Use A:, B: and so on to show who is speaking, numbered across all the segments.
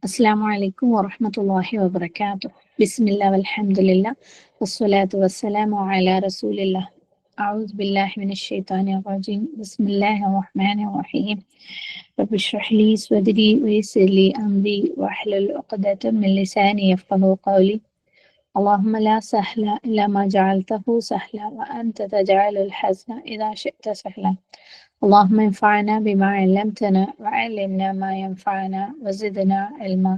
A: السلام عليكم ورحمة الله وبركاته. بسم الله والحمد لله والصلاة والسلام على رسول الله. أعوذ بالله من الشيطان الرجيم. بسم الله الرحمن الرحيم. رب اشرح لي صدري ويسر لي أمري واحلل عقدة من لساني يفقهوا قولي. اللهم لا سهل إلا ما جعلته سهلا وأنت تجعل الحزن إذا شئت سهلا. اللهم انفعنا بما علمتنا وعلمنا ما ينفعنا وزدنا علما.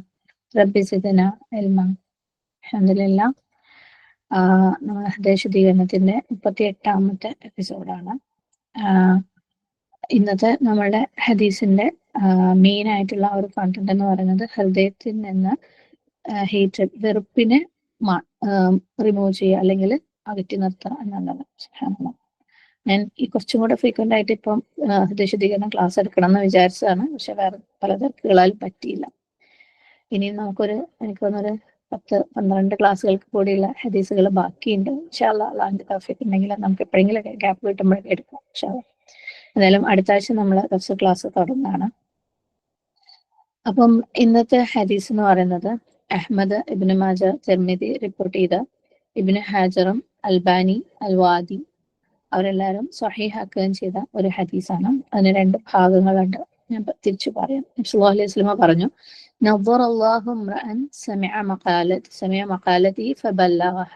A: റബ്ബി സിദ്ന ഇൽമ. അൽഹംദുലില്ലാ. നമ്മൾ ഹൃദയശുദ്ധീകരണത്തിന്റെ 38ാമത്തെ എപ്പിസോഡാണ്. ഇന്നത്തെ നമ്മളുടെ ഹദീസിന്റെ മെയിൻ ആയിട്ടുള്ള ഒരു കണ്ടന്റ് എന്ന് പറയുന്നത് ഹൃദയത്തിൽ നിന്ന് ഹേറ്റഡ്, വെറുപ്പിനെ റിമൂവ് ചെയ്യുക അല്ലെങ്കിൽ അകറ്റി നിർത്തുക എന്നുള്ളത്. സുബ്ഹാനല്ലാഹ്. ഞാൻ ഈ കുറച്ചും കൂടെ ഫ്രീക്വന്റ് ആയിട്ട് ഇപ്പം ഹൃദയശുദ്ധീകരണം ക്ലാസ് എടുക്കണം എന്ന് വിചാരിച്ചതാണ്. പക്ഷെ വേറെ പല തിരക്കുകളാൽ പറ്റിയില്ല. ഇനി എനിക്കൊരു 10-12 ക്ലാസ്സുകൾക്ക് കൂടിയുള്ള ഹദീസുകൾ ബാക്കിയുണ്ട്. ഇൻഷാ അല്ലാഹ് അള്ളാഹിന്റെ തൗഫീഖ് ഉണ്ടെങ്കിൽ നമുക്ക് എപ്പോഴെങ്കിലും ഗ്യാപ്പ് കിട്ടുമ്പോഴൊക്കെ എടുക്കാം. ഇൻഷാ അല്ലാഹ്. എന്തായാലും അടുത്ത ആഴ്ച നമ്മൾ തഫ്സീർ ക്ലാസ് തുടങ്ങുന്നതാണ്. അപ്പം ഇന്നത്തെ ഹദീസ് എന്ന് പറയുന്നത് അഹ്മദ്, ഇബ്നു മാജ, തിർമിദി റിപ്പോർട്ട് ചെയ്ത, ഇബ്നു ഹാജറും അൽബാനി, അൽവാദി അവരെല്ലാവരും സ്വഹീഹാക്കുകയും ചെയ്ത ഒരു ഹദീസാണ്. അതിന് 2 ഭാഗങ്ങളുണ്ട്. ഞാൻ തിരിച്ചു പറയാം. നബി സല്ലല്ലാഹു അലൈഹി വസല്ലം പറഞ്ഞു, നദ്ദറല്ലാഹു ഇംറഅൻ സമിഅ മഖാലതി ഫബല്ലഗഹ.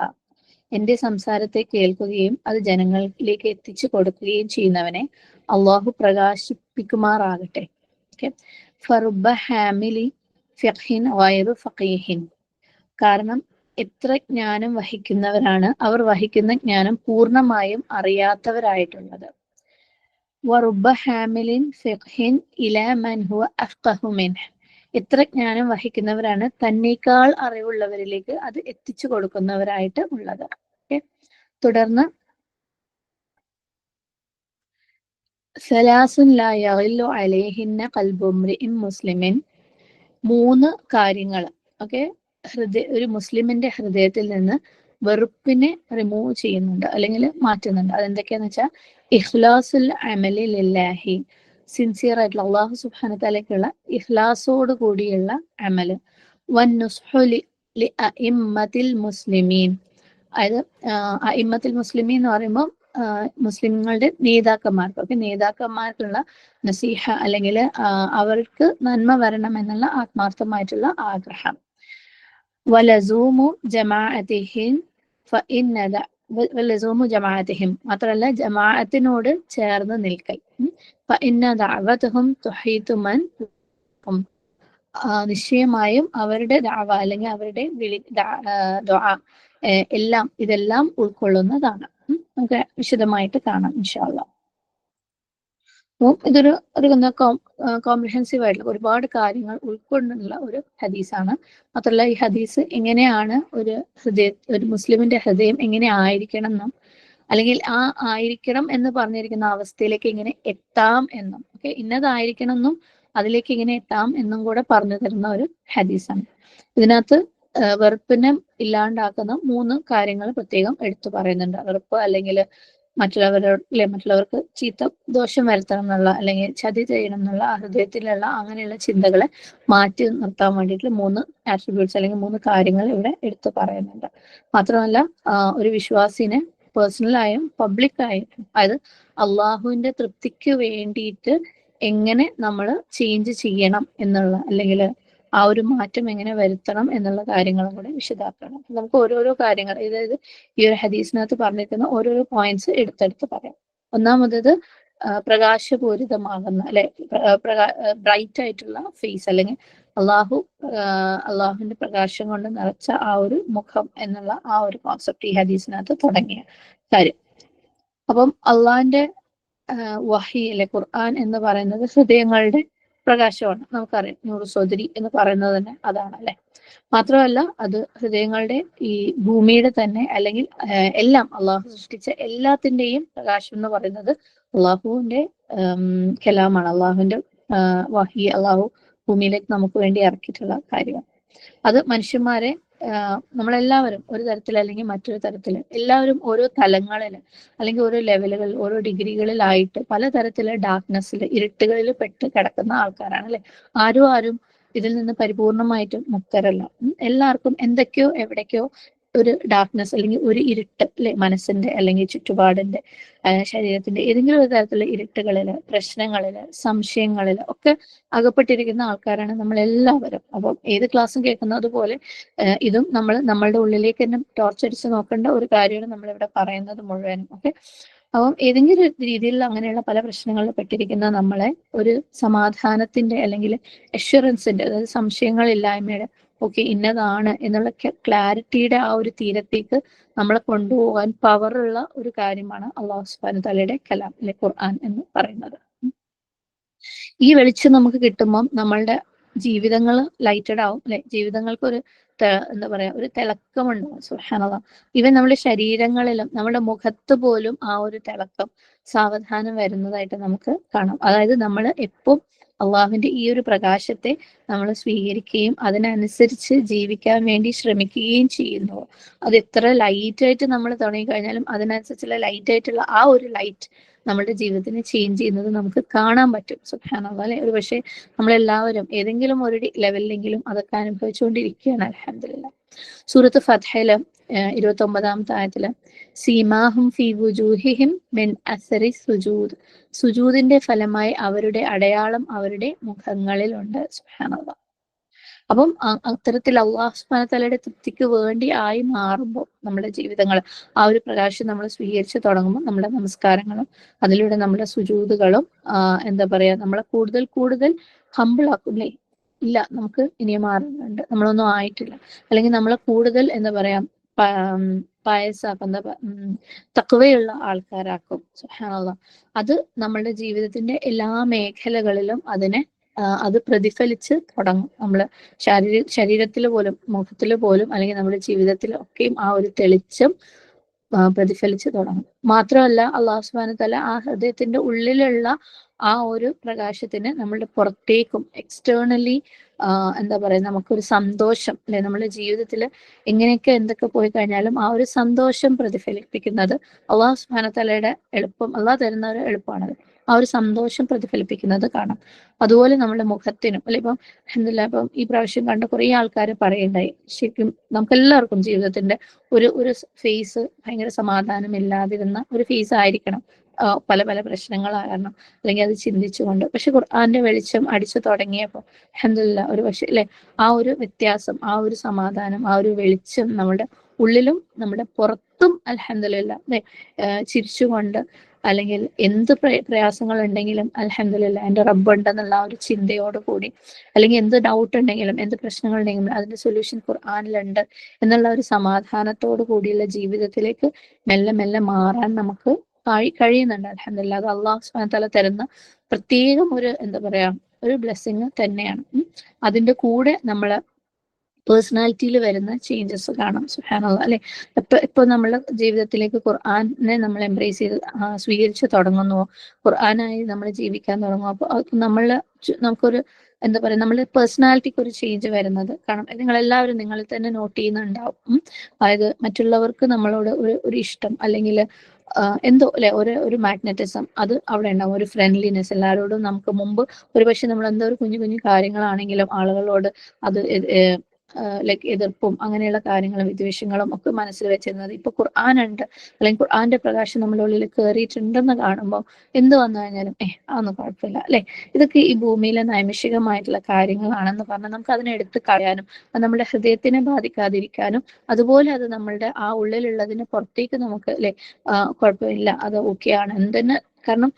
A: എന്റെ സംസാരത്തെ കേൾക്കുകയും അത് ജനങ്ങളിലേക്ക് എത്തിച്ചു കൊടുക്കുകയും ചെയ്യുന്നവനെ അള്ളാഹു പ്രകാശിപ്പിക്കുമാറാകട്ടെ. ഫറുബ്ബ ഹാമിലി ഫിഖ്ഹിൻ ഗൈറു ഫഖീഹിൻ. കാരണം എത്ര ജ്ഞാനം വഹിക്കുന്നവരാണ് അവർ വഹിക്കുന്ന ജ്ഞാനം പൂർണ്ണമായും അറിയാത്തവരായിട്ടുള്ളത്. വറുബ്ബ ഹാമിലിൻ ഫിഖ്ഹിൻ ഇലാ മൻ ഹുവ അഫ്ഖഹു മിൻഹു. എത്ര ജ്ഞാനം വഹിക്കുന്നവരാണ് തന്നേക്കാൾ അറിവുള്ളവരിലേക്ക് അത് എത്തിച്ചു കൊടുക്കുന്നവരായിട്ട് ഉള്ളത്. തുടർന്ന് സലാസുൻ ലാ യഗില്ലു അലൈഹിന്ന ഖൽബു ഇംറിഇൻ മുസ്ലിമിൻ. 3 കാര്യങ്ങൾ ഒരു മുസ്ലിമിന്റെ ഹൃദയത്തിൽ നിന്ന് വെറുപ്പിനെ റിമൂവ് ചെയ്യുന്നുണ്ട് അല്ലെങ്കിൽ മാറ്റുന്നുണ്ട്. അതെന്തൊക്കെയാന്ന് വെച്ചാൽ ഇഖ്ലാസുൽ അമലി ലില്ലാഹി, സിൻസിയർ ആയിട്ടുള്ള അള്ളാഹു സുബ്ഹാനഹു തആലയ്ക്കുള്ള ഇഖ്ലാസോട് കൂടിയുള്ള അമല്. വന്നുസ്ഹു ലി അഇമ്മത്തിൽ മുസ്ലിമീൻ. അതായത് അഇമ്മത്തിൽ മുസ്ലിമീൻ എന്ന് പറയുമ്പോൾ മുസ്ലിങ്ങളുടെ നേതാക്കന്മാർക്കുള്ള നസീഹ അല്ലെങ്കിൽ അവർക്ക് നന്മ വരണം എന്നുള്ള ആത്മാർത്ഥമായിട്ടുള്ള ആഗ്രഹം. വലസൂമു ജമാഅത്തിഹിം മാത്രമല്ല ജമാഅത്തിനോട് ചേർന്ന് നിൽക്കൽ. ഫഇന്ന ദഅവതഹും തുഹീതു മൻ. നിശ്ചയമായും അവരുടെ ദഅവ അല്ലെങ്കിൽ അവരുടെ ദുആ ഇതെല്ലാം ഉൾക്കൊള്ളുന്നതാണ്. നമുക്ക് വിശദമായിട്ട് കാണാം ഇൻഷാ അല്ലാഹ്. ഇതൊരു കോംപ്രിഹെൻസീവ് ആയിട്ടുള്ള ഒരുപാട് കാര്യങ്ങൾ ഉൾക്കൊണ്ടുള്ള ഒരു ഹദീസാണ്. മാത്രമല്ല ഈ ഹദീസ് എങ്ങനെയാണ് ഒരു മുസ്ലിമിന്റെ ഹൃദയം എങ്ങനെ ആയിരിക്കണം എന്നും അല്ലെങ്കിൽ ആ ആയിരിക്കണം എന്ന് പറഞ്ഞിരിക്കുന്ന അവസ്ഥയിലേക്ക് എങ്ങനെ എത്താം എന്നും ഇന്നതായിരിക്കണം എന്നും അതിലേക്ക് എങ്ങനെ എത്താം എന്നും കൂടെ പറഞ്ഞു തരുന്ന ഒരു ഹദീസാണ്. ഇതിനകത്ത് വെറുപ്പിനെ ഇല്ലാണ്ടാക്കുന്ന 3 കാര്യങ്ങൾ പ്രത്യേകം എടുത്തു പറയുന്നുണ്ട്. വെറുപ്പ് അല്ലെങ്കിൽ മറ്റുള്ളവർക്ക് ദോഷം വരുത്തണം എന്നുള്ള അല്ലെങ്കിൽ ചതി ചെയ്യണം എന്നുള്ള ഹൃദയത്തിലുള്ള അങ്ങനെയുള്ള ചിന്തകളെ മാറ്റി നിർത്താൻ വേണ്ടിയിട്ട് 3 ആട്രിബ്യൂട്ട്സ് അല്ലെങ്കിൽ 3 കാര്യങ്ങൾ ഇവിടെ എടുത്തു പറയുന്നുണ്ട്. മാത്രമല്ല ഒരു വിശ്വാസിനെ പേഴ്സണലായും പബ്ലിക്കായും, അതായത് അള്ളാഹുവിന്റെ തൃപ്തിക്ക് വേണ്ടിയിട്ട് എങ്ങനെ നമ്മൾ ചേഞ്ച് ചെയ്യണം എന്നുള്ള അല്ലെങ്കിൽ ആ ഒരു മാറ്റം എങ്ങനെ വരുത്തണം എന്നുള്ള കാര്യങ്ങളും കൂടെ വിശദാക്കണം. നമുക്ക് ഓരോരോ കാര്യങ്ങൾ, അതായത് ഈ ഒരു ഹദീസിനകത്ത് പറഞ്ഞിരിക്കുന്ന ഓരോരോ പോയിന്റ്സ് എടുത്തെടുത്ത് പറയാം. ഒന്നാമത് പ്രകാശപൂരിതമാകുന്ന ബ്രൈറ്റ് ആയിട്ടുള്ള ഫേസ് അല്ലെങ്കിൽ അള്ളാഹുവിന്റെ പ്രകാശം കൊണ്ട് നിറച്ച ആ ഒരു മുഖം എന്നുള്ള ആ ഒരു കോൺസെപ്റ്റ് ഈ ഹദീസിനകത്ത് തുടങ്ങിയ കാര്യം. അപ്പം അള്ളാഹിന്റെ വഹി അല്ലെ ഖുർആൻ എന്ന് പറയുന്നത് ഹൃദയങ്ങളുടെ പ്രകാശമാണ്. നമുക്കറിയാം, നൂറ് സോദരി എന്ന് പറയുന്നത് തന്നെ അതാണ് അല്ലെ. മാത്രമല്ല അത് ഹൃദയങ്ങളുടെ ഈ ഭൂമിയുടെ തന്നെ അല്ലെങ്കിൽ എല്ലാം അള്ളാഹു സൃഷ്ടിച്ച എല്ലാത്തിന്റെയും പ്രകാശം എന്ന് പറയുന്നത് അള്ളാഹുവിന്റെ കലാമാണ്. അള്ളാഹുവിന്റെ വഹി അള്ളാഹു ഭൂമിയിലേക്ക് നമുക്ക് വേണ്ടി ഇറക്കിയിട്ടുള്ള കാര്യമാണ്. അത് മനുഷ്യന്മാരെ നമ്മളെല്ലാവരും ഒരു തരത്തിൽ അല്ലെങ്കിൽ മറ്റൊരു തരത്തിൽ എല്ലാവരും ഓരോ തലങ്ങളിൽ അല്ലെങ്കിൽ ഓരോ ലെവലുകളിൽ ഓരോ ഡിഗ്രികളിലായിട്ട് പലതരത്തിലുള്ള ഡാർക്ക്നെസ്സിൽ ഇരുട്ടുകളിൽ പെട്ട് കിടക്കുന്ന ആൾക്കാരാണ് അല്ലെ. ആരും ഇതിൽ നിന്ന് പരിപൂർണമായിട്ടും മുക്തരല്ല. എല്ലാവർക്കും എന്തൊക്കെയോ എവിടേക്കോ ഒരു ഡാർക്ക്നെസ് അല്ലെങ്കിൽ ഒരു ഇരുട്ട് അല്ലെ, മനസ്സിന്റെ അല്ലെങ്കിൽ ചുറ്റുപാടിന്റെ ശരീരത്തിന്റെ ഏതെങ്കിലും ഒരു തരത്തിലുള്ള ഇരുട്ടുകളില്, പ്രശ്നങ്ങളില്, സംശയങ്ങളില് ഒക്കെ അകപ്പെട്ടിരിക്കുന്ന ആൾക്കാരാണ് നമ്മൾ എല്ലാവരും. അപ്പം ഏത് ക്ലാസ്സും കേൾക്കുന്നത് പോലെ ഇതും നമ്മൾ നമ്മളുടെ ഉള്ളിലേക്ക് തന്നെ ടോർച്ചടിച്ച് നോക്കേണ്ട ഒരു കാര്യമാണ് നമ്മളിവിടെ പറയുന്നത് മുഴുവനും. ഓക്കെ, അപ്പം ഏതെങ്കിലും ഒരു രീതിയിൽ അങ്ങനെയുള്ള പല പ്രശ്നങ്ങളിൽ പെട്ടിരിക്കുന്ന നമ്മളെ ഒരു സമാധാനത്തിന്റെ അല്ലെങ്കിൽ അഷ്വറൻസിന്റെ, അതായത് സംശയങ്ങളില്ലായ്മയുടെ, ഓക്കെ ഇന്നതാണ് എന്നുള്ള ക്ലാരിറ്റിയുടെ ആ ഒരു തീരത്തേക്ക് നമ്മളെ കൊണ്ടുപോകാൻ പവറുള്ള ഒരു കാര്യമാണ് അള്ളാഹു സുബ്ഹാനഹു വ തആലയുടെ കലാം അല്ലെ, ഖുർആൻ എന്ന് പറയുന്നത്. ഈ വെളിച്ചം നമുക്ക് കിട്ടുമ്പം നമ്മളുടെ ജീവിതങ്ങൾ ലൈറ്റഡ് ആവും അല്ലെ, ജീവിതങ്ങൾക്ക് ഒരു എന്താ പറയാ, ഒരു തിളക്കമുണ്ടാവും. സുബ്ഹാനല്ലാഹ്, ഇവൻ നമ്മുടെ ശരീരങ്ങളിലും നമ്മുടെ മുഖത്ത് പോലും ആ ഒരു തിളക്കം സാവധാനം വരുന്നതായിട്ട് നമുക്ക് കാണാം. അതായത് നമ്മൾ എപ്പോൾ അള്ളാഹുവിന്റെ ഈ ഒരു പ്രകാശത്തെ നമ്മൾ സ്വീകരിക്കുകയും അതിനനുസരിച്ച് ജീവിക്കാൻ വേണ്ടി ശ്രമിക്കുകയും ചെയ്യുന്നു, അത് എത്ര ലൈറ്റായിട്ട് നമ്മൾ തുടങ്ങിക്കഴിഞ്ഞാലും അതിനനുസരിച്ചുള്ള ലൈറ്റായിട്ടുള്ള ആ ഒരു ലൈറ്റ് നമ്മുടെ ജീവിതത്തിനെ ചേഞ്ച് ചെയ്യുന്നത് നമുക്ക് കാണാൻ പറ്റും. സുബ്ഹാനല്ലാഹ് അല്ലെ, ഒരു പക്ഷേ നമ്മളെല്ലാവരും ഏതെങ്കിലും ഒരു ലെവലിലെങ്കിലും അതൊക്കെ അനുഭവിച്ചുകൊണ്ടിരിക്കുകയാണ്. അൽഹംദുലില്ലാഹ്. സൂറത്ത് ഫത്ഹയില് 29-ാമത്തെ ആയത്തില് സീമാഹും ഫീ വുജൂഹിഹിം മിൻ അസരി സുജൂദ്, സുജൂദിന്റെ ഫലമായി അവരുടെ അടയാളം അവരുടെ മുഖങ്ങളിലുണ്ട്. സുബ്ഹാനല്ലാഹ്. അപ്പം അത്തരത്തിൽ അള്ളാഹു സുബ്ഹാനഹു തആലയുടെ തൃപ്തിക്ക് വേണ്ടി ആയി മാറുമ്പോൾ നമ്മുടെ ജീവിതങ്ങൾ ആ ഒരു പ്രകാശം നമ്മൾ സ്വീകരിച്ച് തുടങ്ങുമ്പോൾ നമ്മുടെ നമസ്കാരങ്ങളും അതിലൂടെ നമ്മുടെ സുജൂദുകളും എന്താ പറയാ, നമ്മളെ കൂടുതൽ കൂടുതൽ ഹമ്പിൾ ആക്കും അല്ലേ. ഇല്ല, നമുക്ക് ഇനിയും മാറുന്നുണ്ട്, നമ്മളൊന്നും ആയിട്ടില്ല, അല്ലെങ്കിൽ നമ്മളെ കൂടുതൽ എന്താ പറയാ പായസാക്കും, എന്താ തഖ്വയുള്ള ആൾക്കാരാക്കും. സുബ്ഹാനല്ലാഹ്. അത് നമ്മളുടെ ജീവിതത്തിന്റെ എല്ലാ മേഖലകളിലും അത് പ്രതിഫലിച്ച് തുടങ്ങും. നമ്മള് ശരീരത്തിൽ പോലും, മുഖത്തിൽ പോലും, അല്ലെങ്കിൽ നമ്മുടെ ജീവിതത്തിലും ഒക്കെയും ആ ഒരു തെളിച്ചം പ്രതിഫലിച്ച് തുടങ്ങും. മാത്രമല്ല അള്ളാഹു സുബ്ഹാനഹു തആല ആ ഹൃദയത്തിന്റെ ഉള്ളിലുള്ള ആ ഒരു പ്രകാശത്തിന് നമ്മളുടെ പുറത്തേക്കും എക്സ്റ്റേണലി എന്താ പറയാ, നമുക്കൊരു സന്തോഷം അല്ലെ, നമ്മുടെ ജീവിതത്തിൽ എങ്ങനെയൊക്കെ എന്തൊക്കെ പോയി കഴിഞ്ഞാലും ആ ഒരു സന്തോഷം പ്രതിഫലിപ്പിക്കുന്നത് അള്ളാഹു സുബ്ഹാനഹു തആലയുടെ എളുപ്പം, അള്ളാഹ് തരുന്ന ഒരു എളുപ്പമാണത്. ആ ഒരു സന്തോഷം പ്രതിഫലിപ്പിക്കുന്നത് കാണാം. അതുപോലെ നമ്മുടെ മുഖത്തിനും അല്ലെ, ഇപ്പം അൽഹംദുലില്ലാഹ്, ഇപ്പം ഈ പ്രാവശ്യം കണ്ട കുറെ ആൾക്കാർ പറയുണ്ടായി, ശരിക്കും നമുക്കെല്ലാവർക്കും ജീവിതത്തിന്റെ ഒരു ഫേസ് ഭയങ്കര സമാധാനം ഇല്ലാതിരുന്ന ഒരു ഫേസ് ആയിരിക്കണം, പല പല പ്രശ്നങ്ങൾ കാരണം, അല്ലെങ്കിൽ അത് ചിന്തിച്ചുകൊണ്ട്. പക്ഷെ ഖുർആന്റെ വെളിച്ചം അടിച്ചു തുടങ്ങിയപ്പോൾ അൽഹംദുലില്ലാഹ് ഒരു പക്ഷെ അല്ലെ, ആ ഒരു വ്യത്യാസം, ആ ഒരു സമാധാനം, ആ ഒരു വെളിച്ചം നമ്മുടെ ഉള്ളിലും നമ്മുടെ പുറത്തും അൽഹംദുലില്ലാഹ് അല്ലെ ചിരിച്ചുകൊണ്ട്, അല്ലെങ്കിൽ എന്ത് പ്രയാസങ്ങൾ ഉണ്ടെങ്കിലും അൽഹംദുലില്ലാഹ് എൻ്റെ റബ്ബുണ്ടെന്നുള്ള ആ ഒരു ചിന്തയോട് കൂടി, അല്ലെങ്കിൽ എന്ത് ഡൗട്ട് ഉണ്ടെങ്കിലും എന്ത് പ്രശ്നങ്ങൾ ഉണ്ടെങ്കിലും അതിന്റെ സൊല്യൂഷൻ ഖുർആനിലുണ്ട് എന്നുള്ള ഒരു സമാധാനത്തോടു കൂടിയുള്ള ജീവിതത്തിലേക്ക് മെല്ലെ മെല്ലെ മാറാൻ നമുക്ക് കഴിയുന്നുണ്ട്. അൽഹംദുലില്ലാഹ്. അത് അള്ളാഹു സുബ്ഹാനഹു വ തആല തരുന്ന പ്രത്യേകം ഒരു എന്താ പറയാ, ഒരു ബ്ലെസ്സിങ് തന്നെയാണ്. അതിന്റെ കൂടെ നമ്മള് പേഴ്സണാലിറ്റിയിൽ വരുന്ന ചേഞ്ചസ് കാണാം. സുബ്ഹാനല്ലാഹ് അല്ലെ, ഇപ്പൊ നമ്മളെ ജീവിതത്തിലേക്ക് ഖുർആനെ നമ്മൾ എംബ്രേസ് ചെയ്ത് സ്വീകരിച്ച് തുടങ്ങുന്നു, ഖുർആനായി നമ്മൾ ജീവിക്കാൻ തുടങ്ങും. അപ്പോൾ നമുക്കൊരു എന്താ പറയാ, നമ്മുടെ പേഴ്സണാലിറ്റിക്ക് ഒരു ചേഞ്ച് വരുന്നത് കാണാം. നിങ്ങളെല്ലാവരും നിങ്ങളിൽ തന്നെ നോട്ട് ചെയ്യുന്നുണ്ടാവും. അതായത് മറ്റുള്ളവർക്ക് നമ്മളോട് ഒരു ഇഷ്ടം, അല്ലെങ്കിൽ എന്തോ അല്ലെ, ഒരു മാഗ്നറ്റിസം അത് അവിടെ ഉണ്ടാവും, ഒരു ഫ്രണ്ട്ലിനെസ്. എല്ലാവരോടും നമുക്ക് മുമ്പ് ഒരുപക്ഷെ നമ്മൾ എന്തോ ഒരു കുഞ്ഞു കുഞ്ഞു കാര്യങ്ങളാണെങ്കിലും ആളുകളോട് അത് ലൈക്ക് എതിർപ്പും അങ്ങനെയുള്ള കാര്യങ്ങളും വിദ്വേഷങ്ങളും ഒക്കെ മനസ്സിൽ വെച്ചിരുന്നത് ഇപ്പൊ ഖുർആനുണ്ട്, അല്ലെങ്കിൽ ഖുർആന്റെ പ്രകാശം നമ്മുടെ ഉള്ളിൽ കയറിയിട്ടുണ്ടെന്ന് കാണുമ്പോൾ എന്ത് വന്നു കഴിഞ്ഞാലും അതൊന്നും കുഴപ്പമില്ല അല്ലെ, ഇതൊക്കെ ഈ ഭൂമിയിലെ നൈമിഷികമായിട്ടുള്ള കാര്യങ്ങളാണെന്ന് പറഞ്ഞാൽ നമുക്ക് അതിനെ എടുത്ത് കളയാനും അത് നമ്മുടെ ഹൃദയത്തിനെ ബാധിക്കാതിരിക്കാനും, അതുപോലെ അത് നമ്മളുടെ ആ ഉള്ളിലുള്ളതിന് പുറത്തേക്ക് നമുക്ക് അല്ലെ കുഴപ്പമില്ല, അത് ഓക്കെയാണ് എന്തെന്ന്. കാരണം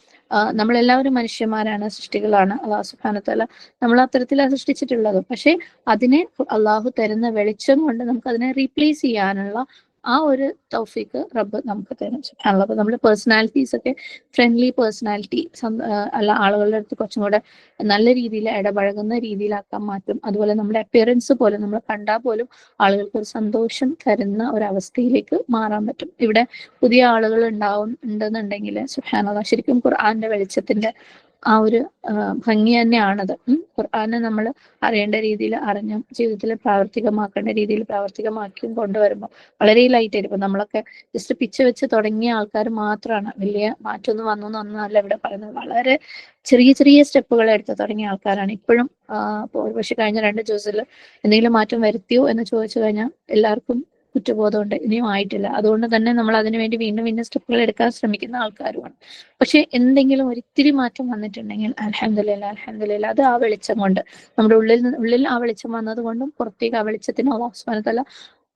A: നമ്മളെല്ലാവരും മനുഷ്യന്മാരാണ്, സൃഷ്ടികളാണ്. അള്ളാഹു സുബ്ഹാനഹു വ തആല നമ്മൾ അത്തരത്തിലാണ് സൃഷ്ടിച്ചിട്ടുള്ളത്. പക്ഷെ അതിനെ അള്ളാഹു തരുന്ന വെളിച്ചം കൊണ്ട് നമുക്ക് അതിനെ റീപ്ലേസ് ചെയ്യാനുള്ള ആ ഒരു തൗഫീക്ക് റബ്ബ് നമുക്ക് തരും. സുബ്ഹാനല്ലാഹ്. അപ്പൊ നമ്മുടെ പേഴ്സണാലിറ്റീസ് ഒക്കെ ഫ്രണ്ട്ലി പേഴ്സണാലിറ്റി, അല്ല ആളുകളുടെ അടുത്ത് കുറച്ചും കൂടെ നല്ല രീതിയിൽ ഇടപഴകുന്ന രീതിയിലാക്കാൻ മാറ്റും. അതുപോലെ നമ്മുടെ അപ്പിയറൻസ് പോലും, നമ്മൾ കണ്ടാൽ പോലും ആളുകൾക്ക് ഒരു സന്തോഷം തരുന്ന ഒരവസ്ഥയിലേക്ക് മാറാൻ പറ്റും. ഇവിടെ പുതിയ ആളുകൾ ഉണ്ടെന്നുണ്ടെങ്കിൽ സുബ്ഹാനല്ലാഹ് ശരിക്കും ഖുർആന്റെ വെളിച്ചത്തിന്റെ ആ ഒരു ഭംഗി തന്നെയാണത്. ഖുർആനെ നമ്മൾ അറിയേണ്ട രീതിയിൽ അറിഞ്ഞും ജീവിതത്തിൽ പ്രാവർത്തികമാക്കേണ്ട രീതിയിൽ പ്രാവർത്തികമാക്കിയും കൊണ്ടുവരുമ്പോൾ വളരെ ലൈറ്റ് ആയിരിക്കും. നമ്മളൊക്കെ ജസ്റ്റ് പിച്ച് വെച്ച് തുടങ്ങിയ ആൾക്കാർ മാത്രമാണ്, വലിയ മാറ്റമൊന്നും വന്നു എന്നൊന്നല്ല ഇവിടെ പറയുന്നത്. വളരെ ചെറിയ ചെറിയ സ്റ്റെപ്പുകൾ എടുത്ത് തുടങ്ങിയ ആൾക്കാരാണ് ഇപ്പോഴും. പക്ഷെ കഴിഞ്ഞ 2 ജ്യൂസിൽ എന്തെങ്കിലും മാറ്റം വരുത്തിയോ എന്ന് ചോദിച്ചു കഴിഞ്ഞാൽ എല്ലാവർക്കും കുറ്റബോധമുണ്ട്, ഇനിയും ആയിട്ടില്ല. അതുകൊണ്ട് തന്നെ നമ്മൾ അതിനു വേണ്ടി വീണ്ടും വീണ്ടും സ്റ്റെപ്പുകൾ എടുക്കാൻ ശ്രമിക്കുന്ന ആൾക്കാരുമാണ്. പക്ഷെ എന്തെങ്കിലും ഒരിത്തിരി മാറ്റം വന്നിട്ടുണ്ടെങ്കിൽ അൽഹംദുലില്ലാ അൽഹംദുലില്ലാ, അത് ആ വെളിച്ചം കൊണ്ട്, നമ്മുടെ ഉള്ളിൽ ആ വെളിച്ചം വന്നത് കൊണ്ടും പുറത്തേക്ക് ആ വെളിച്ചത്തിന് അല്ലാഹു സുബ്ഹാനഹു വ തആല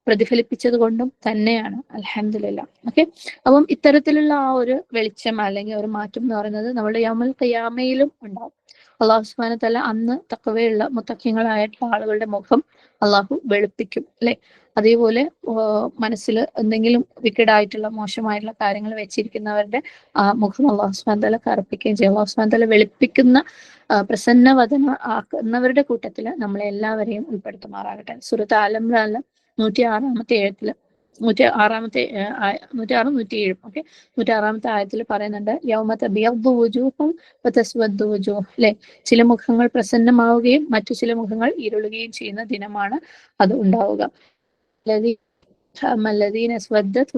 A: പ്രതിഫലിപ്പിച്ചത് കൊണ്ടും തന്നെയാണ്. അൽഹംദുലില്ലാ. ഓക്കെ, അപ്പം ഇത്തരത്തിലുള്ള ആ ഒരു വെളിച്ചം അല്ലെങ്കിൽ ഒരു മാറ്റം എന്ന് പറയുന്നത് നമ്മുടെ യൗമുൽ ഖിയാമയിലും ഉണ്ടാവും. അല്ലാഹു സുബ്ഹാനഹു വ തആല അന്ന് തഖ്വയുള്ള മുത്തഖീങ്ങളായിട്ടുള്ള ആളുകളുടെ മുഖം അള്ളാഹു വെളുപ്പിക്കും, അല്ലെ? അതേപോലെ മനസ്സിൽ എന്തെങ്കിലും വിക്കഡായിട്ടുള്ള മോശമായിട്ടുള്ള കാര്യങ്ങൾ വെച്ചിരിക്കുന്നവരുടെ ആ മുഖം അല്ലാഹു സുബ്ഹാനഹു വ തആല കറുപ്പിക്കുകയും ചെയ്യും. അല്ലാഹു സുബ്ഹാനഹു വ തആല വെളുപ്പിക്കുന്ന പ്രസന്നവദന ആക്കുന്നവരുടെ കൂട്ടത്തിൽ നമ്മളെ എല്ലാവരെയും ഉൾപ്പെടുത്തുമാറാകട്ടെ. സൂറത്ത് ആൽ ഇംറാനിലെ 106-ാമത്തെ ആയത്തില് 106 ഓക്കെ, 106-ാമത്തെ ആയത്തിൽ പറയുന്നുണ്ട്, യൗമ തബിയദ്ദു വുജൂഹും വതസ്വദ്ദു വുജൂഹ്, അല്ലെ? ചില മുഖങ്ങൾ പ്രസന്നമാവുകയും മറ്റു ചില മുഖങ്ങൾ ഇരുളുകയും ചെയ്യുന്ന ദിനമാണ് അത് ഉണ്ടാവുക. الذين اسودت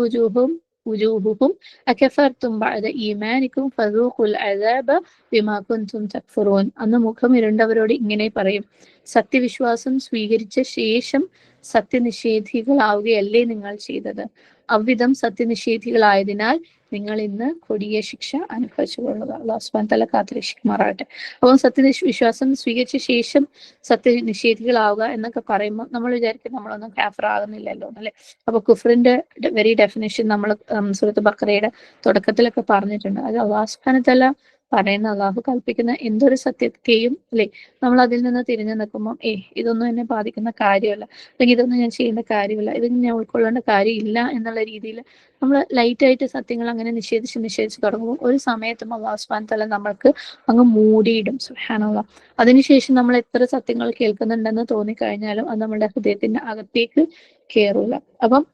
A: وجوههم أكفرتم بعد إيمانكم فذوقوا العذاب بما كنتم تكفرون. അന്ന് മുഖം ഇരുണ്ടവരോട് ഇങ്ങനെ പറയും, സത്യവിശ്വാസം സ്വീകരിച്ച ശേഷം സത്യനിഷേധികളാവുകയല്ലേ നിങ്ങൾ ചെയ്തത്? അவ்விധം സത്യനിഷേധികളായതിനാൽ നിങ്ങൾ ഇന്ന് കൊടിയ ശിക്ഷ അനുഭവിച്ചു കൊള്ളുക. അല്ലാഹു സുബ്ഹാനഹു വ തആല കാത്തുരക്ഷിക്കുമാറാകട്ടെ. അപ്പം സത്യവിശ്വാസം സ്വീകരിച്ച ശേഷം സത്യനിഷേധികളാവുക എന്നൊക്കെ പറയുമ്പോൾ നമ്മൾ വിചാരിക്കും നമ്മളൊന്നും കാഫിർ ആകുന്നില്ലല്ലോ, അല്ലെ? അപ്പൊ കുഫറിന്റെ വെരി ഡെഫിനേഷൻ നമ്മൾ സൂറത്ത് ബഖറയുടെ തുടക്കത്തിലൊക്കെ പറഞ്ഞിട്ടുണ്ട്. അത് അല്ലാഹു സുബ്ഹാനഹു വ തആല പറയുന്ന, അള്ളാഹു കൽപ്പിക്കുന്ന എന്തൊരു സത്യത്തെയും, അല്ലെ, നമ്മൾ അതിൽ നിന്ന് തിരിഞ്ഞു നിൽക്കുമ്പോൾ ഇതൊന്നും എന്നെ ബാധിക്കുന്ന കാര്യമല്ല, അല്ലെങ്കിൽ ഇതൊന്നും ഞാൻ ചെയ്യേണ്ട കാര്യമില്ല, ഇതൊന്നും ഞാൻ ഉൾക്കൊള്ളേണ്ട കാര്യമില്ല എന്നുള്ള രീതിയിൽ നമ്മൾ ലൈറ്റായിട്ട് സത്യങ്ങൾ അങ്ങനെ നിഷേധിച്ച് തുടങ്ങുമ്പോൾ ഒരു സമയത്തും അല്ലാഹു സുബ്ഹാനഹു വ തആല നമ്മൾക്ക് അങ്ങ് മൂടിയിടും. സുബ്ഹാനല്ലാഹ്. അതിനുശേഷം നമ്മൾ എത്ര സത്യങ്ങൾ കേൾക്കുന്നുണ്ടെന്ന് തോന്നിക്കഴിഞ്ഞാലും അത് നമ്മുടെ ഹൃദയത്തിന്റെ അകത്തേക്ക് കയറൂല. അപ്പം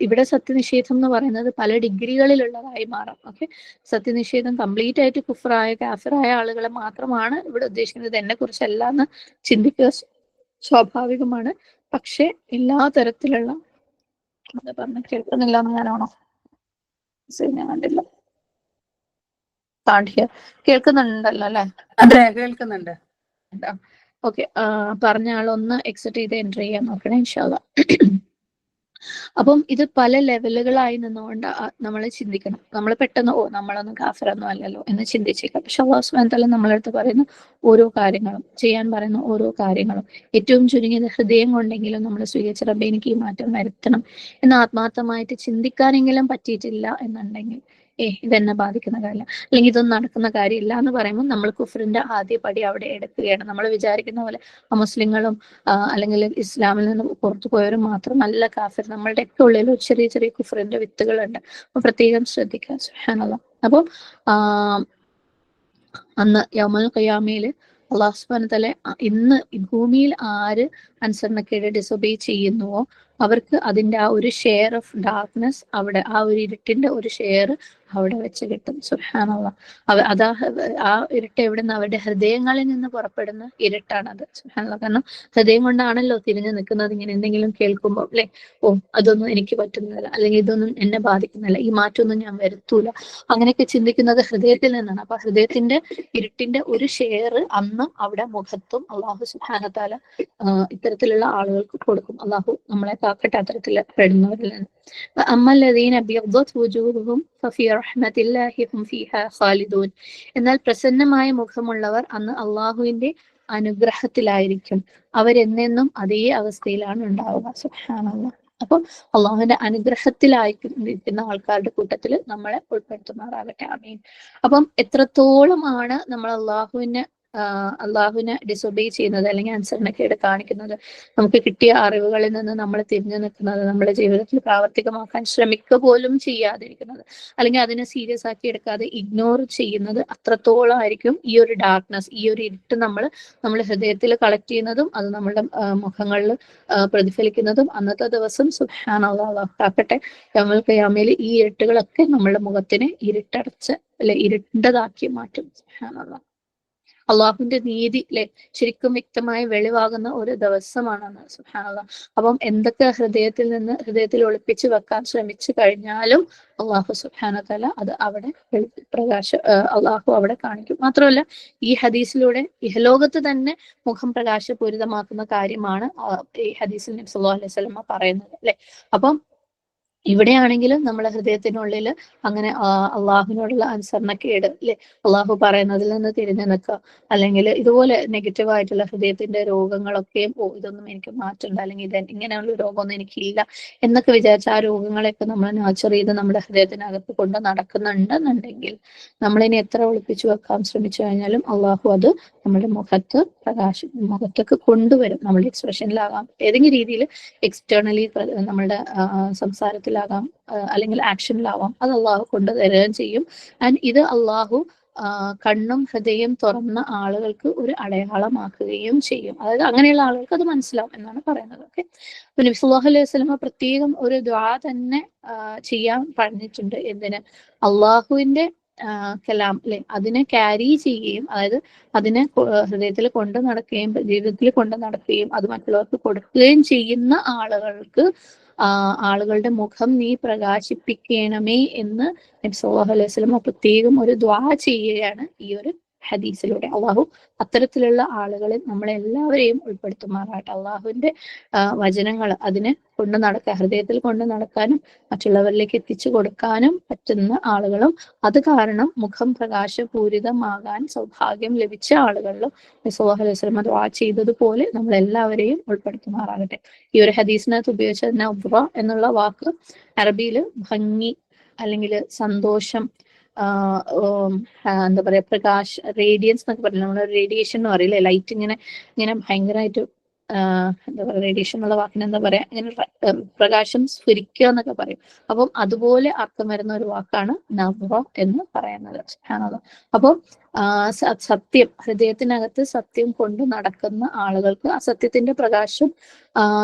A: ഇവിടെ സത്യനിഷേധം എന്ന് പറയുന്നത് പല ഡിഗ്രികളിലുള്ളതായി മാറാം. ഓക്കെ, സത്യനിഷേധം കംപ്ലീറ്റ് ആയിട്ട് കുഫറായ കാഫിറായ ആളുകളെ മാത്രമാണ് ഇവിടെ ഉദ്ദേശിക്കുന്നത്, എന്നെ കുറിച്ചല്ല എന്ന് ചിന്തിക്കുക സ്വാഭാവികമാണ്. പക്ഷെ എല്ലാ തരത്തിലുള്ള, എന്താ പറഞ്ഞ കേൾക്കുന്നില്ല എന്ന് ഞാനാണോ? ഞാൻ കണ്ടില്ല, കാണില്ല, കേൾക്കുന്നുണ്ടല്ലോ അല്ലെ?
B: അതെ, കേൾക്കുന്നുണ്ട്.
A: ഓക്കെ, പറഞ്ഞ ആളൊന്ന് എക്സിറ്റ് ചെയ്ത് എൻറ്റർ ചെയ്യാൻ നോക്കണേ ഇൻഷാ അല്ലാഹ്. അപ്പം ഇത് പല ലെവലുകളായി നിന്നുകൊണ്ട് നമ്മൾ ചിന്തിക്കണം. നമ്മൾ പെട്ടെന്ന് നമ്മളൊന്നും കാഫിറൊന്നും അല്ലല്ലോ എന്ന് ചിന്തിച്ചേക്കാം. പക്ഷെ അല്ലാഹു സുബ്ഹാനഹു വ തആല നമ്മളടുത്ത് പറയുന്ന ഓരോ കാര്യങ്ങളും, ചെയ്യാൻ പറയുന്ന ഓരോ കാര്യങ്ങളും ഏറ്റവും ചുരുങ്ങിയത് ഹൃദയം കൊണ്ടെങ്കിലും നമ്മൾ സ്വീകരിച്ച റബ്ബേ എനിക്ക് ഈ മാറ്റം വരുത്തണം എന്ന് ആത്മാർത്ഥമായിട്ട് ചിന്തിക്കാനെങ്കിലും പറ്റിയിട്ടില്ല എന്നുണ്ടെങ്കിൽ ഇതെന്നെ ബാധിക്കുന്ന കാര്യമില്ല, അല്ലെങ്കിൽ ഇതൊന്നും നടക്കുന്ന കാര്യമില്ല എന്ന് പറയുമ്പോൾ നമ്മൾ കുഫറിന്റെ ആദ്യ പടി അവിടെ എടുക്കുകയാണ്. നമ്മൾ വിചാരിക്കുന്ന പോലെ മുസ്ലിങ്ങളും അല്ലെങ്കിൽ ഇസ്ലാമിൽ നിന്ന് പുറത്തു പോയവരും മാത്രമല്ല കാഫിർ. നമ്മളുടെ ഒക്കെ ഉള്ളിൽ ചെറിയ ചെറിയ കുഫറിന്റെ വിത്തുകളുണ്ട്. അപ്പൊ പ്രത്യേകം ശ്രദ്ധിക്കുക. സുബ്ഹാനല്ലാഹ്. അപ്പൊ അന്ന് യൗമുൽ ഖിയാമയിൽ അല്ലാഹു സുബ്ഹാനഹു വ തആല ഇന്ന് ഭൂമിയിൽ ആര് അനുസരണക്കേട് ഡിസൊബേ ചെയ്യുന്നുവോ അവർക്ക് അതിന്റെ ആ ഒരു ഷെയർ ഓഫ് ഡാർക്ക്നെസ് അവിടെ, ആ ഒരു ഇരുട്ടിന്റെ ഒരു ഷെയർ അവിടെ വെച്ച് കിട്ടും. സുബ്ഹാനല്ലാഹ്. അതാ ആ ഇരുട്ട് എവിടെ നിന്ന്? അവരുടെ ഹൃദയങ്ങളിൽ നിന്ന് പുറപ്പെടുന്ന ഇരുട്ടാണത്. സുബ്ഹാനല്ലാഹ്. കാരണം ഹൃദയം കൊണ്ടാണല്ലോ തിരിഞ്ഞു നിൽക്കുന്നത് ഇങ്ങനെ എന്തെങ്കിലും കേൾക്കുമ്പോൾ, അല്ലെ? അതൊന്നും എനിക്ക് പറ്റുന്നില്ല, അല്ലെങ്കിൽ ഇതൊന്നും എന്നെ ബാധിക്കുന്നില്ല, ഈ മാറ്റമൊന്നും ഞാൻ വരുത്തൂല, അങ്ങനെയൊക്കെ ചിന്തിക്കുന്നത് ഹൃദയത്തിൽ നിന്നാണ്. അപ്പൊ ഹൃദയത്തിന്റെ ഇരുട്ടിന്റെ ഒരു ഷെയർ അന്നും അവിടെ മുഖത്തും അല്ലാഹു സുബ്ഹാനഹു വ തആല ഇത്തരത്തിലുള്ള ആളുകൾക്ക് കൊടുക്കും. അല്ലാഹു നമ്മളെ കാക്കട്ടെ അത്തരത്തിൽ പെടുന്നവരിൽ നിന്ന്. അമ്മല്ലദീന ബിയദ്ദത് വുജൂഹുഹും ഫഫീ റഹ്മത്തില്ലാഹി ഹും ഫീഹാ ഖാലിദൂൻ. എന്നാൽ പ്രസന്നമായ മുഖമുള്ളവർ അന്ന് അള്ളാഹുവിന്റെ അനുഗ്രഹത്തിലായിരിക്കും, അവരെന്നെന്നും അതേ അവസ്ഥയിലാണ് ഉണ്ടാവുക. സുബ്ഹാനല്ലാഹ്. അപ്പൊ അള്ളാഹുവിന്റെ അനുഗ്രഹത്തിലായിരിക്കുന്ന ആൾക്കാരുടെ കൂട്ടത്തിൽ നമ്മളെ ഉൾപ്പെടുത്തുമാറാകട്ടെ. ആമീൻ. അപ്പം എത്രത്തോളമാണ് നമ്മൾ അള്ളാഹുവിനെ അള്ളാഹുവിനെ ഡിസൊബേ ചെയ്യുന്നത് അല്ലെങ്കിൽ അനുസരണക്കേട് കാണിക്കുന്നത്, നമുക്ക് കിട്ടിയ അറിവുകളിൽ നിന്ന് നമ്മൾ തിരിഞ്ഞു നിൽക്കുന്നത്, നമ്മുടെ ജീവിതത്തിൽ പ്രാവർത്തികമാക്കാൻ ശ്രമിക്കുക പോലും ചെയ്യാതിരിക്കുന്നത്, അല്ലെങ്കിൽ അതിനെ സീരിയസ് ആക്കി എടുക്കാതെ ഇഗ്നോർ ചെയ്യുന്നത്, അത്രത്തോളം ആയിരിക്കും ഈ ഒരു ഡാർക്ക്നെസ്, ഈ ഒരു ഇരുട്ട് നമ്മൾ ഹൃദയത്തിൽ കളക്ട് ചെയ്യുന്നതും അത് നമ്മുടെ മുഖങ്ങളിൽ പ്രതിഫലിക്കുന്നതും. അന്നത്തെ ദിവസം സുബ്ഹാനല്ലാഹ് കാക്കട്ടെ, യൗമുൽ ഖിയാമയിൽ ഈ ഇരുട്ടുകളൊക്കെ നമ്മുടെ മുഖത്തിനെ ഇരുട്ടടച്ച് അല്ലെ ഇരുണ്ടതാക്കി മാറ്റും. സുബ്ഹാനല്ലാഹ്. അള്ളാഹുവിന്റെ നീതി അല്ലെ ശരിക്കും വ്യക്തമായി വെളിവാകുന്ന ഒരു ദിവസമാണെന്ന്. സുബ്ഹാനല്ലാഹ്. അപ്പം എന്തൊക്കെ ഹൃദയത്തിൽ ഒളിപ്പിച്ചു വെക്കാൻ ശ്രമിച്ചു കഴിഞ്ഞാലും അള്ളാഹു സുബ്ഹാനഹു തആല അത് അവിടെ അള്ളാഹു അവിടെ കാണിക്കും. മാത്രമല്ല ഈ ഹദീസിലൂടെ ഇഹലോകത്ത് തന്നെ മുഖം പ്രകാശപൂരിതമാക്കുന്ന കാര്യമാണ് ഈ ഹദീസിൽ നബി സല്ലല്ലാഹു അലൈഹി വസല്ലമ പറയുന്നത് അല്ലെ. അപ്പം ഇവിടെയാണെങ്കിലും നമ്മളെ ഹൃദയത്തിനുള്ളിൽ അങ്ങനെ അള്ളാഹുവിനോടുള്ള അനുസരണക്കേട് അല്ലെ, അള്ളാഹു പറയുന്നതിൽ നിന്ന് തിരിഞ്ഞു നിൽക്കുക, അല്ലെങ്കിൽ ഇതുപോലെ നെഗറ്റീവ് ആയിട്ടുള്ള ഹൃദയത്തിന്റെ രോഗങ്ങളൊക്കെയും ഇതൊന്നും എനിക്ക് മാറ്റണ്ട, അല്ലെങ്കിൽ ഇത് ഇങ്ങനെയുള്ള രോഗമൊന്നും എനിക്കില്ല എന്നൊക്കെ വിചാരിച്ച ആ രോഗങ്ങളെയൊക്കെ നമ്മൾ നാച്ചർ ചെയ്ത് നമ്മുടെ ഹൃദയത്തിനകത്ത് കൊണ്ട് നടക്കുന്നുണ്ടെന്നുണ്ടെങ്കിൽ നമ്മളിനി എത്ര ഒളിപ്പിച്ചു വെക്കാൻ ശ്രമിച്ചു കഴിഞ്ഞാലും അള്ളാഹു അത് നമ്മുടെ മുഖത്തേക്ക് കൊണ്ടുവരും. നമ്മുടെ എക്സ്പ്രഷനിലാകാം, ഏതെങ്കിലും രീതിയിൽ എക്സ്റ്റേണലി നമ്മളുടെ സംസാരത്തിലാകാം, അല്ലെങ്കിൽ ആക്ഷനിലാവാം, അത് അള്ളാഹു കൊണ്ടുതരുകയും ചെയ്യും. ആൻഡ് ഇത് അള്ളാഹു കണ്ണും ഹൃദയം തുറന്ന ആളുകൾക്ക് ഒരു അടയാളമാക്കുകയും ചെയ്യും. അതായത് അങ്ങനെയുള്ള ആളുകൾക്ക് അത് മനസ്സിലാവും എന്നാണ് പറയുന്നത്. ഓക്കെ, നബി സല്ലല്ലാഹു അലൈഹി വസല്ലമ പ്രത്യേകം ഒരു ദുആ തന്നെ ചെയ്യാൻ പറഞ്ഞിട്ടുണ്ട്. എന്തിന്? അള്ളാഹുവിന്റെ കലാം അല്ലെ, അതിനെ ക്യാരി ചെയ്യുകയും, അതായത് അതിനെ ഹൃദയത്തിൽ കൊണ്ടു നടക്കുകയും ജീവിതത്തിൽ കൊണ്ടു നടക്കുകയും അത് മറ്റുള്ളവർക്ക് കൊടുക്കുകയും ചെയ്യുന്ന ആളുകളുടെ മുഖം നീ പ്രകാശിപ്പിക്കണമേ എന്ന് നബി സല്ലല്ലാഹു അലൈഹി വസല്ലം പ്രത്യേകം ഒരു ദുആ ചെയ്യുകയാണ് ഈ ഒരു ഹദീസിലൂടെ. അള്ളാഹു അത്തരത്തിലുള്ള ആളുകളിൽ നമ്മളെല്ലാവരെയും ഉൾപ്പെടുത്തുമാറാട്ടെ. അള്ളാഹുവിന്റെ വചനങ്ങൾ അതിനെ കൊണ്ട് നടക്കാൻ, ഹൃദയത്തിൽ കൊണ്ട് നടക്കാനും മറ്റുള്ളവരിലേക്ക് എത്തിച്ചു കൊടുക്കാനും പറ്റുന്ന ആളുകളും അത് കാരണം മുഖം പ്രകാശപൂരിതമാകാൻ സൗഭാഗ്യം ലഭിച്ച ആളുകളിലും നബി സല്ലല്ലാഹു അലൈഹി വസല്ലം ദുആ ചെയ്തതുപോലെ നമ്മളെല്ലാവരെയും ഉൾപ്പെടുത്തുമാറാകട്ടെ. ഈ ഒരു ഹദീസിനകത്ത് ഉപയോഗിച്ച നബ്റ എന്നുള്ള വാക്ക് അറബിയിൽ ഭംഗി അല്ലെങ്കിൽ സന്തോഷം, എന്താ പറയാ, പ്രകാശ്, റേഡിയൻസ് എന്നൊക്കെ പറയില്ല, നമ്മൾ റേഡിയേഷൻ എന്ന് പറയില്ലേ, ലൈറ്റ് ഇങ്ങനെ ഭയങ്കരമായിട്ട് എന്താ പറയാ, റേഡിയേഷൻ എന്നുള്ള വാക്കിന് എന്താ പറയാ, ഇങ്ങനെ പ്രകാശം സ്ഫുരിക്കുക എന്നൊക്കെ പറയും. അപ്പം അതുപോലെ അർത്ഥം വരുന്ന ഒരു വാക്കാണ് നബ്റ എന്ന് പറയുന്നത്. അപ്പം സത്യം, ഹൃദയത്തിനകത്ത് സത്യം കൊണ്ട് നടക്കുന്ന ആളുകൾക്ക് ആ സത്യത്തിന്റെ പ്രകാശം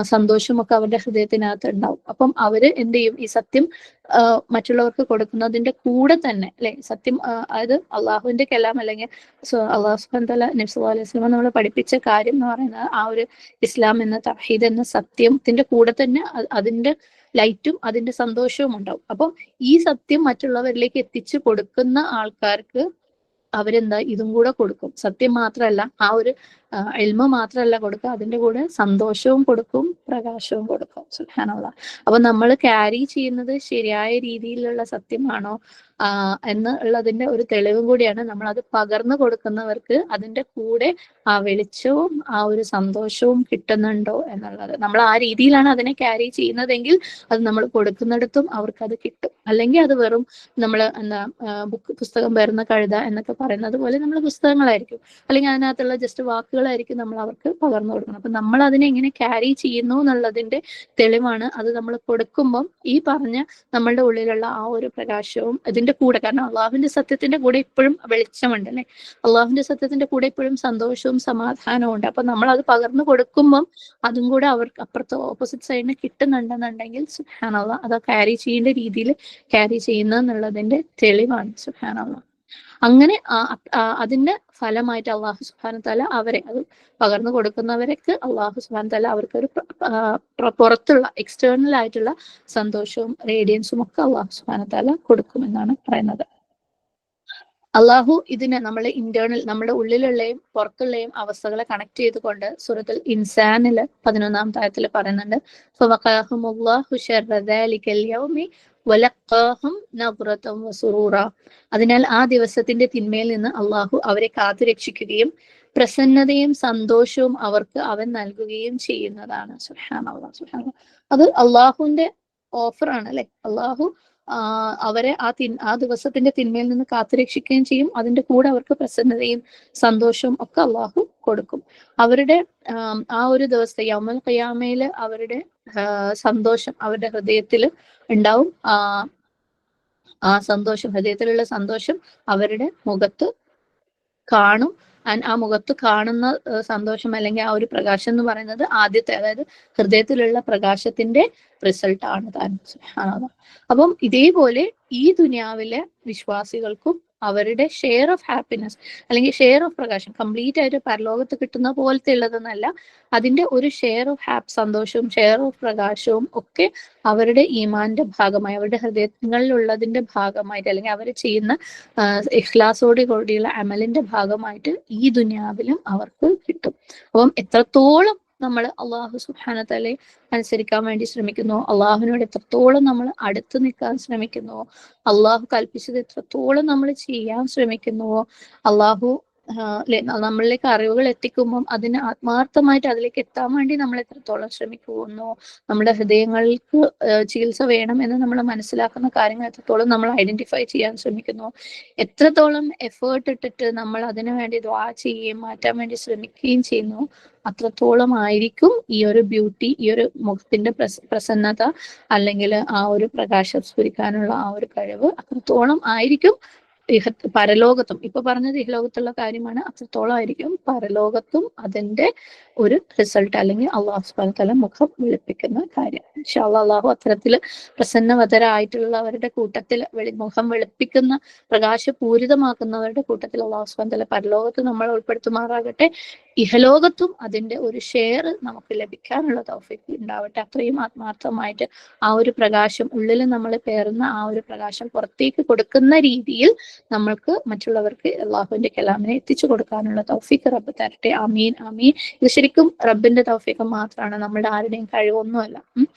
A: സന്തോഷവും ഒക്കെ അവരുടെ ഹൃദയത്തിനകത്ത് ഉണ്ടാവും. അപ്പം അവര് എന്ത് ചെയ്യും? ഈ സത്യം മറ്റുള്ളവർക്ക് കൊടുക്കുന്നതിന്റെ കൂടെ തന്നെ അല്ലെ, സത്യം അതായത് അള്ളാഹുവിന്റെ കലാം അല്ലെങ്കിൽ അള്ളാഹു സുബ്ഹാനഹു വ തആല നബി സല്ലല്ലാഹു അലൈഹി വസല്ലം നമ്മൾ പഠിപ്പിച്ച കാര്യം എന്ന് പറയുന്നത് ആ ഒരു ഇസ്ലാം എന്ന തൗഹീദ് എന്ന സത്യത്തിന്റെ കൂടെ തന്നെ അതിന്റെ ലൈറ്റും അതിന്റെ സന്തോഷവും ഉണ്ടാവും. അപ്പം ഈ സത്യം മറ്റുള്ളവരിലേക്ക് എത്തിച്ചു കൊടുക്കുന്ന ആൾക്കാർക്ക് അവരെന്താ ഇതും കൂടെ കൊടുക്കും. സത്യം മാത്രമല്ല, ആ ഒരു ഇൽമ മാത്രമല്ല കൊടുക്കുക, അതിന്റെ കൂടെ സന്തോഷവും കൊടുക്കും, പ്രകാശവും കൊടുക്കും. സുബ്ഹാനല്ലാഹ്. അപ്പൊ നമ്മൾ ക്യാരി ചെയ്യുന്നത് ശരിയായ രീതിയിലുള്ള സത്യമാണോ എന്നുള്ളതിന്റെ ഒരു തെളിവും കൂടിയാണ് നമ്മൾ അത് പകർന്നു കൊടുക്കുന്നവർക്ക് അതിന്റെ കൂടെ ആ വെളിച്ചവും ആ ഒരു സന്തോഷവും കിട്ടുന്നുണ്ടോ എന്നുള്ളത്. നമ്മൾ ആ രീതിയിലാണ് അതിനെ ക്യാരി ചെയ്യുന്നതെങ്കിൽ അത് നമ്മൾ കൊടുക്കുന്നിടത്തും അവർക്ക് അത് കിട്ടും. അല്ലെങ്കിൽ അത് വെറും നമ്മൾ പുസ്തകം വരുന്ന കഴുത എന്നൊക്കെ പറയുന്നത് പോലെ നമ്മൾ പുസ്തകങ്ങളായിരിക്കും, അല്ലെങ്കിൽ അതിനകത്തുള്ള ജസ്റ്റ് വാക്കുകളായിരിക്കും നമ്മൾ അവർക്ക് പകർന്നു കൊടുക്കുന്നത്. അപ്പൊ നമ്മൾ അതിനെ എങ്ങനെ ക്യാരി ചെയ്യുന്നു എന്നുള്ളതിന്റെ തെളിവാണ് അത് നമ്മൾ കൊടുക്കുമ്പം ഈ പറഞ്ഞ നമ്മളുടെ ഉള്ളിലുള്ള ആ ഒരു പ്രകാശവും ഇതിന്റെ കൂടെ, കാരണം അള്ളാഹുവിന്റെ സത്യത്തിന്റെ കൂടെ ഇപ്പോഴും വെളിച്ചമുണ്ട് അല്ലെ, അള്ളാഹുവിന്റെ സത്യത്തിന്റെ കൂടെ ഇപ്പോഴും സന്തോഷവും സമാധാനവും ഉണ്ട്. അപ്പൊ നമ്മൾ അത് പകർന്നു കൊടുക്കുമ്പം അതും കൂടെ അവർക്ക് അപ്പുറത്തെ ഓപ്പോസിറ്റ് സൈഡിന് കിട്ടുന്നുണ്ടെന്നുണ്ടെങ്കിൽ സുബ്ഹാനല്ലാഹ് അത് ക്യാരി ചെയ്യേണ്ട രീതിയിൽ ക്യാരി ചെയ്യുന്നതിന്റെ തെളിവാണ്. സുബ്ഹാനല്ലാഹ്. അങ്ങനെ അതിന്റെ ഫലമായിട്ട് അള്ളാഹു സുബ്ഹാനഹു തആല അവരെ അത് പകർന്നു കൊടുക്കുന്നവർക്ക് അള്ളാഹു സുബ്ഹാനഹു തആല അവർക്കൊരു പുറത്തുള്ള എക്സ്റ്റേണൽ ആയിട്ടുള്ള സന്തോഷവും റേഡിയൻസും ഒക്കെ അള്ളാഹു സുബ്ഹാനഹു തആല കൊടുക്കുമെന്നാണ് പറയുന്നത്. അള്ളാഹു ഇതിനെ നമ്മളെ ഇന്റേണൽ, നമ്മുടെ ഉള്ളിലുള്ളയും പുറത്തുള്ളയും അവസ്ഥകളെ കണക്ട് ചെയ്തുകൊണ്ട് സൂറത്തുൽ ഇൻസാനില് 11-ാമത്തെ ആയത്തിൽ പറയുന്നുണ്ട്, അതിനാൽ ആ ദിവസത്തിന്റെ തിന്മയിൽ നിന്ന് അള്ളാഹു അവരെ കാത്തു രക്ഷിക്കുകയും പ്രസന്നതയും സന്തോഷവും അവർക്ക് അവൻ നൽകുകയും ചെയ്യുന്നതാണ്. സുബ്ഹാനല്ലാഹ്. സുബ്ഹാനല്ലാഹ്. അത് അള്ളാഹുവിന്റെ ഓഫർ ആണ് അല്ലെ. അള്ളാഹു അവരെ ആ ദിവസത്തിന്റെ തിന്മയിൽ നിന്ന് കാത്തുരക്ഷിക്കുകയും ചെയ്യും. അതിന്റെ കൂടെ അവർക്ക് പ്രസന്നതയും സന്തോഷവും ഒക്കെ അള്ളാഹു കൊടുക്കും. അവരുടെ ആ ഒരു ദിവസത്തെ യൗമുൽ ഖിയാമയിൽ അവരുടെ സന്തോഷം അവരുടെ ഹൃദയത്തിൽ ഉണ്ടാവും. ആ സന്തോഷം, ഹൃദയത്തിലുള്ള സന്തോഷം അവരുടെ മുഖത്ത് കാണും. ആ മുഖത്ത് കാണുന്ന സന്തോഷം അല്ലെങ്കിൽ ആ ഒരു പ്രകാശം എന്ന് പറയുന്നത് ആദ്യത്തെ, അതായത് ഹൃദയത്തിലുള്ള പ്രകാശത്തിന്റെ റിസൾട്ട് ആണ് താൻ. അപ്പം ഇതേപോലെ ഈ ദുനിയാവിലെ വിശ്വാസികൾക്കും അവരുടെ ഷെയർ ഓഫ് ഹാപ്പിനെസ് അല്ലെങ്കിൽ ഷെയർ ഓഫ് പ്രകാശം കംപ്ലീറ്റ് ആയിട്ട് പരലോകത്ത് കിട്ടുന്ന പോലത്തെ ഉള്ളതെന്നല്ല, അതിന്റെ ഒരു ഷെയർ ഓഫ് സന്തോഷവും ഷെയർ ഓഫ് പ്രകാശവും ഒക്കെ അവരുടെ ഈമാന്റെ ഭാഗമായി, അവരുടെ ഹൃദയങ്ങളിലുള്ളതിന്റെ ഭാഗമായിട്ട്, അല്ലെങ്കിൽ അവർ ചെയ്യുന്ന ഇഖ്ലാസോട് കൂടിയുള്ള അമലിന്റെ ഭാഗമായിട്ട് ഈ ദുനിയാവിലും അവർക്ക് കിട്ടും. അപ്പം എത്രത്തോളം നമ്മൾ അള്ളാഹു സുബ്ഹാനഹു തആലയെ അനുസരിക്കാൻ വേണ്ടി ശ്രമിക്കുന്നു, അള്ളാഹുവിനോട് എത്രത്തോളം നമ്മൾ അടുത്ത് നിൽക്കാൻ ശ്രമിക്കുന്നു, അള്ളാഹു കൽപ്പിച്ചത് എത്രത്തോളം നമ്മൾ ചെയ്യാൻ ശ്രമിക്കുന്നുവോ, അള്ളാഹു നമ്മളിലേക്ക് അറിവുകൾ എത്തിക്കുമ്പം അതിന് ആത്മാർത്ഥമായിട്ട് അതിലേക്ക് എത്താൻ വേണ്ടി നമ്മൾ എത്രത്തോളം ശ്രമിക്കുന്നു, നമ്മുടെ ഹൃദയങ്ങൾക്ക് ചികിത്സ വേണം എന്ന് നമ്മൾ മനസ്സിലാക്കുന്ന കാര്യങ്ങൾ എത്രത്തോളം നമ്മൾ ഐഡന്റിഫൈ ചെയ്യാൻ ശ്രമിക്കുന്നു, എത്രത്തോളം എഫേർട്ട് ഇട്ടിട്ട് നമ്മൾ അതിനു വേണ്ടി ദുആ ചെയ്യുകയും മാറ്റാൻ വേണ്ടി ശ്രമിക്കുകയും ചെയ്യുന്നു, അത്രത്തോളം ആയിരിക്കും ഈ ഒരു ബ്യൂട്ടി, ഈ ഒരു മുഖത്തിന്റെ പ്രസന്നത അല്ലെങ്കിൽ ആ ഒരു പ്രകാശം സ്ഫുരിക്കാനുള്ള ആ ഒരു കഴിവ് അത്രത്തോളം ആയിരിക്കും പരലോകത്തും. ഇപ്പൊ പറഞ്ഞത് ഇഹലോകത്തുള്ള കാര്യമാണ്, അത്രത്തോളം ആയിരിക്കും പരലോകത്തും അതിന്റെ ഒരു റിസൾട്ട് അല്ലെങ്കിൽ അള്ളാഹു സുബ്ഹാനഹു വ തആല മുഖം വെളുപ്പിക്കുന്ന കാര്യം. ഇൻഷാ അല്ലാഹ് അള്ളാഹു അത്തരത്തില് പ്രസന്നവതരായിട്ടുള്ളവരുടെ കൂട്ടത്തിൽ, മുഖം വെളുപ്പിക്കുന്ന പ്രകാശപൂരിതമാക്കുന്നവരുടെ കൂട്ടത്തിൽ അള്ളാഹു സുബ്ഹാനഹു വ തആല പരലോകത്ത് നമ്മൾ ഉൾപ്പെടുത്തുമാറാകട്ടെ. ഇഹലോകത്തും അതിന്റെ ഒരു ഷെയർ നമുക്ക് ലഭിക്കാനുള്ള തൗഫീഖ് ഉണ്ടാവട്ടെ. അത്രയും ആത്മാർത്ഥമായിട്ട് ആ ഒരു പ്രകാശം ഉള്ളിൽ നമ്മൾ പേറുന്ന ആ ഒരു പ്രകാശം പുറത്തേക്ക് കൊടുക്കുന്ന രീതിയിൽ നമ്മൾക്ക് മറ്റുള്ളവർക്ക് അള്ളാഹുവിന്റെ കലാമിനെ എത്തിച്ചു കൊടുക്കാനുള്ള തൗഫീഖ് റബ്ബ് തരട്ടെ. ആമീൻ ആമീൻ. ഇത് ശരിക്കും റബ്ബിന്റെ തൗഫീഖ് മാത്രമാണ്, നമ്മുടെ ആരുടെയും കഴിവൊന്നുമല്ല.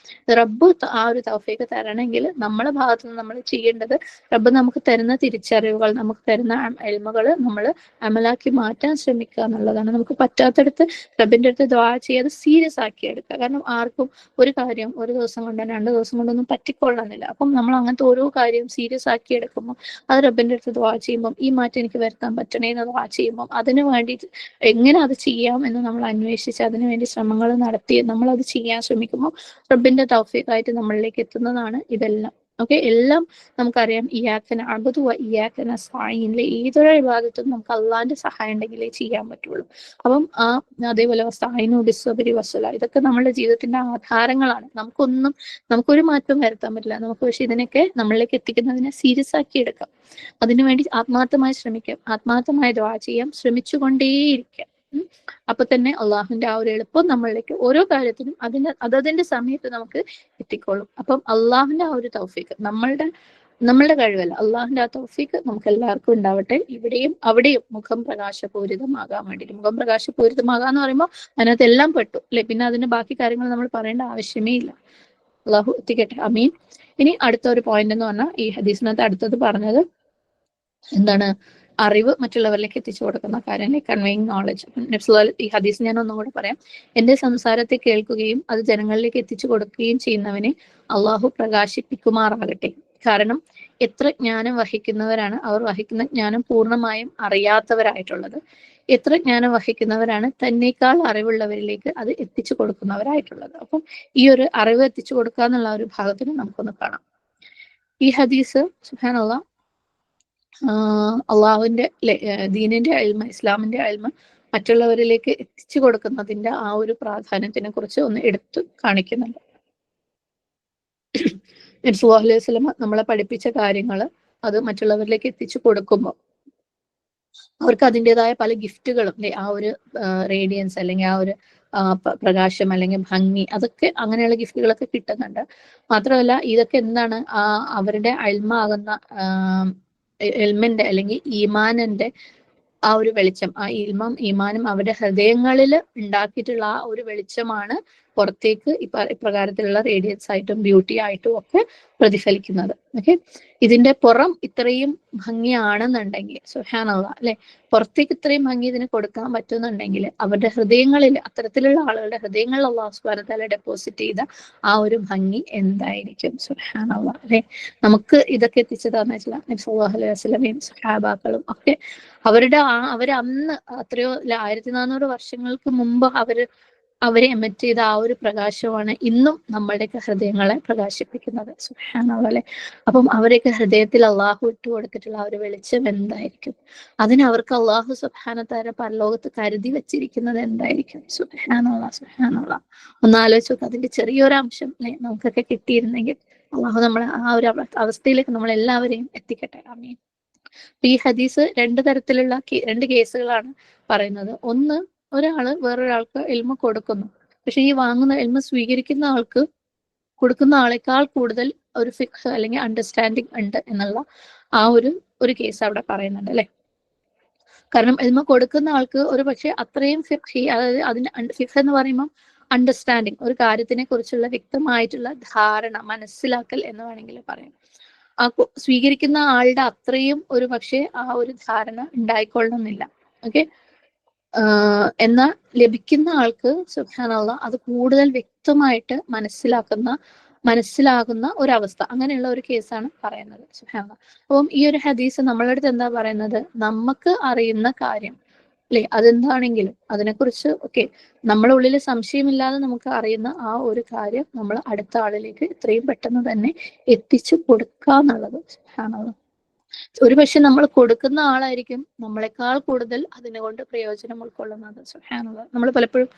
A: റബ്ബ് ആ ഒരു തൗഫീഖ് തരണമെങ്കിൽ നമ്മളെ ഭാഗത്ത് നിന്ന് നമ്മൾ ചെയ്യേണ്ടത്, റബ്ബ് നമുക്ക് തരുന്ന തിരിച്ചറിവുകൾ, നമുക്ക് തരുന്ന ഇൽമുകൾ നമ്മൾ അമലാക്കി മാറ്റാൻ ശ്രമിക്കുക എന്നുള്ളതാണ്. നമുക്ക് പറ്റാത്തടുത്ത് റബ്ബിന്റെ അടുത്ത് ദുആ ചെയ്യാതെ സീരിയസ് ആക്കി എടുക്കുക. കാരണം ആർക്കും ഒരു കാര്യം ഒരു ദിവസം കൊണ്ടോ 2 ദിവസം കൊണ്ടൊന്നും പറ്റിക്കൊള്ളണമെന്നില്ല. അപ്പം നമ്മൾ അങ്ങനത്തെ ഓരോ കാര്യം സീരിയസ് ആക്കി എടുക്കുമ്പോൾ, അത് റബ്ബിന്റെ അടുത്ത് ദുആ ചെയ്യുമ്പോൾ, ഈ മാറ്റം എനിക്ക് വരുത്താൻ പറ്റണേ എന്ന് ദുആ ചെയ്യുമ്പോൾ, അതിന് വേണ്ടിയിട്ട് എങ്ങനെ അത് ചെയ്യാം എന്ന് നമ്മൾ അന്വേഷിച്ച് അതിനു വേണ്ടി ശ്രമങ്ങൾ നടത്തി നമ്മൾ അത് ചെയ്യാൻ ശ്രമിക്കുമ്പോൾ റബ്ബിന്റെ തൗഫീഖായിട്ട് നമ്മളിലേക്ക് എത്തുന്നതാണ് ഇതെല്ലാം. ഓക്കെ, എല്ലാം നമുക്കറിയാം. ഇയ്യാക നഅ്ബുദു വ ഇയ്യാക നസ്തഈൻ, ഏതൊരു ഇബാദത്തും നമുക്ക് അള്ളാന്റെ സഹായം ഉണ്ടെങ്കിലേ ചെയ്യാൻ പറ്റുള്ളൂ. അപ്പം അതേപോലെ വസ്തഈനു ബിസ്സബ്രി വസ്സലാ, ഇതൊക്കെ നമ്മുടെ ജീവിതത്തിന്റെ ആധാരങ്ങളാണ്. നമുക്കൊരു മാറ്റം വരുത്താൻ പറ്റില്ല നമുക്ക്, പക്ഷെ ഇതിനൊക്കെ നമ്മളിലേക്ക് എത്തിക്കുന്നതിനെ സീരിയസ് ആക്കി എടുക്കാം. അതിനുവേണ്ടി ആത്മാർത്ഥമായി ശ്രമിക്കാം, ആത്മാർത്ഥമായി ദുആ ചെയ്യാം, ശ്രമിച്ചുകൊണ്ടേയിരിക്കാം. അപ്പൊ തന്നെ അള്ളാഹുവിന്റെ ആ ഒരു എളുപ്പം നമ്മളിലേക്ക് ഓരോ കാര്യത്തിനും അതതിന്റെ സമയത്ത് നമുക്ക് എത്തിക്കോളും. അപ്പം അള്ളാഹുവിന്റെ ആ ഒരു തൗഫീഖ് നമ്മളുടെ കഴിവല്ല, അള്ളാഹുവിന്റെ ആ തൗഫീഖ് നമുക്ക് എല്ലാവർക്കും ഉണ്ടാവട്ടെ. ഇവിടെയും അവിടെയും മുഖം പ്രകാശപൂരിതമാകാൻ വേണ്ടിയിട്ട്. മുഖം പ്രകാശപൂരിതമാകാന്ന് പറയുമ്പോൾ അതിനകത്ത് എല്ലാം പെട്ടു അല്ലെ, പിന്നെ അതിന്റെ ബാക്കി കാര്യങ്ങൾ നമ്മൾ പറയേണ്ട ആവശ്യമേ ഇല്ല. അള്ളാഹു എത്തിക്കട്ടെ, അമീൻ. ഇനി അടുത്ത ഒരു പോയിന്റ് എന്ന് പറഞ്ഞാൽ, ഈ ഹദീസിനകത്ത് അടുത്തത് പറഞ്ഞത് എന്താണ്? അറിവ് മറ്റുള്ളവരിലേക്ക് എത്തിച്ചു കൊടുക്കുന്ന കാര്യം, കൺവേയിങ് നോളജ്. ഈ ഹദീസ് ഞാൻ ഒന്നും കൂടെ പറയാം. എന്റെ സംസാരത്തെ കേൾക്കുകയും അത് ജനങ്ങളിലേക്ക് എത്തിച്ചു കൊടുക്കുകയും ചെയ്യുന്നവനെ അള്ളാഹു പ്രകാശിപ്പിക്കുമാറാകട്ടെ. കാരണം എത്ര ജ്ഞാനം വഹിക്കുന്നവരാണ് അവർ വഹിക്കുന്ന ജ്ഞാനം പൂർണ്ണമായും അറിയാത്തവരായിട്ടുള്ളത്, എത്ര ജ്ഞാനം വഹിക്കുന്നവരാണ് തന്നേക്കാൾ അറിവുള്ളവരിലേക്ക് അത് എത്തിച്ചു കൊടുക്കുന്നവരായിട്ടുള്ളത്. അപ്പം ഈ ഒരു അറിവ് എത്തിച്ചു കൊടുക്കുക എന്നുള്ള ഒരു ഭാഗത്തിന് നമുക്കൊന്ന് കാണാം. ഈ ഹദീസ് സുബ്ഹാനല്ലാഹ് അള്ളാഹുവിന്റെ ദീനിന്റെ ഇൽമ, ഇസ്ലാമിന്റെ ഇൽമ മറ്റുള്ളവരിലേക്ക് എത്തിച്ചു കൊടുക്കുന്നതിന്റെ ആ ഒരു പ്രാധാന്യത്തിനെ കുറിച്ച് ഒന്ന് എടുത്തു കാണിക്കുന്നുണ്ട്. നബി സല്ലല്ലാഹു അലൈഹി വസല്ലം നമ്മളെ പഠിപ്പിച്ച കാര്യങ്ങൾ അത് മറ്റുള്ളവരിലേക്ക് എത്തിച്ചു കൊടുക്കുമ്പോൾ അവർക്ക് അതിൻ്റെതായ പല ഗിഫ്റ്റുകളും, ആ ഒരു റേഡിയൻസ് അല്ലെങ്കിൽ ആ ഒരു പ്രകാശം അല്ലെങ്കിൽ ഭംഗി, അതൊക്കെ അങ്ങനെയുള്ള ഗിഫ്റ്റുകളൊക്കെ കിട്ടുന്നുണ്ട്. മാത്രമല്ല ഇതൊക്കെ എന്താണ്, അവരുടെ ഇൽമാകുന്ന ഇൽമിന്റെ അല്ലെങ്കിൽ ഈമാനിന്റെ ആ ഒരു വെളിച്ചം, ആ ഈമാനും അവരുടെ ഹൃദയങ്ങളിൽ ഉണ്ടാക്കിയിട്ടുള്ള ആ ഒരു വെളിച്ചമാണ് പുറത്തേക്ക് ഇപ്രകാരത്തിലുള്ള റേഡിയൻസ് ആയിട്ടും ബ്യൂട്ടി ആയിട്ടും ഒക്കെ പ്രതിഫലിക്കുന്നത്. ഓക്കെ, ഇതിന്റെ പുറം ഇത്രയും ഭംഗിയാണെന്നുണ്ടെങ്കിൽ സുബ്ഹാനല്ലാഹ് അല്ലെ, പുറത്തേക്ക് ഇത്രയും ഭംഗി ഇതിന് കൊടുക്കാൻ പറ്റുന്നുണ്ടെങ്കിൽ അവരുടെ ഹൃദയങ്ങളിൽ, അത്തരത്തിലുള്ള ആളുകളുടെ ഹൃദയങ്ങളിൽ അല്ലാഹു സുബ്ഹാനഹു വ തആല ഡെപ്പോസിറ്റ് ചെയ്ത ആ ഒരു ഭംഗി എന്തായിരിക്കും. സുബ്ഹാനല്ലാഹ് അല്ലെ, നമുക്ക് ഇതൊക്കെ എത്തിച്ചു തന്ന നബി സല്ലല്ലാഹു അലൈഹി വസല്ലമയും സഹാബാക്കളും ഒക്കെ അവര് അന്ന് എത്രയോ 1400 വർഷങ്ങൾക്ക് മുമ്പ് അവരെ എമിറ്റ് ചെയ്ത ആ ഒരു പ്രകാശമാണ് ഇന്നും നമ്മളുടെയൊക്കെ ഹൃദയങ്ങളെ പ്രകാശിപ്പിക്കുന്നത്. സുബ്ഹാനല്ലാഹ് അല്ലെ, അപ്പം അവരെയൊക്കെ ഹൃദയത്തിൽ അള്ളാഹു ഇട്ട് കൊടുത്തിട്ടുള്ള ആ ഒരു വെളിച്ചം എന്തായിരിക്കും, അതിന് അവർക്ക് അള്ളാഹു സുബ്ഹാനഹു തആല പരലോകത്ത് കരുതി വെച്ചിരിക്കുന്നത് എന്തായിരിക്കും. സുബ്ഹാനല്ലാഹ് സുബ്ഹാനല്ലാഹ്, ഒന്ന് ആലോചിച്ച് നോക്കുക. അതിന്റെ ചെറിയൊരു അംശം അല്ലെ നമുക്കൊക്കെ കിട്ടിയിരുന്നെങ്കിൽ അള്ളാഹു നമ്മളെ ആ ഒരു അവസ്ഥയിലേക്ക് നമ്മളെല്ലാവരെയും എത്തിക്കട്ടെ. ആമീൻ. ഈ ഹദീസ് രണ്ട് കേസുകളാണ് പറയുന്നത്. ഒന്ന്, ഒരാള് വേറൊരാൾക്ക് ഇൽമ കൊടുക്കുന്നു, പക്ഷെ ഈ വാങ്ങുന്ന ഇൽമ സ്വീകരിക്കുന്ന ആൾക്ക് കൊടുക്കുന്ന ആളെക്കാൾ കൂടുതൽ ഒരു ഫിഖ് അല്ലെങ്കിൽ അണ്ടർസ്റ്റാൻഡിങ് ഉണ്ട് എന്നുള്ള ആ ഒരു കേസ് അവിടെ പറയുന്നുണ്ട് അല്ലെ. കാരണം ഇൽമ കൊടുക്കുന്ന ആൾക്ക് ഒരു പക്ഷെ അത്രയും ഫിഖ്, അതായത് അതിന് ഫിഖ് എന്ന് പറയുമ്പോൾ അണ്ടർസ്റ്റാൻഡിങ്, ഒരു കാര്യത്തിനെ കുറിച്ചുള്ള വ്യക്തമായിട്ടുള്ള ധാരണ, മനസ്സിലാക്കൽ എന്ന് വേണമെങ്കിൽ പറയാം. ആ സ്വീകരിക്കുന്ന ആളുടെ അത്രയും ഒരു പക്ഷേ ആ ഒരു ധാരണ ഉണ്ടായിക്കൊള്ളണമെന്നില്ല. ഓക്കെ, എന്നാൽ ലഭിക്കുന്ന ആൾക്ക് സുബ്ഹാനല്ലാഹ് അത് കൂടുതൽ വ്യക്തമായിട്ട് മനസ്സിലാകുന്ന ഒരവസ്ഥ, അങ്ങനെയുള്ള ഒരു കേസാണ് പറയുന്നത്. സുബ്ഹാനല്ലാഹ്. അപ്പം ഈ ഒരു ഹദീസ് നമ്മളുടെ അടുത്ത് എന്താ പറയുന്നത്, നമുക്ക് അറിയുന്ന കാര്യം അല്ലെ, അതെന്താണെങ്കിലും അതിനെക്കുറിച്ച് നമ്മുടെ ഉള്ളിൽ സംശയമില്ലാതെ നമുക്ക് അറിയുന്ന ആ ഒരു കാര്യം നമ്മൾ അടുത്ത ആളിലേക്ക് എത്രയും പെട്ടെന്ന് തന്നെ എത്തിച്ചു കൊടുക്കുക എന്നുള്ളത്. സുബ്ഹാനല്ലാഹ്. ഒരു പക്ഷെ നമ്മൾ കൊടുക്കുന്ന ആളായിരിക്കും നമ്മളെക്കാൾ കൂടുതൽ അതിനെക്കൊണ്ട് പ്രയോജനം ഉൾക്കൊള്ളുന്നത്. സുബ്ഹാനല്ലാഹ്. നമ്മൾ പലപ്പോഴും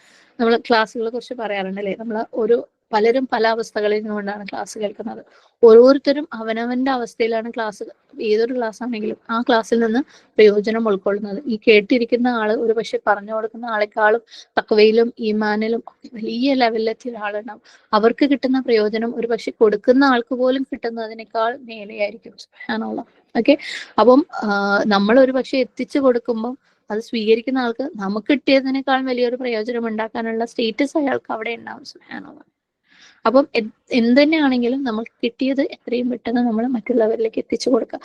A: ക്ലാസ്സുകളെ കുറിച്ച് പറയാറുണ്ട് അല്ലെ, പലരും പല അവസ്ഥകളിൽ നിന്നുകൊണ്ടാണ് ക്ലാസ് കേൾക്കുന്നത്. ഓരോരുത്തരും അവനവന്റെ അവസ്ഥയിലാണ് ഏതൊരു ക്ലാസ് ആണെങ്കിലും ആ ക്ലാസ്സിൽ നിന്ന് പ്രയോജനം ഉൾക്കൊള്ളുന്നത്. ഈ കേട്ടിരിക്കുന്ന ആള് ഒരു പക്ഷെ പറഞ്ഞു കൊടുക്കുന്ന ആളെക്കാളും തഖ്വയിലും ഈമാനിലും വലിയ ലെവലിലെത്തിയ ഒരാളുണ്ടാവും. അവർക്ക് കിട്ടുന്ന പ്രയോജനം ഒരു പക്ഷെ കൊടുക്കുന്ന ആൾക്ക് പോലും കിട്ടുന്നതിനേക്കാൾ മേലെയായിരിക്കും. സുബ്ഹാനല്ലാഹ്. ഓക്കെ, അപ്പം നമ്മൾ ഒരു പക്ഷെ എത്തിച്ചു കൊടുക്കുമ്പോൾ അത് സ്വീകരിക്കുന്ന ആൾക്ക് നമുക്ക് കിട്ടിയതിനേക്കാൾ വലിയൊരു പ്രയോജനം ഉണ്ടാക്കാനുള്ള സ്റ്റേറ്റസ് അയാൾക്ക് അവിടെ ഉണ്ടാവും. സുബ്ഹാനല്ലാഹ്. അപ്പം എന്തുതന്നെയാണെങ്കിലും നമുക്ക് കിട്ടിയത് എത്രയും പെട്ടെന്ന് നമ്മൾ മറ്റുള്ളവരിലേക്ക് എത്തിച്ചു കൊടുക്കുക.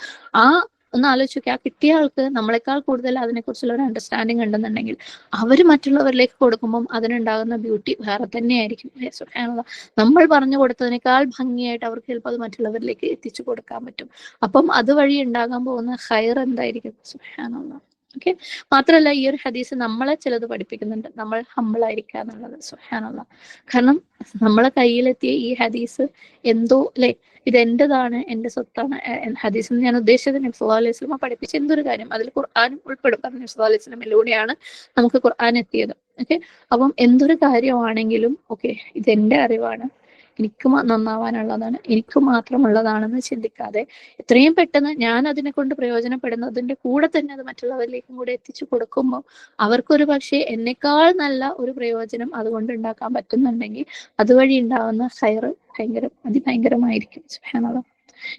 A: ഒന്ന് ആലോചിച്ച് നോക്കുക, ആ കിട്ടിയ ആൾക്ക് നമ്മളെക്കാൾ കൂടുതൽ അതിനെക്കുറിച്ചുള്ള ഒരു അണ്ടർസ്റ്റാൻഡിങ് ഉണ്ടെന്നുണ്ടെങ്കിൽ അവര് മറ്റുള്ളവരിലേക്ക് കൊടുക്കുമ്പോൾ അതിനുണ്ടാകുന്ന ബ്യൂട്ടി വേറെ തന്നെയായിരിക്കും. സുബ്ഹാനല്ലാഹ്. നമ്മൾ പറഞ്ഞു കൊടുത്തതിനേക്കാൾ ഭംഗിയായിട്ട് അവർക്ക് ചിലപ്പോൾ അത് മറ്റുള്ളവരിലേക്ക് എത്തിച്ചു കൊടുക്കാൻ പറ്റും. അപ്പം അതുവഴി ഉണ്ടാകാൻ പോകുന്ന ഖൈർ എന്തായിരിക്കും. സുബ്ഹാനല്ലാഹ്. ഓക്കെ, മാത്രമല്ല ഈ ഒരു ഹദീസ് നമ്മളെ ചിലത് പഠിപ്പിക്കുന്നുണ്ട്, നമ്മൾ ഹമ്പിൾ ആയിരിക്കുക എന്നുള്ളത്. സുബ്ഹാനല്ലാഹ്. കാരണം നമ്മളെ കയ്യിലെത്തിയ ഈ ഹദീസ് എന്തോ അല്ലെ, ഇത് എന്റേതാണ്, എന്റെ സ്വത്താണ്. ഹദീസ് ഞാൻ ഉദ്ദേശിച്ചത് നബി സല്ലല്ലാഹു അലൈഹി വസല്ലം പഠിപ്പിച്ച എന്തൊരു കാര്യം അതിൽ ഖുർആനും ഉൾപ്പെടും. കാരണം നബി സല്ലല്ലാഹു അലൈഹി വസല്ലമിലൂടെയാണ് നമുക്ക് ഖുർആൻ എത്തിയത്. ഓക്കെ, അപ്പം എന്തൊരു കാര്യമാണെങ്കിലും ഇത് എന്റെ അറിവാണ്, എനിക്ക് നന്നാവാനുള്ളതാണ്, എനിക്ക് മാത്രമുള്ളതാണെന്ന് ചിന്തിക്കാതെ എത്രയും പെട്ടെന്ന് ഞാൻ അതിനെ കൊണ്ട് പ്രയോജനപ്പെടുന്നതിന്റെ കൂടെ തന്നെ അത് മറ്റുള്ളവരിലേക്കും കൂടെ എത്തിച്ചു കൊടുക്കുമ്പോൾ അവർക്കൊരു പക്ഷേ എന്നെക്കാൾ നല്ല ഒരു പ്രയോജനം അതുകൊണ്ട് ഉണ്ടാക്കാൻ പറ്റുന്നുണ്ടെങ്കിൽ അതുവഴി ഉണ്ടാവുന്ന ഖൈർ അതിഭയങ്കരമായിരിക്കും. സുബ്ഹാനല്ലാഹ്.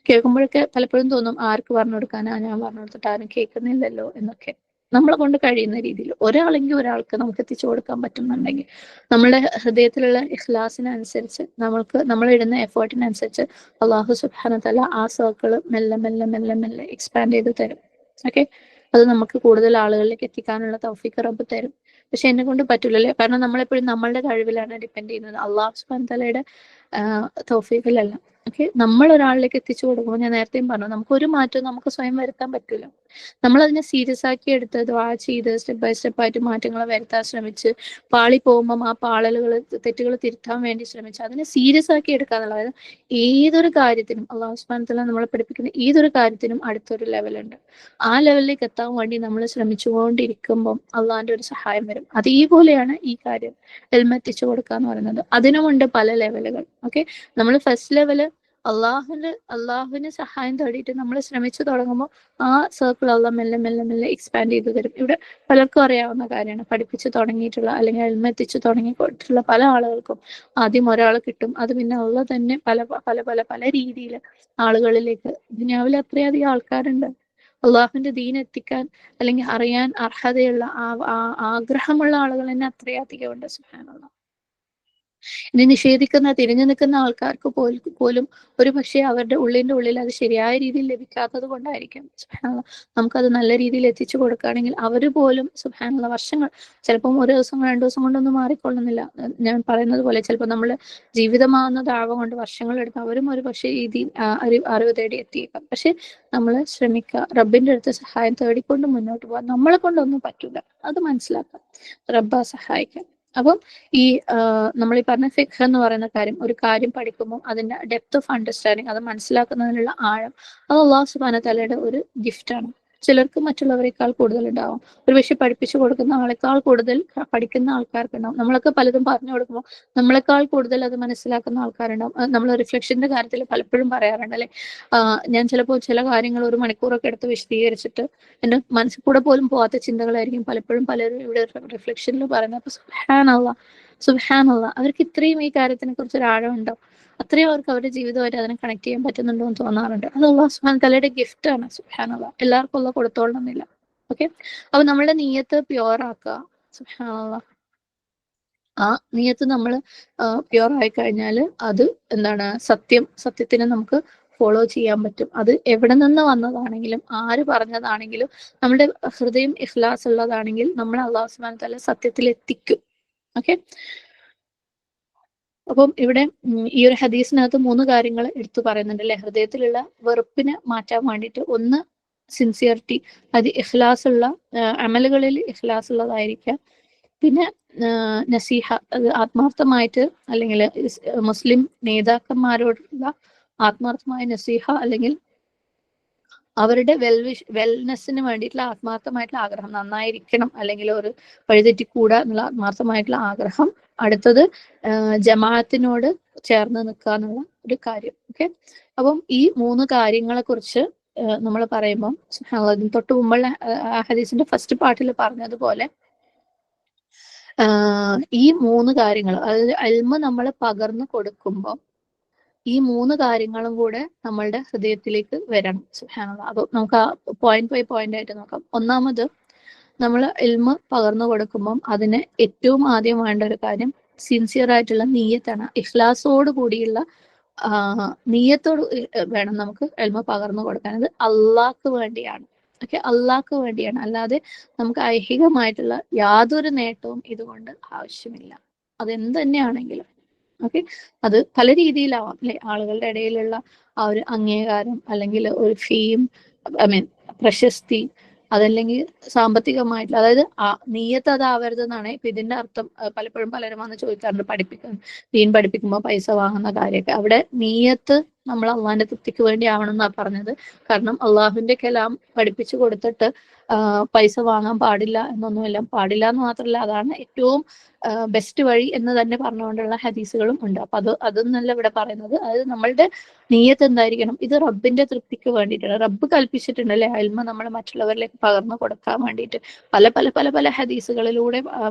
A: കേൾക്കുമ്പോഴൊക്കെ പലപ്പോഴും തോന്നും, ആർക്ക് പറഞ്ഞു കൊടുക്കാനാ, ഞാൻ പറഞ്ഞു കൊടുത്തിട്ട് ആരും കേൾക്കുന്നില്ലല്ലോ എന്നൊക്കെ. നമ്മളെ കൊണ്ട് കഴിയുന്ന രീതിയിൽ ഒരാളെങ്കിൽ ഒരാൾക്ക് നമുക്ക് എത്തിച്ചു കൊടുക്കാൻ പറ്റുന്നുണ്ടെങ്കിൽ നമ്മുടെ ഹൃദയത്തിലുള്ള ഇഖ്ലാസിനനുസരിച്ച് നമ്മൾ ഇടുന്ന എഫേർട്ടിനനുസരിച്ച് അള്ളാഹു സുബ്ഹാനഹു വ തആല ആ സർക്കിൾ മെല്ലെ മെല്ലെ മെല്ലെ മെല്ലെ എക്സ്പാൻഡ് ചെയ്ത് തരും. ഓക്കെ, അത് നമുക്ക് കൂടുതൽ ആളുകളിലേക്ക് എത്തിക്കാനുള്ള തൗഫീഖ് റബ്ബ് തരും. പക്ഷെ എന്നെ കൊണ്ട് പറ്റൂലല്ലേ, കാരണം നമ്മളെപ്പോഴും നമ്മളുടെ കഴിവിലാണ് ഡിപ്പെൻഡ് ചെയ്യുന്നത്, അള്ളാഹു സുബ്ഹാനഹു വ തആലയുടെ തൗഫീഖിലല്ല. ഓക്കെ, നമ്മൾ ഒരാളിലേക്ക് എത്തിച്ചു കൊടുക്കുമ്പോൾ ഞാൻ നേരത്തെയും പറഞ്ഞു, നമുക്ക് ഒരു മാറ്റവും നമുക്ക് സ്വയം വരുത്താൻ പറ്റൂല. നമ്മൾ അതിനെ സീരിയസ് ആക്കി എടുത്ത് ദുആ ചെയ്ത് സ്റ്റെപ്പ് ബൈ സ്റ്റെപ്പ് ആയിട്ട് മാറ്റങ്ങൾ വരുത്താൻ ശ്രമിച്ച് പാളി പോകുമ്പോൾ ആ തെറ്റുകൾ തിരുത്താൻ വേണ്ടി ശ്രമിച്ച് അതിനെ സീരിയസ് ആക്കി എടുക്കുക എന്നുള്ളത് ഏതൊരു കാര്യത്തിനും അള്ളാഹു സുബ്ഹാനഹു വ തആല നമ്മളെ പഠിപ്പിക്കുന്ന ഏതൊരു കാര്യത്തിനും അടുത്തൊരു ലെവലുണ്ട്. ആ ലെവലിലേക്ക് എത്താൻ വേണ്ടി നമ്മൾ ശ്രമിച്ചുകൊണ്ടിരിക്കുമ്പോൾ അള്ളാഹിന്റെ ഒരു സഹായം വരും. അതേപോലെയാണ് ഈ കാര്യം ഇൽമ എത്തിച്ചു കൊടുക്കുക എന്ന് പറയുന്നത്. അതിനുമുണ്ട് പല ലെവലുകൾ. ഓക്കെ, നമ്മൾ ഫസ്റ്റ് ലെവല് അള്ളാഹുവിന് സഹായം തേടിയിട്ട് നമ്മൾ ശ്രമിച്ചു തുടങ്ങുമ്പോൾ ആ സർക്കിൾ അള്ളാഹ് മെല്ലെ മെല്ലെ മെല്ലെ എക്സ്പാൻഡ് ചെയ്ത് തരും. ഇവിടെ പലർക്കും അറിയാവുന്ന കാര്യമാണ്, പഠിപ്പിച്ചു തുടങ്ങിയിട്ടുള്ള അല്ലെങ്കിൽ ഇൽമ എത്തിച്ചു തുടങ്ങിയിട്ടുള്ള പല ആളുകൾക്കും ആദ്യം ഒരാൾ കിട്ടും, അത് പിന്നെ അള്ളാഹ് തന്നെ പല പല പല പല രീതിയിൽ ആളുകളിലേക്ക്, ദുനിയാവിൽ അത്രയധികം ആൾക്കാരുണ്ട് അള്ളാഹുവിന്റെ ദീൻ എത്തിക്കാൻ അല്ലെങ്കിൽ അറിയാൻ അർഹതയുള്ള ആഗ്രഹമുള്ള ആളുകൾ തന്നെ അത്രയധികം ഉണ്ട്. സുബ്ഹാനല്ലാഹ്. ഇനി നിഷേധിക്കുന്ന, തിരിഞ്ഞു നിൽക്കുന്ന ആൾക്കാർക്ക് പോലും ഒരു പക്ഷേ അവരുടെ ഉള്ളിൽ അത് ശരിയായ രീതിയിൽ ലഭിക്കാത്തത് കൊണ്ടായിരിക്കും. സുബ്ഹാനല്ലാഹ്, നമുക്കത് നല്ല രീതിയിൽ എത്തിച്ചു കൊടുക്കുകയാണെങ്കിൽ അവർ പോലും സുബ്ഹാനല്ലാഹ് വർഷങ്ങൾ, ചിലപ്പം ഒരു ദിവസം 2 ദിവസം കൊണ്ടൊന്നും മാറിക്കൊള്ളുന്നില്ല. ഞാൻ പറയുന്നത് പോലെ ചിലപ്പോൾ നമ്മൾ ജീവിതമാകുന്ന ദാവ കൊണ്ട് വർഷങ്ങൾ എടുത്ത് അവരും ഒരു പക്ഷേ ഈ അറിവ് തേടി എത്തിയേക്കാം. പക്ഷെ നമ്മൾ ശ്രമിക്കുക, റബ്ബിന്റെ അടുത്ത് സഹായം തേടിക്കൊണ്ട് മുന്നോട്ട് പോകാൻ. നമ്മളെ കൊണ്ടൊന്നും പറ്റൂല, അത് മനസ്സിലാക്കാം. റബ്ബ സഹായിക്കാം. അപ്പം ഈ നമ്മൾ ഈ പറഞ്ഞ ഫിഖ് എന്ന് പറയുന്ന കാര്യം, ഒരു കാര്യം പഠിക്കുമ്പോൾ അതിന്റെ ഡെപ്ത് ഓഫ് അണ്ടർസ്റ്റാൻഡിങ്, അത് മനസ്സിലാക്കുന്നതിനുള്ള ആഴം, അത് അള്ളാഹു സുബ്ഹാനഹു തആലയുടെ ഒരു ഗിഫ്റ്റാണ്. ചിലർക്ക് മറ്റുള്ളവരെക്കാൾ കൂടുതൽ ഉണ്ടാവും. ഒരു പക്ഷെ പഠിപ്പിച്ചു കൊടുക്കുന്ന ആളെക്കാൾ കൂടുതൽ പഠിക്കുന്ന ആൾക്കാർക്കുണ്ടാവും. നമ്മളൊക്കെ പലതും പറഞ്ഞു കൊടുക്കുമ്പോൾ നമ്മളെക്കാൾ കൂടുതൽ അത് മനസ്സിലാക്കുന്ന ആൾക്കാരുണ്ടാവും. നമ്മൾ റിഫ്ലക്ഷന്റെ കാര്യത്തിൽ പലപ്പോഴും പറയാറുണ്ട് അല്ലെ, ഞാൻ ചിലപ്പോൾ ചില കാര്യങ്ങൾ 1 മണിക്കൂറൊക്കെ എടുത്ത് വിശദീകരിച്ചിട്ട് എൻ്റെ മനസ്സിൽ കൂടെ പോലും പോകാത്ത ചിന്തകളായിരിക്കും പലപ്പോഴും പലരും ഇവിടെ റിഫ്ലക്ഷനിൽ പറയുന്നത്. അപ്പൊ സുബ്ഹാനല്ലാഹ് അവർക്ക് ഇത്രയും ഈ കാര്യത്തിനെ കുറിച്ച് ഒരു ആഴമുണ്ടോ, അത്രയും അവർക്ക് അവരുടെ ജീവിതമായിട്ട് അതിനെ കണക്ട് ചെയ്യാൻ പറ്റുന്നുണ്ടോ എന്ന് തോന്നാറുണ്ട്. അത് അള്ളാഹു സുബ്ഹാനഹു തആലയുടെ ഗിഫ്റ്റ് ആണ്. സുബ്ഹാനല്ലാഹ്, എല്ലാവർക്കും ഉള്ള കൊടുത്തോളണമെന്നില്ല. ഓക്കെ, അപ്പൊ നമ്മളുടെ നിയ്യത്ത് പ്യുവർ ആക്കുക. സുബ്ഹാനല്ലാഹ്, ആ നിയ്യത്ത് നമ്മൾ പ്യുവർ ആയി കഴിഞ്ഞാൽ അത് എന്താണ്, സത്യത്തിനെ നമുക്ക് ഫോളോ ചെയ്യാൻ പറ്റും. അത് എവിടെ നിന്ന് വന്നതാണെങ്കിലും ആര് പറഞ്ഞതാണെങ്കിലും നമ്മുടെ ഹൃദയം ഇഖ്ലാസ് ഉള്ളതാണെങ്കിൽ നമ്മൾ അള്ളാഹു സുബ്ഹാനഹു തആല സത്യത്തിൽ എത്തിക്കും. ഓക്കെ, അപ്പം ഇവിടെ ഈ ഒരു ഹദീസിനകത്ത് 3 കാര്യങ്ങൾ എടുത്തു പറയുന്നുണ്ട് അല്ലെ. ഹൃദയത്തിലുള്ള വെറുപ്പിനെ മാറ്റാൻ വേണ്ടിയിട്ട്, ഒന്ന് സിൻസിയറിറ്റി, അത് ഇഖ്ലാസ് ഉള്ള അമലുകളിൽ ഇഖ്ലാസ് ഉള്ളതായിരിക്കാം. പിന്നെ നസീഹ, അത് ആത്മാർത്ഥമായിട്ട്, അല്ലെങ്കിൽ മുസ്ലിം നേതാക്കന്മാരോടുള്ള ആത്മാർത്ഥമായ നസീഹ, അല്ലെങ്കിൽ അവരുടെ വെൽനെസ്സിന് വേണ്ടിയിട്ടുള്ള ആത്മാർത്ഥമായിട്ടുള്ള ആഗ്രഹം, നന്നായിരിക്കണം അല്ലെങ്കിൽ ഒരു വഴിതെറ്റിക്കൂടാ എന്നുള്ള ആത്മാർത്ഥമായിട്ടുള്ള ആഗ്രഹം. അടുത്തത് ജമാഅത്തിനോട് ചേർന്ന് നിൽക്കുക എന്നുള്ള ഒരു കാര്യം. ഓക്കെ, അപ്പം ഈ 3 കാര്യങ്ങളെ കുറിച്ച് നമ്മൾ പറയുമ്പം അതിന് തൊട്ട് മുമ്പുള്ള ഹദീസിന്റെ ഫസ്റ്റ് പാർട്ടിൽ പറഞ്ഞതുപോലെ ഈ 3 കാര്യങ്ങൾ, അതായത് ഇൽമ് നമ്മൾ പകർന്നു കൊടുക്കുമ്പോൾ ഈ 3 കാര്യങ്ങളും കൂടെ നമ്മളുടെ ഹൃദയത്തിലേക്ക് വരണം. സുബ്ഹാനല്ലാഹ്, അപ്പൊ നമുക്ക് ആ പോയിന്റ് ബൈ പോയിന്റ് ആയിട്ട് നോക്കാം. ഒന്നാമത്, നമ്മൾ ഇൽമ് പകർന്നു കൊടുക്കുമ്പം അതിന് ഏറ്റവും ആദ്യം വേണ്ട ഒരു കാര്യം സിൻസിയർ ആയിട്ടുള്ള നീയത്താണ്. ഇഖ്ലാസോട് കൂടിയുള്ള നീയത്തോട് വേണം നമുക്ക് ഇൽമ് പകർന്നു കൊടുക്കാൻ. അത് അള്ളാഹ്ക്ക് വേണ്ടിയാണ്. ഓക്കെ, അള്ളാഹ്ക്ക് വേണ്ടിയാണ്, അല്ലാതെ നമുക്ക് ഐഹികമായിട്ടുള്ള യാതൊരു നേട്ടവും ഇതുകൊണ്ട് ആവശ്യമില്ല, അതെന്ത് തന്നെയാണെങ്കിലും. ഓക്കെ, അത് പല രീതിയിലാവാം അല്ലെ. ആളുകളുടെ ഇടയിലുള്ള ആ ഒരു അംഗീകാരം, അല്ലെങ്കിൽ ഒരു ഫെയിം, ഐ മീൻ പ്രശസ്തി, അതല്ലെങ്കിൽ സാമ്പത്തികമായിട്ടുള്ള, അതായത് നീയത്ത് അതാവരുത് എന്നാണ് ഇപ്പൊ ഇതിന്റെ അർത്ഥം. പലപ്പോഴും പലരും വന്ന് ചോദിക്കാറുണ്ട്, ദീൻ പഠിപ്പിക്കുമ്പോൾ പൈസ വാങ്ങുന്ന കാര്യമൊക്കെ. അവിടെ നീയത്ത് നമ്മൾ അള്ളാഹിന്റെ തൃപ്തിക്ക് വേണ്ടി ആവണം എന്നാ പറഞ്ഞത്. കാരണം അള്ളാഹുവിന്റെ കലാം പഠിപ്പിച്ചു കൊടുത്തിട്ട് പൈസ വാങ്ങാൻ പാടില്ല എന്നൊന്നുമില്ല. പാടില്ല എന്ന് മാത്രമല്ല, അതാണ് ഏറ്റവും ബെസ്റ്റ് വഴി എന്ന് തന്നെ പറഞ്ഞുകൊണ്ടുള്ള ഹദീസുകളും ഉണ്ട്. അപ്പൊ അതൊന്നല്ല ഇവിടെ പറയുന്നത്. അതായത് നമ്മളുടെ നീയത്ത് എന്തായിരിക്കണം, ഇത് റബ്ബിന്റെ തൃപ്തിക്ക് വേണ്ടിയിട്ടാണ്. റബ്ബ് കൽപ്പിച്ചിട്ടുണ്ട് അല്ലെ, അൽമ നമ്മൾ മറ്റുള്ളവരിലേക്ക് പകർന്നു കൊടുക്കാൻ വേണ്ടിയിട്ട്. പല പല പല പല ഹദീസുകളിലൂടെ,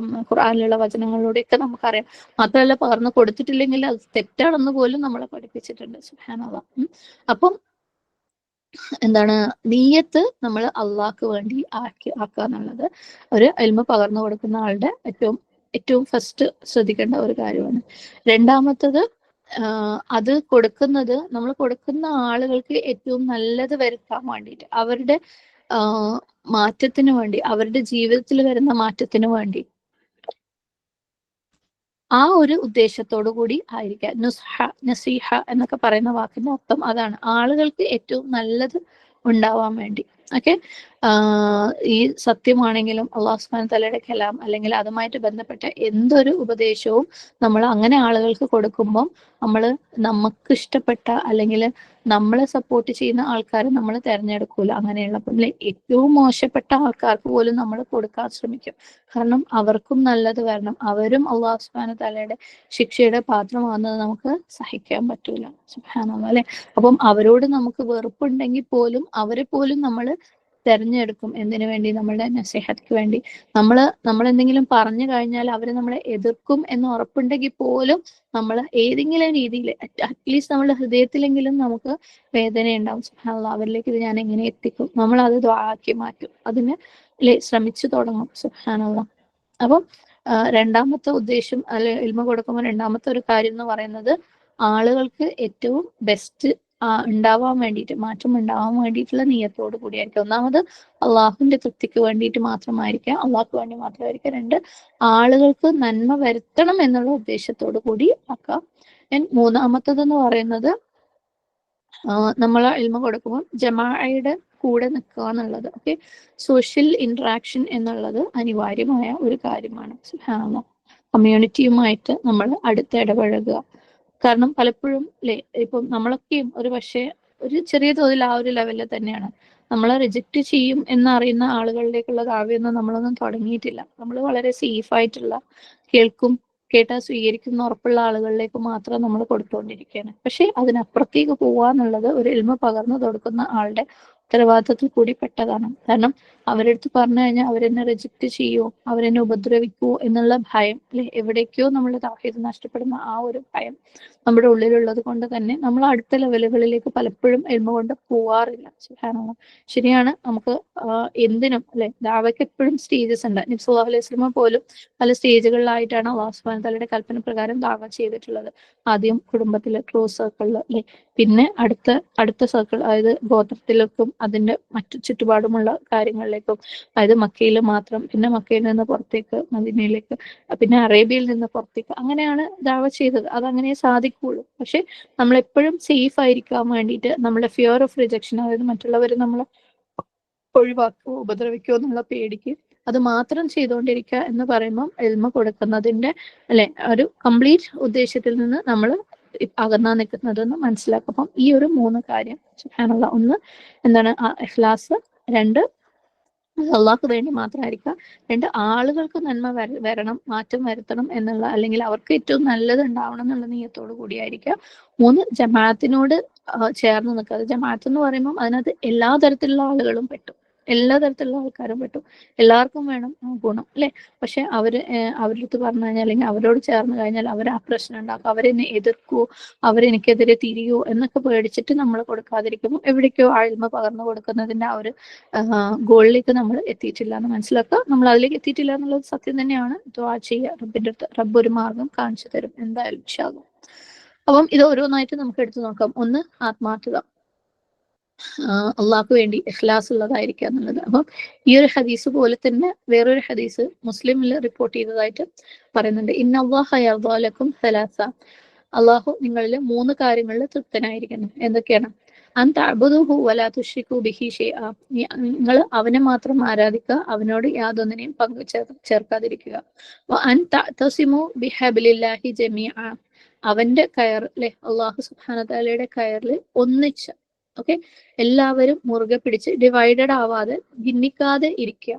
A: ഖുർആനിലുള്ള വചനങ്ങളിലൂടെയൊക്കെ നമുക്കറിയാം. മാത്രമല്ല, പകർന്നു കൊടുത്തിട്ടില്ലെങ്കിൽ അത് തെറ്റാണെന്ന് പോലും നമ്മളെ പഠിപ്പിച്ചിട്ടുണ്ട്. സുബ്ഹാനല്ലാഹ്. അപ്പം എന്താണ്, നീയത്ത് നമ്മൾ അള്ളാഹ്ക്ക് വേണ്ടി ആക്കുക എന്നുള്ളത് ഒരു ഇൽമ പകർന്നു കൊടുക്കുന്ന ആളുടെ ഏറ്റവും ഫസ്റ്റ് ശ്രദ്ധിക്കേണ്ട ഒരു കാര്യമാണ്. രണ്ടാമത്തത്, അത് കൊടുക്കുന്നത്, നമ്മൾ കൊടുക്കുന്ന ആളുകൾക്ക് ഏറ്റവും നല്ലത് വരുത്താൻ വേണ്ടിയിട്ട്, അവരുടെ മാറ്റത്തിന് വേണ്ടി, അവരുടെ ജീവിതത്തിൽ വരുന്ന മാറ്റത്തിന് വേണ്ടി, ആ ഒരു ഉദ്ദേശത്തോടു കൂടി ആയിരിക്കാം. നസീഹ എന്നൊക്കെ പറയുന്ന വാക്കിന്റെ അർത്ഥം അതാണ്, ആളുകൾക്ക് ഏറ്റവും നല്ലത് ഉണ്ടാവാൻ വേണ്ടി. ഓക്കെ, ഈ സത്യമാണെങ്കിലും അള്ളാഹു സുബ്ഹാനഹു തആലയുടെ കലാം, അല്ലെങ്കിൽ അതുമായിട്ട് ബന്ധപ്പെട്ട എന്തൊരു ഉപദേശവും നമ്മൾ അങ്ങനെ ആളുകൾക്ക് കൊടുക്കുമ്പം നമ്മൾ നമുക്ക് ഇഷ്ടപ്പെട്ട, അല്ലെങ്കിൽ നമ്മളെ സപ്പോർട്ട് ചെയ്യുന്ന ആൾക്കാരെ നമ്മൾ തിരഞ്ഞെടുക്കൂല. അങ്ങനെയുള്ള ഏറ്റവും മോശപ്പെട്ട ആൾക്കാർക്ക് പോലും നമ്മൾ കൊടുക്കാൻ ശ്രമിക്കും. കാരണം അവർക്കും നല്ലത് വരണം, അവരും അള്ളാഹു സുബ്ഹാനഹു തആലയുടെ ശിക്ഷയുടെ പാത്രമാകുന്നത് നമുക്ക് സഹിക്കാൻ പറ്റൂല. സുബ്ഹാനല്ലാഹ് അല്ലെ. അപ്പം അവരോട് നമുക്ക് വെറുപ്പുണ്ടെങ്കിൽ പോലും അവരെ പോലും നമ്മൾ തെരഞ്ഞെടുക്കും. എന്തിനു വേണ്ടി? നമ്മളുടെ നസീഹത്തിന് വേണ്ടി. നമ്മൾ എന്തെങ്കിലും പറഞ്ഞു കഴിഞ്ഞാൽ അവർ നമ്മളെ എതിർക്കും എന്ന് ഉറപ്പുണ്ടെങ്കിൽ പോലും നമ്മൾ ഏതെങ്കിലും രീതിയിൽ അറ്റ്ലീസ്റ്റ് നമ്മുടെ ഹൃദയത്തിലെങ്കിലും നമുക്ക് വേദനയുണ്ടാവും. സുബ്ഹാനല്ലാഹ്, അവരിലേക്ക് ഇത് ഞാൻ എങ്ങനെ എത്തിക്കും, നമ്മൾ അത് ദുആ ആക്കി മാറ്റും, അതിന് ശ്രമിച്ചു തുടങ്ങും. സുബ്ഹാനല്ലാഹ്. അപ്പം രണ്ടാമത്തെ ഉദ്ദേശം അല്ലെ ഇൽമ കൊടുക്കുമ്പോൾ രണ്ടാമത്തെ ഒരു കാര്യം എന്ന് പറയുന്നത് ആളുകൾക്ക് ഏറ്റവും ബെസ്റ്റ് ഉണ്ടാവാൻ വേണ്ടിയിട്ട്, മാറ്റം ഉണ്ടാവാൻ വേണ്ടിയിട്ടുള്ള നിയത്തോട് കൂടിയായിരിക്കും. ഒന്നാമത് അള്ളാഹുവിന്റെ തൃപ്തിക്ക് വേണ്ടിയിട്ട് മാത്രമായിരിക്കാം, അള്ളാഹ്ക്ക് വേണ്ടി മാത്രമായിരിക്കാം. രണ്ട്, ആളുകൾക്ക് നന്മ വരുത്തണം എന്നുള്ള ഉദ്ദേശത്തോടു കൂടി ആക്കാം. മൂന്നാമത്തതെന്ന് പറയുന്നത് നമ്മൾ ഇൽമ കൊടുക്കുമ്പോൾ ജമാഅയുടെ കൂടെ നിൽക്കുക എന്നുള്ളത്. ഓക്കെ, സോഷ്യൽ ഇന്ററാക്ഷൻ എന്നുള്ളത് അനിവാര്യമായ ഒരു കാര്യമാണ്. കമ്മ്യൂണിറ്റിയുമായിട്ട് നമ്മൾ അടുത്ത് ഇടപഴകുക. കാരണം പലപ്പോഴും അല്ലെ, ഇപ്പം നമ്മളൊക്കെയും ഒരു പക്ഷേ ഒരു ചെറിയ തോതിൽ ആ ഒരു ലെവലിൽ തന്നെയാണ്. നമ്മളെ റിജക്റ്റ് ചെയ്യും എന്നറിയുന്ന ആളുകളിലേക്കുള്ള കാവ്യൊന്നും നമ്മളൊന്നും തുടങ്ങിയിട്ടില്ല. നമ്മൾ വളരെ സേഫ് ആയിട്ടുള്ള, കേട്ടാൽ സ്വീകരിക്കുന്ന ഉറപ്പുള്ള ആളുകളിലേക്ക് മാത്രം നമ്മൾ കൊടുത്തുകൊണ്ടിരിക്കുകയാണ്. പക്ഷെ അതിനപ്പുറത്തേക്ക് പോവാന്നുള്ളത് ഒരു ഇൽമ പകർന്നു കൊടുക്കുന്ന ആളുടെ ഉത്തരവാദിത്തത്തിൽ കൂടി പെട്ടതാണ്. കാരണം അവരെടുത്ത് പറഞ്ഞു കഴിഞ്ഞാൽ അവരെന്നെ റിജക്റ്റ് ചെയ്യുമോ, അവരെന്നെ ഉപദ്രവിക്കുമോ എന്നുള്ള ഭയം, അല്ലെ, എവിടേക്കോ നമ്മൾ തൗഹീദ് നഷ്ടപ്പെടുന്ന ആ ഒരു ഭയം നമ്മുടെ ഉള്ളിലുള്ളത് കൊണ്ട് തന്നെ നമ്മൾ അടുത്ത ലെവലുകളിലേക്ക് പലപ്പോഴും ഇൽമ കൊണ്ട് പോവാറില്ല. സുബ്ഹാനല്ലാഹ്. ശരിയാണ്, നമുക്ക് എന്തിനും അല്ലെ, ദാവയ്ക്ക് എപ്പോഴും സ്റ്റേജസ് ഉണ്ട്. നബി സല്ലല്ലാഹു അലൈഹി വസല്ലം പോലും പല സ്റ്റേജുകളിലായിട്ടാണ് അല്ലാഹു സുബ്ഹാനഹു വ തആലയുടെ കൽപ്പന പ്രകാരം ദാവ ചെയ്തിട്ടുള്ളത്. ആദ്യം കുടുംബത്തിലെ ക്ലോസ് സർക്കിളിൽ, അല്ലെ, പിന്നെ അടുത്ത സർക്കിൾ, അതായത് ഗോത്രത്തിലേക്കും അതിന്റെ മറ്റു ചുറ്റുപാടുമുള്ള കാര്യങ്ങളിലേക്കും, അതായത് മക്കയിൽ മാത്രം, പിന്നെ മക്കയിൽ നിന്ന് പുറത്തേക്ക് മദീനയിലേക്ക്, പിന്നെ അറേബ്യയിൽ നിന്ന് പുറത്തേക്ക്, അങ്ങനെയാണ് ദാവ ചെയ്തത്. അതങ്ങനെ സാധിക്കുള്ളൂ. പക്ഷെ നമ്മളെപ്പോഴും സേഫ് ആയിരിക്കാൻ വേണ്ടിയിട്ട് നമ്മുടെ ഫിയർ ഓഫ് റിജക്ഷൻ, അതായത് മറ്റുള്ളവർ നമ്മളെ ഒഴിവാക്കുമോ ഉപദ്രവിക്കുമോ എന്നുള്ള പേടിക്ക് അത് മാത്രം ചെയ്തുകൊണ്ടിരിക്കുക എന്ന് പറയുമ്പോൾ എൽമ കൊടുക്കുന്നതിന്റെ അല്ലെ ഒരു കംപ്ലീറ്റ് ഉദ്ദേശത്തിൽ നിന്ന് നമ്മൾ അകന്നാ നിൽക്കുന്നതെന്ന് മനസ്സിലാക്കും. അപ്പം ഈ ഒരു 3 കാര്യം സുബ്ഹാനല്ലാഹ്. ഒന്ന് എന്താണ് ഇഖ്ലാസ്, രണ്ട് അള്ളാഹ്ക്ക് വേണ്ടി മാത്രമായിരിക്കാം, രണ്ട് ആളുകൾക്ക് നന്മ വരണം, മാറ്റം വരുത്തണം എന്നുള്ള, അല്ലെങ്കിൽ അവർക്ക് ഏറ്റവും നല്ലത് ഉണ്ടാവണം എന്നുള്ള നിയത്തോടു കൂടിയായിരിക്കാം. 3, ജമാഅത്തിനോട് ചേർന്ന് നിൽക്കുക. ജമാഅത്ത് എന്ന് പറയുമ്പോൾ അതിനകത്ത് എല്ലാ തരത്തിലുള്ള ആളുകളും പെട്ടു, എല്ലാ തരത്തിലുള്ള ആൾക്കാരും പെട്ടു. എല്ലാവർക്കും വേണം ഗുണം, അല്ലെ. പക്ഷെ അവരുടെ അടുത്ത് പറഞ്ഞു കഴിഞ്ഞാൽ, അല്ലെങ്കിൽ അവരോട് ചേർന്ന് കഴിഞ്ഞാൽ അവർ ആ പ്രശ്നം ഉണ്ടാക്കും, അവരെന്നെ എതിർക്കുവോ, അവരെനിക്കെതിരെ തിരിയോ എന്നൊക്കെ പേടിച്ചിട്ട് നമ്മൾ കൊടുക്കാതിരിക്കുമ്പോൾ എവിടേക്കോ ആഴ്മ പകർന്നു കൊടുക്കുന്നതിന്റെ ആ ഒരു ഗോളിലേക്ക് നമ്മൾ എത്തിയിട്ടില്ല എന്ന് മനസ്സിലാക്കുക. നമ്മൾ അതിലേക്ക് എത്തിയിട്ടില്ല എന്നുള്ളത് സത്യം തന്നെയാണ്. ദുആ ചെയ്യുക, റബ്ബിന്റെ അടുത്ത്. റബ്ബ് ഒരു മാർഗം കാണിച്ചു തരും എന്തായാലും ഇൻഷാ അല്ലാഹ്. അപ്പം ഇത് ഓരോന്നായിട്ട് നമുക്ക് എടുത്തു നോക്കാം. ഒന്ന്, ആത്മാർത്ഥത, അള്ളാഹ്ക്ക് വേണ്ടി ഇഖ്ലാസ് ഉള്ളതായിരിക്കുക എന്നുള്ളത്. അപ്പം ഈ ഒരു ഹദീസ് പോലെ തന്നെ വേറൊരു ഹദീസ് മുസ്ലിമിൽ റിപ്പോർട്ട് ചെയ്തതായിട്ട് പറയുന്നുണ്ട്. ഇന്നല്ലാഹ യർദാ ലക്കും സലാസ, അള്ളാഹു നിങ്ങളിൽ 3 കാര്യങ്ങളിൽ തൃപ്തനായിരിക്കുന്നു. എന്തൊക്കെയാണ്? അൻ തഅബുദുഹു വലാ തുശ്രികു ബിഹി ഷൈഅ, നിങ്ങൾ അവനെ മാത്രം ആരാധിക്കുക, അവനോട് യാതൊന്നിനെയും പങ്കു ചേർക്കാതിരിക്കുക. അൻ തഅതസിമു ബിഹബ്ലില്ലാഹി ജമീഅ, അവന്റെ കയർ, അല്ലെ, അള്ളാഹു സുബ്ഹാനഹു തആലയുടെ കയറിൽ ഒന്നിച്ച്, ഓക്കെ, എല്ലാവരും മുറുകെ പിടിച്ച് ഡിവൈഡഡ് ആവാതെ ഭിന്നിക്കാതെ ഇരിക്കുക.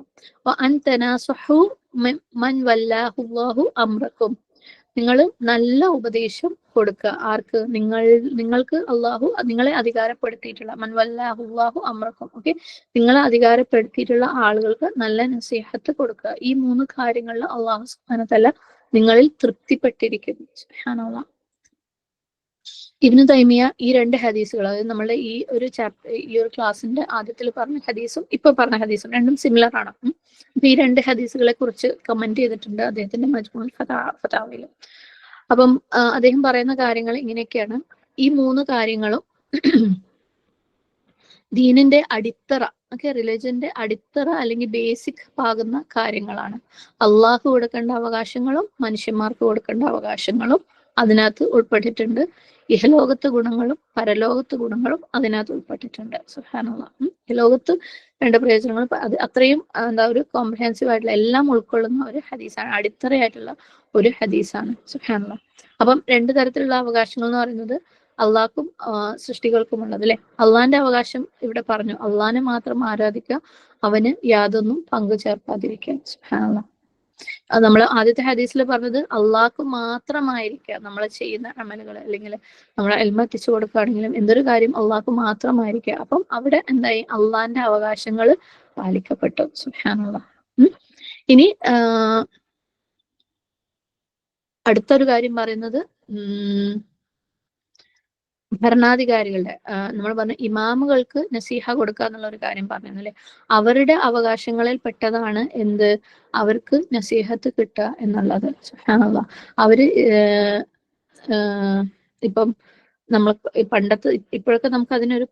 A: അൻ തനാസഹു മൻ വല്ലാഹുല്ലാഹു അംറക്കും, നിങ്ങൾ നല്ല ഉപദേശം കൊടുക്കുക. ആർക്ക്? നിങ്ങൾക്ക് അള്ളാഹു നിങ്ങളെ അധികാരപ്പെടുത്തിയിട്ടുള്ള, മൻ വല്ലാഹുല്ലാഹു അംറക്കും, ഓക്കെ, നിങ്ങളെ അധികാരപ്പെടുത്തിയിട്ടുള്ള ആളുകൾക്ക് നല്ല നസീഹത്ത് കൊടുക്കുക. ഈ 3 കാര്യങ്ങളിൽ അള്ളാഹു സുബ്ഹാനഹു തആല നിങ്ങളിൽ തൃപ്തിപ്പെട്ടിരിക്കുന്നു. സുബ്ഹാനല്ലാഹ്. ഇബ്നു തൈമിയ ഈ 2 ഹദീസുകൾ, അതായത് നമ്മളുടെ ഈ ഒരു ഈ ഒരു ക്ലാസ്സിന്റെ ആദ്യത്തിൽ പറഞ്ഞ ഹദീസും ഇപ്പൊ പറഞ്ഞ ഹദീസും രണ്ടും സിമിലർ ആണ്. അപ്പൊ ഈ 2 ഹദീസുകളെ കുറിച്ച് കമന്റ് ചെയ്തിട്ടുണ്ട് അദ്ദേഹത്തിന്റെ മജ്മുഉൽ ഫതാവയിൽ. അപ്പം അദ്ദേഹം പറയുന്ന കാര്യങ്ങൾ ഇങ്ങനെയൊക്കെയാണ്. ഈ 3 കാര്യങ്ങളും ദീനിന്റെ അടിത്തറ, ഓക്കെ, റിലിജന്റെ അടിത്തറ അല്ലെങ്കിൽ ബേസിക് ആകുന്ന കാര്യങ്ങളാണ്. അള്ളാഹു കൊടുക്കേണ്ട അവകാശങ്ങളും മനുഷ്യന്മാർക്ക് കൊടുക്കേണ്ട അവകാശങ്ങളും അതിനകത്ത് ഉൾപ്പെട്ടിട്ടുണ്ട്. ഇഹലോകത്ത് ഗുണങ്ങളും പരലോകത്ത് ഗുണങ്ങളും അതിനകത്ത് ഉൾപ്പെട്ടിട്ടുണ്ട്. സുബ്ഹാനല്ലാഹ്. ഇഹലോകത്ത് വേണ്ട പ്രയോജനങ്ങൾ അത് അത്രയും ഒരു കോംപ്രഹെൻസീവ് ആയിട്ടുള്ള എല്ലാം ഉൾക്കൊള്ളുന്ന ഒരു ഹദീസാണ്, അടിത്തറയായിട്ടുള്ള ഒരു ഹദീസാണ്. സുബ്ഹാനല്ലാഹ്. അപ്പം 2 തരത്തിലുള്ള അവകാശങ്ങൾ എന്ന് പറയുന്നത് അള്ളാഹ്ക്കും സൃഷ്ടികൾക്കുമുള്ളത്, അല്ലെ. അള്ളാഹിന്റെ അവകാശം ഇവിടെ പറഞ്ഞു, അള്ളാഹിനെ മാത്രം ആരാധിക്കുക, അവന് യാതൊന്നും പങ്കു ചേർക്കാതിരിക്കുക. സുബ്ഹാനല്ലാഹ്. നമ്മൾ ആദ്യത്തെ ഹദീസിൽ പറഞ്ഞത് അള്ളാഹ്ക്ക് മാത്രമായിരിക്കുക നമ്മൾ ചെയ്യുന്ന അമലുകൾ, അല്ലെങ്കിൽ നമ്മളെ എൽമ എത്തിച്ചു കൊടുക്കുകയാണെങ്കിലും എന്തൊരു കാര്യം അള്ളാഹ്ക്ക് മാത്രമായിരിക്കുക. അപ്പം അവിടെ എന്തായി? അള്ളാഹിന്റെ അവകാശങ്ങൾ പാലിക്കപ്പെട്ടു. സുബ്ഹാനല്ലാഹ്. ഇനി അടുത്തൊരു കാര്യം പറയുന്നത് ഭരണാധികാരികളുടെ നമ്മൾ പറഞ്ഞ ഇമാമുകൾക്ക് നസീഹ കൊടുക്കുക എന്നുള്ള ഒരു കാര്യം പറഞ്ഞു അല്ലെ. അവരുടെ അവകാശങ്ങളിൽ പെട്ടതാണ് എന്ത്, അവർക്ക് നസീഹത്ത് കിട്ടുക എന്നുള്ളത്. സുബ്ഹാനല്ലാഹ്. അവര് ഇപ്പം നമ്മൾ പണ്ടത്തെ, ഇപ്പോഴൊക്കെ നമുക്ക് അതിനൊരു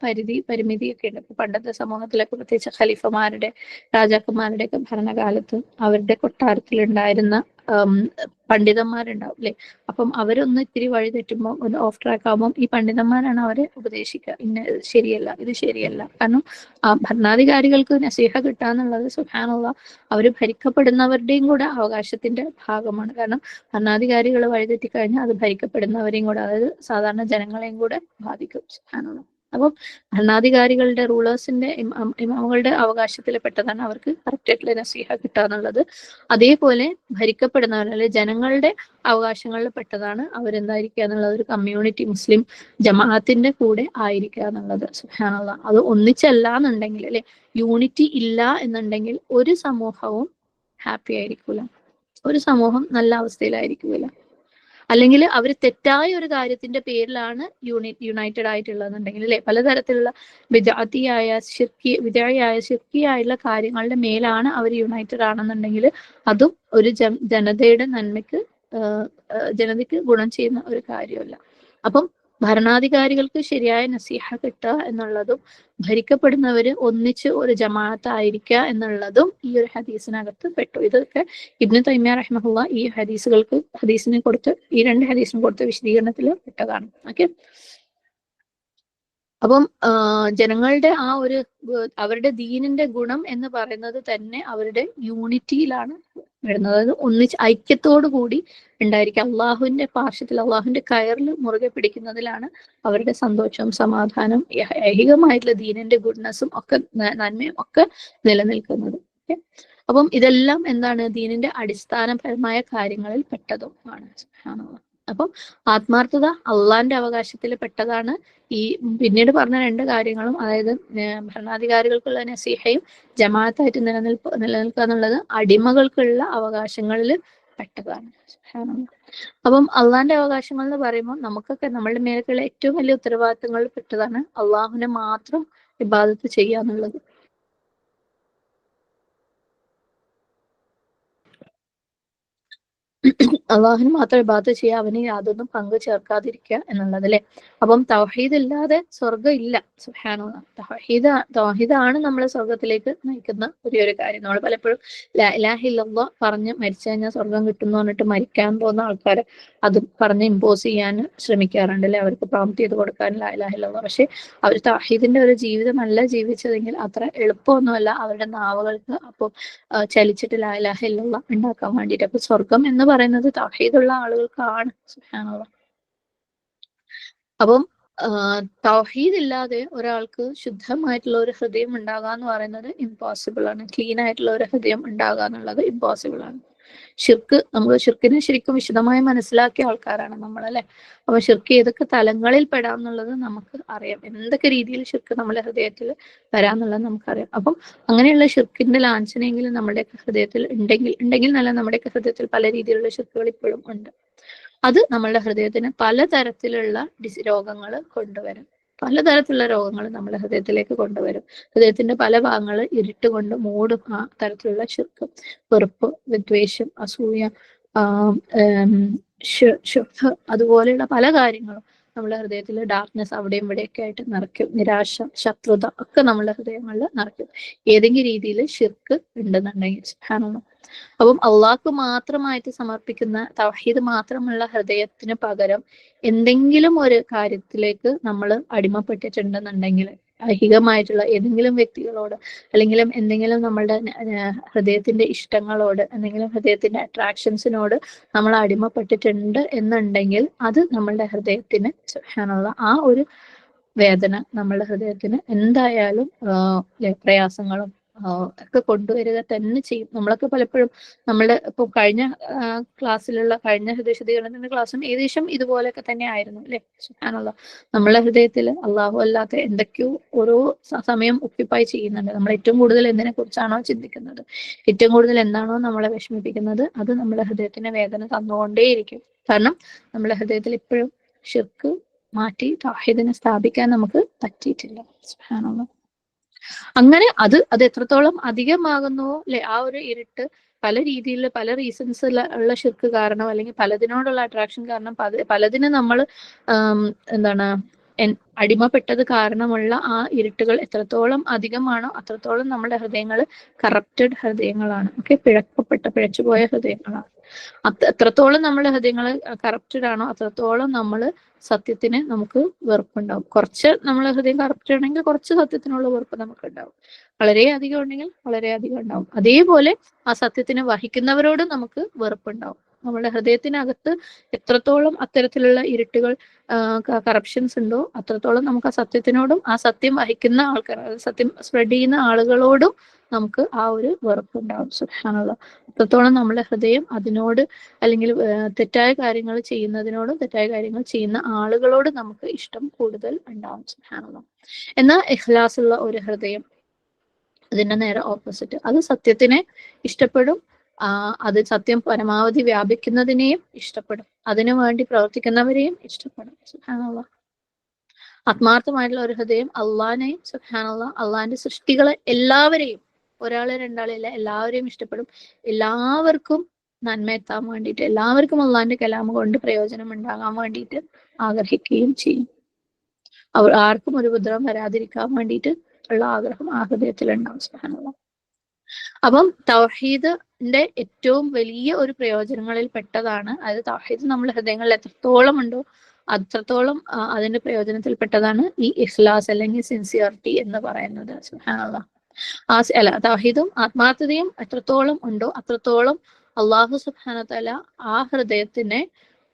A: പരിമിതിയൊക്കെ ഉണ്ട്. ഇപ്പൊ പണ്ടത്തെ സമൂഹത്തിലൊക്കെ പ്രത്യേകിച്ച് ഖലീഫമാരുടെ, രാജാക്കന്മാരുടെ ഒക്കെ ഭരണകാലത്ത് അവരുടെ കൊട്ടാരത്തിലുണ്ടായിരുന്ന പണ്ഡിതന്മാരുണ്ടാവും അല്ലെ. അപ്പം അവരൊന്ന് ഇത്തിരി വഴി തെറ്റുമ്പോൾ, ഒന്ന് ഓഫ് ട്രാക്ക് ആകുമ്പോൾ ഈ പണ്ഡിതന്മാരാണ് അവരെ ഉപദേശിക്കുക, ഇന്ന ശരിയല്ല, ഇത് ശരിയല്ല. കാരണം ആ ഭരണാധികാരികൾക്ക് നസീഹ കിട്ടാന്നുള്ളത് സുബ്ഹാനല്ലാഹ് അവർ ഭരിക്കപ്പെടുന്നവരുടെയും കൂടെ അവകാശത്തിന്റെ ഭാഗമാണ്. കാരണം ഭരണാധികാരികൾ വഴിതെറ്റിക്കഴിഞ്ഞാൽ അത് ഭരിക്കപ്പെടുന്നവരെയും കൂടെ, അതായത് സാധാരണ ജനങ്ങളെയും കൂടെ ബാധിക്കും. സുബ്ഹാനല്ലാഹ്. അപ്പം ഭരണാധികാരികളുടെ, റൂളേഴ്സിന്റെ, ഇമാമുകളുടെ അവകാശത്തിൽ പെട്ടതാണ് അവർക്ക് കറക്റ്റ് ആയിട്ടുള്ള നസീഹ കിട്ടുക എന്നുള്ളത്. അതേപോലെ ഭരിക്കപ്പെടുന്നവർ അല്ലെ ജനങ്ങളുടെ അവകാശങ്ങളിൽ പെട്ടതാണ് അവരെന്തായിരിക്കുക എന്നുള്ളത്, ഒരു കമ്മ്യൂണിറ്റി, മുസ്ലിം ജമാഅത്തിന്റെ കൂടെ ആയിരിക്കുക എന്നുള്ളത്. സുബ്ഹാനല്ലാഹ്. അത് ഒന്നിച്ചല്ല എന്നുണ്ടെങ്കിൽ അല്ലെ, യൂണിറ്റി ഇല്ല എന്നുണ്ടെങ്കിൽ ഒരു സമൂഹവും ഹാപ്പി ആയിരിക്കൂല, ഒരു സമൂഹം നല്ല അവസ്ഥയിലായിരിക്കില്ല. അല്ലെങ്കിൽ അവർ തെറ്റായ ഒരു കാര്യത്തിന്റെ പേരിലാണ് യുണൈറ്റഡ് ആയിട്ടുള്ളതെന്നുണ്ടെങ്കിൽ അല്ലെ, പലതരത്തിലുള്ള ശിർക്കിയായുള്ള കാര്യങ്ങളുടെ മേലാണ് അവർ യുണൈറ്റഡ് ആണെന്നുണ്ടെങ്കിൽ അതും ഒരു ജനതയുടെ നന്മയ്ക്ക്, ജനതയ്ക്ക് ഗുണം ചെയ്യുന്ന ഒരു കാര്യമല്ല. അപ്പം ഭരണാധികാരികൾക്ക് ശരിയായ നസീഹ കിട്ടുക എന്നുള്ളതും ഭരിക്കപ്പെടുന്നവര് ഒന്നിച്ച് ഒരു ജമാഅത്ത് ആയിരിക്കുക എന്നുള്ളതും ഈ ഒരു ഹദീസിനകത്ത് പെട്ടു. ഇതൊക്കെ ഇബ്നു തൈമിയ്യ റഹിമഹുല്ലാ ഈ ഹദീസിന് കൊടുത്ത്, ഈ രണ്ട് ഹദീസിനും കൊടുത്ത വിശദീകരണത്തിൽ പെട്ടതാണ്. ഓക്കെ. അപ്പം ജനങ്ങളുടെ ആ ഒരു അവരുടെ ദീനിന്റെ ഗുണം എന്ന് പറയുന്നത് തന്നെ അവരുടെ യൂണിറ്റിയിലാണ് വരുന്നത്. അതായത് ഒന്നിച്ച് ഐക്യത്തോടു കൂടി ഉണ്ടായിരിക്കുക, അള്ളാഹുവിന്റെ പാർശ്വത്തിൽ, അള്ളാഹുവിന്റെ കയറിൽ മുറുകെ പിടിക്കുന്നതിലാണ് അവരുടെ സന്തോഷവും സമാധാനവും ഐഹികമായിട്ടുള്ള ദീനിന്റെ ഗുഡ്നസ്സും ഒക്കെ, നന്മയും ഒക്കെ നിലനിൽക്കുന്നത്. ഓക്കെ. അപ്പം ഇതെല്ലാം എന്താണ്, ദീനിന്റെ അടിസ്ഥാനപരമായ കാര്യങ്ങളിൽ പെട്ടതും ആണ്. അപ്പം ആത്മാർത്ഥത അള്ളാന്റെ അവകാശത്തിൽ പെട്ടതാണ്. ഈ പിന്നീട് പറഞ്ഞ രണ്ട് കാര്യങ്ങളും, അതായത് ഭരണാധികാരികൾക്കുള്ള നസീഹയും ജമാഅത്തായിട്ട് നിലനിൽക്കുക എന്നുള്ളത് അടിമകൾക്കുള്ള അവകാശങ്ങളിൽ പെട്ടതാണ്. അപ്പം അള്ളാന്റെ അവകാശങ്ങൾ എന്ന് പറയുമ്പോൾ നമുക്കൊക്കെ നമ്മളുടെ മേലേക്കുള്ള ഏറ്റവും വലിയ ഉത്തരവാദിത്തങ്ങളിൽ പെട്ടതാണ് അള്ളാഹുവിനെ മാത്രം ഇബാദത്ത് ചെയ്യുക എന്നുള്ളത്. അള്ളാഹുവിന് മാത്രം ഇബാദത്ത് ചെയ്യുക, അവന് യാതൊന്നും പങ്കു ചേർക്കാതിരിക്കുക എന്നുള്ളത് അല്ലെ. അപ്പം തൗഹീദ് ഇല്ലാതെ സ്വർഗ്ഗം ഇല്ല. സുബ്ഹാനല്ലാഹ്. തൗഹീദാണ് നമ്മളെ സ്വർഗത്തിലേക്ക് നയിക്കുന്ന ഒരു കാര്യം. നമ്മൾ പലപ്പോഴും ലാ ഇലാഹ ഇല്ലല്ലാഹ് പറഞ്ഞ് മരിച്ചു കഴിഞ്ഞാൽ സ്വർഗം കിട്ടും എന്ന് പറഞ്ഞിട്ട് മരിക്കാൻ പോകുന്ന ആൾക്കാർ അത് പറഞ്ഞ് ഇമ്പോസ് ചെയ്യാൻ ശ്രമിക്കാറുണ്ട് അല്ലെ, അവർക്ക് പ്രോംപ്റ്റ് ചെയ്ത് കൊടുക്കാൻ ലാ ഇലാഹ ഇല്ലല്ലാഹ്. പക്ഷെ അവർ തൗഹീദിന്റെ ഒരു ജീവിതമല്ല ജീവിച്ചതെങ്കിൽ അത്ര എളുപ്പമൊന്നുമല്ല അവരുടെ നാവുകൾക്ക് അപ്പോൾ ചലിച്ചിട്ട് ലാ ഇലാഹ ഇല്ലല്ലാഹ് ഉണ്ടാക്കാൻ വേണ്ടിയിട്ട്. അപ്പൊ സ്വർഗം എന്ന് പറയുന്നത് തൗഹീദുള്ള ആളുകൾക്കാണ്. സുബ്ഹാനല്ലാഹ്. അപ്പം തൗഹീദ് ഇല്ലാതെ ഒരാൾക്ക് ശുദ്ധമായിട്ടുള്ള ഒരു ഹൃദയം ഉണ്ടാകുക എന്ന് പറയുന്നത് ഇമ്പോസിബിൾ ആണ്. ക്ലീൻ ആയിട്ടുള്ള ഒരു ഹൃദയം ഉണ്ടാകുക എന്നുള്ളത് ഇമ്പോസിബിൾ ആണ്. നമുക്ക് ഷിർക്കിനെ ശരിക്കും വിശദമായി മനസ്സിലാക്കിയ ആൾക്കാരാണ് നമ്മൾ അല്ലെ. അപ്പൊ ഷിർക്ക് ഏതൊക്കെ തലങ്ങളിൽ പെടാന്നുള്ളത് നമുക്ക് അറിയാം, എന്തൊക്കെ രീതിയിൽ ഷിർക്ക് നമ്മുടെ ഹൃദയത്തിൽ വരാന്നുള്ളത് നമുക്കറിയാം. അപ്പം അങ്ങനെയുള്ള ഷിർക്കിന്റെ ലാഞ്ചനയെങ്കിലും നമ്മുടെ ഹൃദയത്തിൽ ഉണ്ടെങ്കിൽ നല്ല, നമ്മുടെയൊക്കെ ഹൃദയത്തിൽ പല രീതിയിലുള്ള ഷിർക്കുകൾ ഇപ്പോഴും ഉണ്ട്. അത് നമ്മളുടെ ഹൃദയത്തിന് പലതരത്തിലുള്ള രോഗങ്ങൾ കൊണ്ടുവരും. പലതരത്തിലുള്ള രോഗങ്ങൾ നമ്മുടെ ഹൃദയത്തിലേക്ക് കൊണ്ടുവരും. ഹൃദയത്തിന്റെ പല ഭാഗങ്ങൾ ഇരുട്ട് കൊണ്ട് മൂടും ആ തരത്തിലുള്ള ഷിർക്ക്. വെറുപ്പ്, വിദ്വേഷം, അസൂയ, അതുപോലെയുള്ള പല കാര്യങ്ങളും നമ്മുടെ ഹൃദയത്തിൽ ഡാർക്ക്നെസ് അവിടെയും ഇവിടെയൊക്കെ ആയിട്ട് നിറയ്ക്കും. നിരാശ, ശത്രുത ഒക്കെ നമ്മുടെ ഹൃദയങ്ങളിൽ നിറയ്ക്കും ഏതെങ്കിലും രീതിയിൽ ഷിർക്ക് ഉണ്ടെന്നുണ്ടെങ്കിൽ. സുബ്ഹാനല്ലാഹ്. അപ്പം അള്ളാഹ്ക്ക് മാത്രമായിട്ട് സമർപ്പിക്കുന്ന തൗഹീദ് മാത്രമുള്ള ഹൃദയത്തിന് പകരം എന്തെങ്കിലും ഒരു കാര്യത്തിലേക്ക് നമ്മൾ അടിമപ്പെട്ടിട്ടുണ്ടെന്നുണ്ടെങ്കിൽ, ഐഹികമായിട്ടുള്ള ഏതെങ്കിലും വ്യക്തികളോട്, അല്ലെങ്കിൽ എന്തെങ്കിലും നമ്മളുടെ ഹൃദയത്തിന്റെ ഇഷ്ടങ്ങളോട്, എന്തെങ്കിലും ഹൃദയത്തിന്റെ അട്രാക്ഷൻസിനോട് നമ്മൾ അടിമപ്പെട്ടിട്ടുണ്ട് എന്നുണ്ടെങ്കിൽ അത് നമ്മളുടെ ഹൃദയത്തിന് സുബ്ഹാനല്ലാഹ് ആ ഒരു വേദന നമ്മളുടെ ഹൃദയത്തിന് എന്തായാലും പ്രയാസങ്ങളും ഒക്കെ കൊണ്ടുവരിക തന്നെ ചെയ്യും. നമ്മളൊക്കെ പലപ്പോഴും നമ്മളുടെ ഇപ്പൊ കഴിഞ്ഞ ഹൃദയശുദ്ധീകരണത്തിന്റെ ക്ലാസ്സും ഏകദേശം ഇതുപോലെയൊക്കെ തന്നെ ആയിരുന്നു അല്ലെ. സുബ്ഹാനല്ലാഹ്. നമ്മളെ ഹൃദയത്തിൽ അള്ളാഹു അല്ലാത്ത എന്തൊക്കെയോ ഓരോ സമയം ഒക്യുപ്പൈ ചെയ്യുന്നുണ്ട്. നമ്മൾ ഏറ്റവും കൂടുതൽ എന്തിനെ കുറിച്ചാണോ ചിന്തിക്കുന്നത്, ഏറ്റവും കൂടുതൽ എന്താണോ നമ്മളെ വിഷമിപ്പിക്കുന്നത്, അത് നമ്മുടെ ഹൃദയത്തിന് വേദന തന്നുകൊണ്ടേയിരിക്കും. കാരണം നമ്മുടെ ഹൃദയത്തിൽ ഇപ്പോഴും ഷിർക്ക് മാറ്റി തൗഹീദിനെ സ്ഥാപിക്കാൻ നമുക്ക് പറ്റിയിട്ടില്ല. സുബ്ഹാനല്ലാഹ്. അങ്ങനെ അത് എത്രത്തോളം അധികമാകുന്നുവോ അല്ലെ, ആ ഒരു ഇരുട്ട് പല രീതിയിൽ പല റീസൺസ് ഉള്ള ഷിർക്ക് കാരണം, അല്ലെങ്കിൽ പലതിനോടുള്ള അട്രാക്ഷൻ കാരണം, പലതിന് നമ്മൾ എന്താണ് അടിമപ്പെട്ടത് കാരണമുള്ള ആ ഇരുട്ടുകൾ എത്രത്തോളം അധികമാണോ അത്രത്തോളം നമ്മുടെ ഹൃദയങ്ങൾ കറപ്റ്റഡ് ഹൃദയങ്ങളാണ്. ഓക്കെ, പിഴച്ചുപോയ ഹൃദയങ്ങളാണ്. എത്രത്തോളം നമ്മുടെ ഹൃദയങ്ങൾ കറപ്റ്റഡ് ആണോ അത്രത്തോളം നമ്മൾ സത്യത്തിന് നമുക്ക് വെറുപ്പുണ്ടാവും. കുറച്ച് നമ്മളെ ഹൃദയം കറപ്റ്റഡ് ആണെങ്കിൽ കുറച്ച് സത്യത്തിനുള്ള വെറുപ്പ് നമുക്ക് ഉണ്ടാവും. വളരെ അധികം ഉണ്ടെങ്കിൽ വളരെ അധികം ഉണ്ടാവും. അതേപോലെ ആ സത്യത്തിനെ വഹിക്കുന്നവരോടും നമുക്ക് വെറുപ്പുണ്ടാവും. നമ്മുടെ ഹൃദയത്തിനകത്ത് എത്രത്തോളം അത്തരത്തിലുള്ള ഇരുട്ടുകൾ കറപ്ഷൻസ് ഉണ്ടോ അത്രത്തോളം നമുക്ക് ആ സത്യത്തിനോടും ആ സത്യം വഹിക്കുന്ന ആൾക്കാർ, സത്യം സ്പ്രെഡ് ചെയ്യുന്ന ആളുകളോടും നമുക്ക് ആ ഒരു വെറുപ്പുണ്ടാവും. സുബ്ഹാനല്ലാഹ്. അത്രത്തോളം നമ്മുടെ ഹൃദയം അതിനോട്, അല്ലെങ്കിൽ തെറ്റായ കാര്യങ്ങൾ ചെയ്യുന്നതിനോടും തെറ്റായ കാര്യങ്ങൾ ചെയ്യുന്ന ആളുകളോടും നമുക്ക് ഇഷ്ടം കൂടുതൽ ഉണ്ടാവും. സുബ്ഹാനല്ലാഹ്. എന്നാൽ ഇഖ്ലാസ് ഉള്ള ഒരു ഹൃദയം അതിന്റെ നേരെ ഓപ്പോസിറ്റ്, അത് സത്യത്തിനെ ഇഷ്ടപ്പെടും, അത് സത്യം പരമാവധി വ്യാപിക്കുന്നതിനെയും ഇഷ്ടപ്പെടും, അതിനു വേണ്ടി പ്രവർത്തിക്കുന്നവരെയും ഇഷ്ടപ്പെടും. സുബ്ഹാനല്ലാഹ്. ആത്മാർത്ഥമായിട്ടുള്ള ഒരു ഹൃദയം അള്ളാഹിനെയും സുബ്ഹാനല്ലാഹ് അള്ളാഹിന്റെ സൃഷ്ടികളെ എല്ലാവരെയും, ഒരാളെ രണ്ടാളെയല്ല, എല്ലാവരെയും ഇഷ്ടപ്പെടും. എല്ലാവർക്കും നന്മ എത്താൻ വേണ്ടിയിട്ട്, എല്ലാവർക്കും അള്ളാഹിന്റെ കലാമ കൊണ്ട് പ്രയോജനം ഉണ്ടാകാൻ വേണ്ടിയിട്ട് ആഗ്രഹിക്കുകയും ചെയ്യും. ആർക്കും ഒരു ഉപദ്രവം വരാതിരിക്കാൻ വേണ്ടിയിട്ട് ഉള്ള ആഗ്രഹം ആ ഹൃദയത്തിൽ ഉണ്ടാവും. സുബ്ഹാനല്ലാഹ്. അപ്പം തൗഹീദിന്റെ ഏറ്റവും വലിയ ഒരു പ്രയോജനങ്ങളിൽ പെട്ടതാണ്, അതായത് തൗഹീദ് നമ്മുടെ ഹൃദയങ്ങളിൽ എത്രത്തോളം ഉണ്ടോ അത്രത്തോളം അതിന്റെ പ്രയോജനത്തിൽപ്പെട്ടതാണ് ഈ ഇഖ്ലാസ് അല്ലെങ്കിൽ സിൻസിയറിറ്റി എന്ന് പറയുന്നത്. സുബ്ഹാനല്ലാഹ്. തൗഹീദും ആത്മാർത്ഥതയും എത്രത്തോളം ഉണ്ടോ അത്രത്തോളം അള്ളാഹു സുബ്ഹാനഹു തആല ആ ഹൃദയത്തിനെ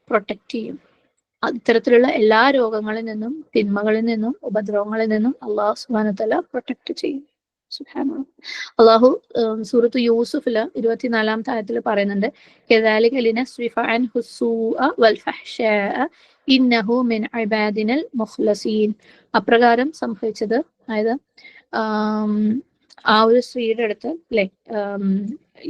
A: പ്രൊട്ടക്ട് ചെയ്യും. ഇത്തരത്തിലുള്ള എല്ലാ രോഗങ്ങളിൽ നിന്നും, തിന്മകളിൽ നിന്നും, ഉപദ്രവങ്ങളിൽ നിന്നും അള്ളാഹു സുബ്ഹാനഹു തആല പ്രൊട്ടക്ട് ചെയ്യും. സുബ്ഹാനല്ലാഹ്. അള്ളാഹു സൂറത്ത് യൂസുഫില് 24-ാമത്തെ ആയത്തിൽ പറയുന്നുണ്ട്, കദാലിക ലിനസ്രിഫ അൻഹു സ്സൂഅ വൽ ഫഹ്ശാഅ ഇന്നഹു മിൻ ഇബാദിനൽ മുഖ്ലസീൻ. അപ്രകാരം സംഭവിച്ചത്, അതായത് ആ ഒരു സ്ത്രീയുടെ അടുത്ത് അല്ലെ,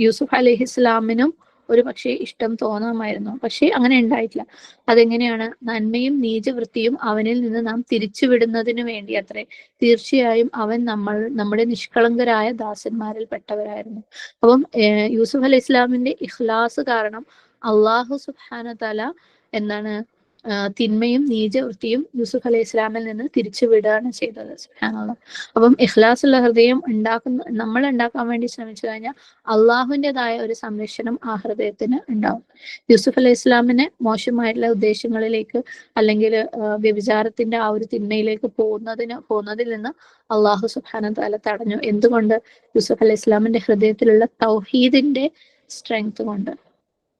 A: യൂസുഫ് അലൈഹിസ്സലാമിനും ഒരു പക്ഷേ ഇഷ്ടം തോന്നാമായിരുന്നു, പക്ഷെ അങ്ങനെ ഉണ്ടായിട്ടില്ല. അതെങ്ങനെയാണ്? നന്മയും നീചവൃത്തിയും അവനിൽ നിന്ന് നാം തിരിച്ചുവിടുന്നതിന് വേണ്ടി അത്രേ. തീർച്ചയായും അവൻ നമ്മുടെ നിഷ്കളങ്കരായ ദാസന്മാരിൽ പെട്ടവരായിരുന്നു. അപ്പം യൂസുഫ് അലൈഹി ഇസ്ലാമിന്റെ ഇഖ്ലാസ് കാരണം അള്ളാഹു സുബ്ഹാനഹു തആല എന്താണ് തിന്മയും നീചവൃത്തിയും യൂസുഫ് അലൈഹി ഇസ്ലാമിൽ നിന്ന് തിരിച്ചുവിടുകയാണ് ചെയ്തത്. സുബ്ഹാനല്ലാഹ്. അപ്പം ഇഖ്ലാസ് ഉള്ള ഹൃദയം നമ്മൾ ഉണ്ടാക്കാൻ വേണ്ടി ശ്രമിച്ചു കഴിഞ്ഞാൽ അള്ളാഹുവിൻ്റെതായ ഒരു സംരക്ഷണം ആ ഹൃദയത്തിന് ഉണ്ടാവും. യൂസുഫ് അലൈഹി ഇസ്ലാമിനെ മോശമായിട്ടുള്ള ഉദ്ദേശങ്ങളിലേക്ക്, അല്ലെങ്കിൽ വ്യഭിചാരത്തിന്റെ ആ ഒരു തിന്മയിലേക്ക് പോകുന്നതിൽ നിന്ന് അള്ളാഹു സുബ്ഹാനഹു തആല തടഞ്ഞു. എന്തുകൊണ്ട്? യൂസുഫ് അലൈഹി ഇസ്ലാമിന്റെ ഹൃദയത്തിലുള്ള തൗഹീദിന്റെ സ്ട്രെങ്ത് കൊണ്ട്,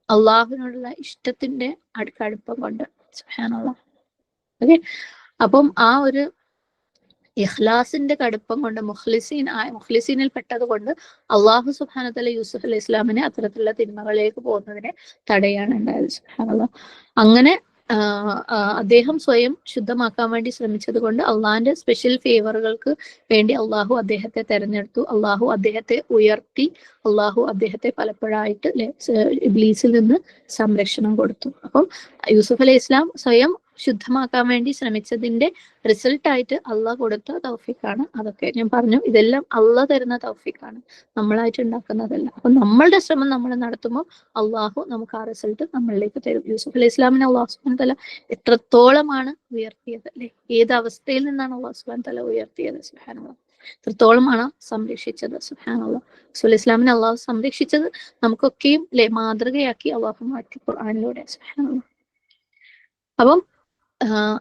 A: അള്ളാഹുവിനോടുള്ള ഇഷ്ടത്തിന്റെ അടുപ്പം കൊണ്ട്. സുബ്ഹാനല്ലാഹ്. ഓക്കെ, അപ്പം ആ ഒരു ഇഖ്ലാസിന്റെ കടുപ്പം കൊണ്ട്, മുഖ്ലിസീനിൽ പെട്ടത് കൊണ്ട് അള്ളാഹു സുബ്ഹാനഹു തആല യൂസുഫ് അലൈഹി ഇസ്ലാമിനെ അത്തരത്തിലുള്ള തിന്മകളിലേക്ക് പോകുന്നതിനെ തടയാണ് ഉണ്ടായത്. സുബ്ഹാനല്ലാഹ്. അങ്ങനെ അദ്ദേഹം സ്വയം ശുദ്ധമാക്കാൻ വേണ്ടി ശ്രമിച്ചത് കൊണ്ട് അള്ളാഹിന്റെ സ്പെഷ്യൽ ഫേവറുകൾക്ക് വേണ്ടി അള്ളാഹു അദ്ദേഹത്തെ തെരഞ്ഞെടുത്തു, അള്ളാഹു അദ്ദേഹത്തെ ഉയർത്തി, അള്ളാഹു അദ്ദേഹത്തെ പലപ്പോഴായിട്ട് ഇബ്ലീസിൽ നിന്ന് സംരക്ഷണം കൊടുത്തു. അപ്പം യൂസുഫ് അലൈഹി ഇസ്ലാം സ്വയം ശുദ്ധമാക്കാൻ വേണ്ടി ശ്രമിച്ചതിന്റെ റിസൾട്ടായിട്ട് അള്ളാഹ് കൊടുത്ത തൗഫീഖാണ് അതൊക്കെ. ഞാൻ പറഞ്ഞു, ഇതെല്ലാം അള്ളാഹ് തരുന്ന തൗഫീഖാണ്, നമ്മളായിട്ട് ഉണ്ടാക്കുന്നതല്ല. അപ്പൊ നമ്മളുടെ ശ്രമം നമ്മൾ നടത്തുമ്പോൾ അള്ളാഹു നമുക്ക് ആ റിസൾട്ട് നമ്മളിലേക്ക് തരും. യൂസുഫ് അലൈഹി ഇസ്ലാമിനെ അള്ളാഹു സുബ്ഹാനഹു തആല എത്രത്തോളമാണ് ഉയർത്തിയത് അല്ലെ, ഏത് അവസ്ഥയിൽ നിന്നാണ് അള്ളാഹു സുബ്ഹാനഹു തആല ഉയർത്തിയത്. സുബ്ഹാനല്ലാഹ്. എത്രത്തോളമാണ് സംരക്ഷിച്ചത്. സുബ്ഹാനല്ലാഹ്. യൂസുഫ് അലൈഹി ഇസ്ലാമിനെ അള്ളാഹു സംരക്ഷിച്ചത് നമുക്കൊക്കെയും മാതൃകയാക്കി അള്ളാഹു മാറ്റി ഖുർആനിലൂടെ. സുബ്ഹാനല്ലാഹ്. അപ്പം